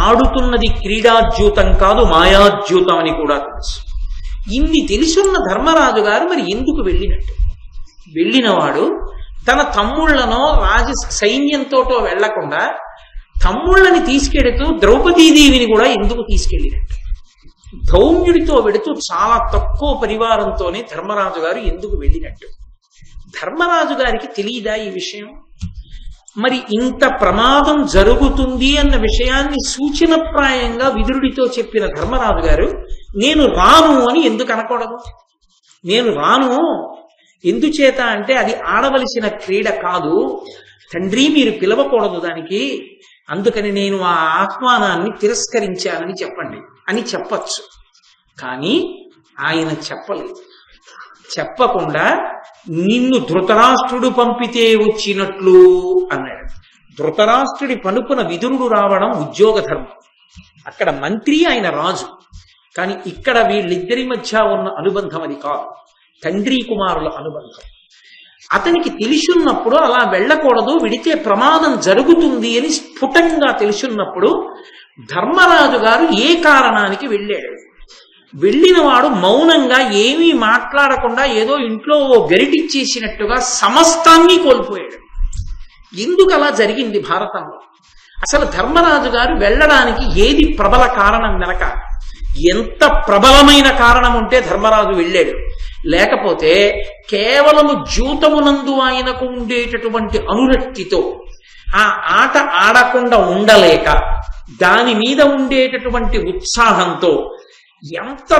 ఆడుతున్నది క్రీడాద్యూతం కాదు, మాయాద్యూతం అని కూడా తెలుసు. ఇన్ని తెలుసున్న ధర్మరాజు గారు మరి ఎందుకు వెళ్ళినట్టు? వెళ్ళినవాడు తన తమ్ముళ్లనో సైన్యంతోటో వెళ్లకుండా తమ్ముళ్ళని తీసుకెడుతూ ద్రౌపదీదేవిని కూడా ఎందుకు తీసుకెళ్ళినట్టు? ధౌమ్యుడితో వెడుతూ చాలా తక్కువ పరివారంతోనే ధర్మరాజు గారు ఎందుకు వెళ్ళినట్టు? ధర్మరాజు గారికి తెలియదా ఈ విషయం? మరి ఇంత ప్రమాదం జరుగుతుంది అన్న విషయాన్ని సూచనప్రాయంగా విదురుడితో చెప్పిన ధర్మరాజు గారు నేను రాను అని ఎందుకు అనకూడదు? నేను రాను ఎందుచేత అంటే అది ఆడవలసిన క్రీడ కాదు తండ్రి, మీరు పిలవకూడదు దానికి, అందుకని నేను ఆ ఆహ్వానాన్ని తిరస్కరించానని చెప్పండి అని చెప్పచ్చు. కానీ ఆయన చెప్పలేదు. చెప్పకుండా నిన్ను ధృతరాష్ట్రుడు పంపితే వచ్చినట్లు అన్నాడు. ధృతరాష్ట్రుడి పనుపున విదురుడు రావడం ఉద్యోగ ధర్మం. అక్కడ మంత్రి, ఆయన రాజు. కానీ ఇక్కడ వీళ్ళిద్దరి మధ్య ఉన్న అనుబంధం అది కాదు, తండ్రి కుమారుల అనుబంధం. అతనికి తెలుసున్నప్పుడు అలా వెళ్ళకూడదు, విడితే ప్రమాదం జరుగుతుంది అని స్ఫుటంగా తెలుసున్నప్పుడు ధర్మరాజు గారు ఏ కారణానికి వెళ్ళాడు? వెళ్ళినవాడు మౌనంగా ఏమీ మాట్లాడకుండా ఏదో ఇంట్లో గరిటిచ్చేసినట్టుగా సమస్తాన్ని కోల్పోయాడు. ఎందుకు అలా జరిగింది భారతంలో? అసలు ధర్మరాజు గారు వెళ్ళడానికి ఏది ప్రబల కారణం వెనక? ఎంత ప్రబలమైన కారణం ఉంటే ధర్మరాజు వెళ్ళాడు. లేకపోతే కేవలము జూతమునందు ఆయనకు ఉండేటటువంటి అనురక్తితో ఆ ఆట ఆడకుండా ఉండలేక దాని మీద ఉండేటటువంటి ఉత్సాహంతో ఎంత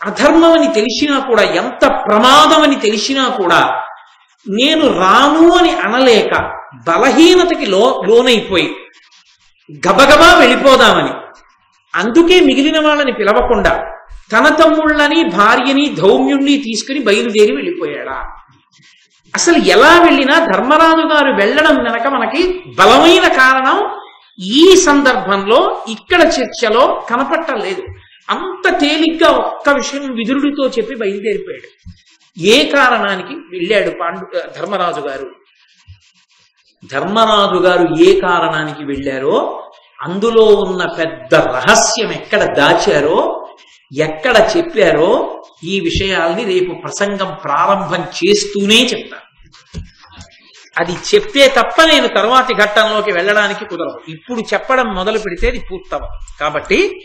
అధర్మమని తెలిసినా కూడా, ఎంత ప్రమాదం అని తెలిసినా కూడా నేను రాను అని అనలేక బలహీనతకి లోనైపోయి గబగబా వెళ్ళిపోదామని, అందుకే మిగిలిన వాళ్ళని పిలవకుండా తన తమ్ముళ్ళని భార్యని ధౌమ్యుణ్ణి తీసుకుని బయలుదేరి వెళ్ళిపోయాడా? అసలు ఎలా వెళ్ళినా ధర్మరాజు గారు వెళ్ళడం వెనక మనకి బలమైన కారణం ఈ సందర్భంలో ఇక్కడ చర్చలో కనపట్టలేదు. అంత తేలిగ్గా ఒక్క విషయం విదురుడితో చెప్పి బయలుదేరిపోయాడు. ఏ కారణానికి వెళ్ళాడు ధర్మరాజు గారు ఏ కారణానికి వెళ్ళారో అందులో ఉన్న పెద్ద రహస్యం ఎక్కడ దాచారో ఎక్కడ చెప్పారో ఈ విషయాల్ని రేపు ప్రసంగం ప్రారంభం చేస్తూనే చెప్తాను. అది చెప్తే తప్ప నేను తర్వాతి ఘట్టంలోకి వెళ్ళడానికి కుదరదు. ఇప్పుడు చెప్పడం మొదలు పెడితే అది పూర్తవదు. కాబట్టి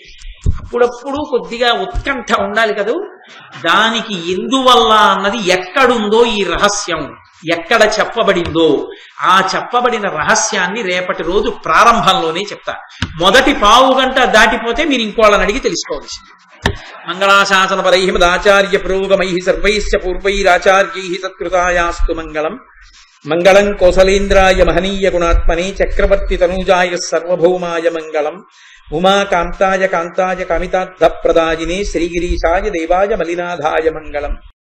అప్పుడప్పుడు కొద్దిగా ఉత్కంఠ ఉండాలి కదూ. దానికి ఎందువల్ల అన్నది ఎక్కడుందో ఈ రహస్యం ఎక్కడ చెప్పబడిందో ఆ చెప్పబడిన రహస్యాన్ని రేపటి రోజు ప్రారంభంలోనే చెప్తా. మొదటి పావు గంట దాటిపోతే మీరు ఇంకోళ్ళని అడిగి తెలుసుకోవాల్సింది. మంగళాశాసన పరై మదాచార్య పురోగమై సర్వైశ్చ పూర్వైరాచార్యై సత్కృతాయాస్తు మంగళం. మంగళం కౌసలేంద్రాయ మహనీయ గుణాత్మనే చక్రవర్తి తనూజాయ సర్వభౌమాయ మంగళం. ఉమాకాంతాయ కాంతాయ కామితార్థ ప్రదాయినే శ్రీగిరీశాయ దేవాయ మలినాథాయ మంగళం.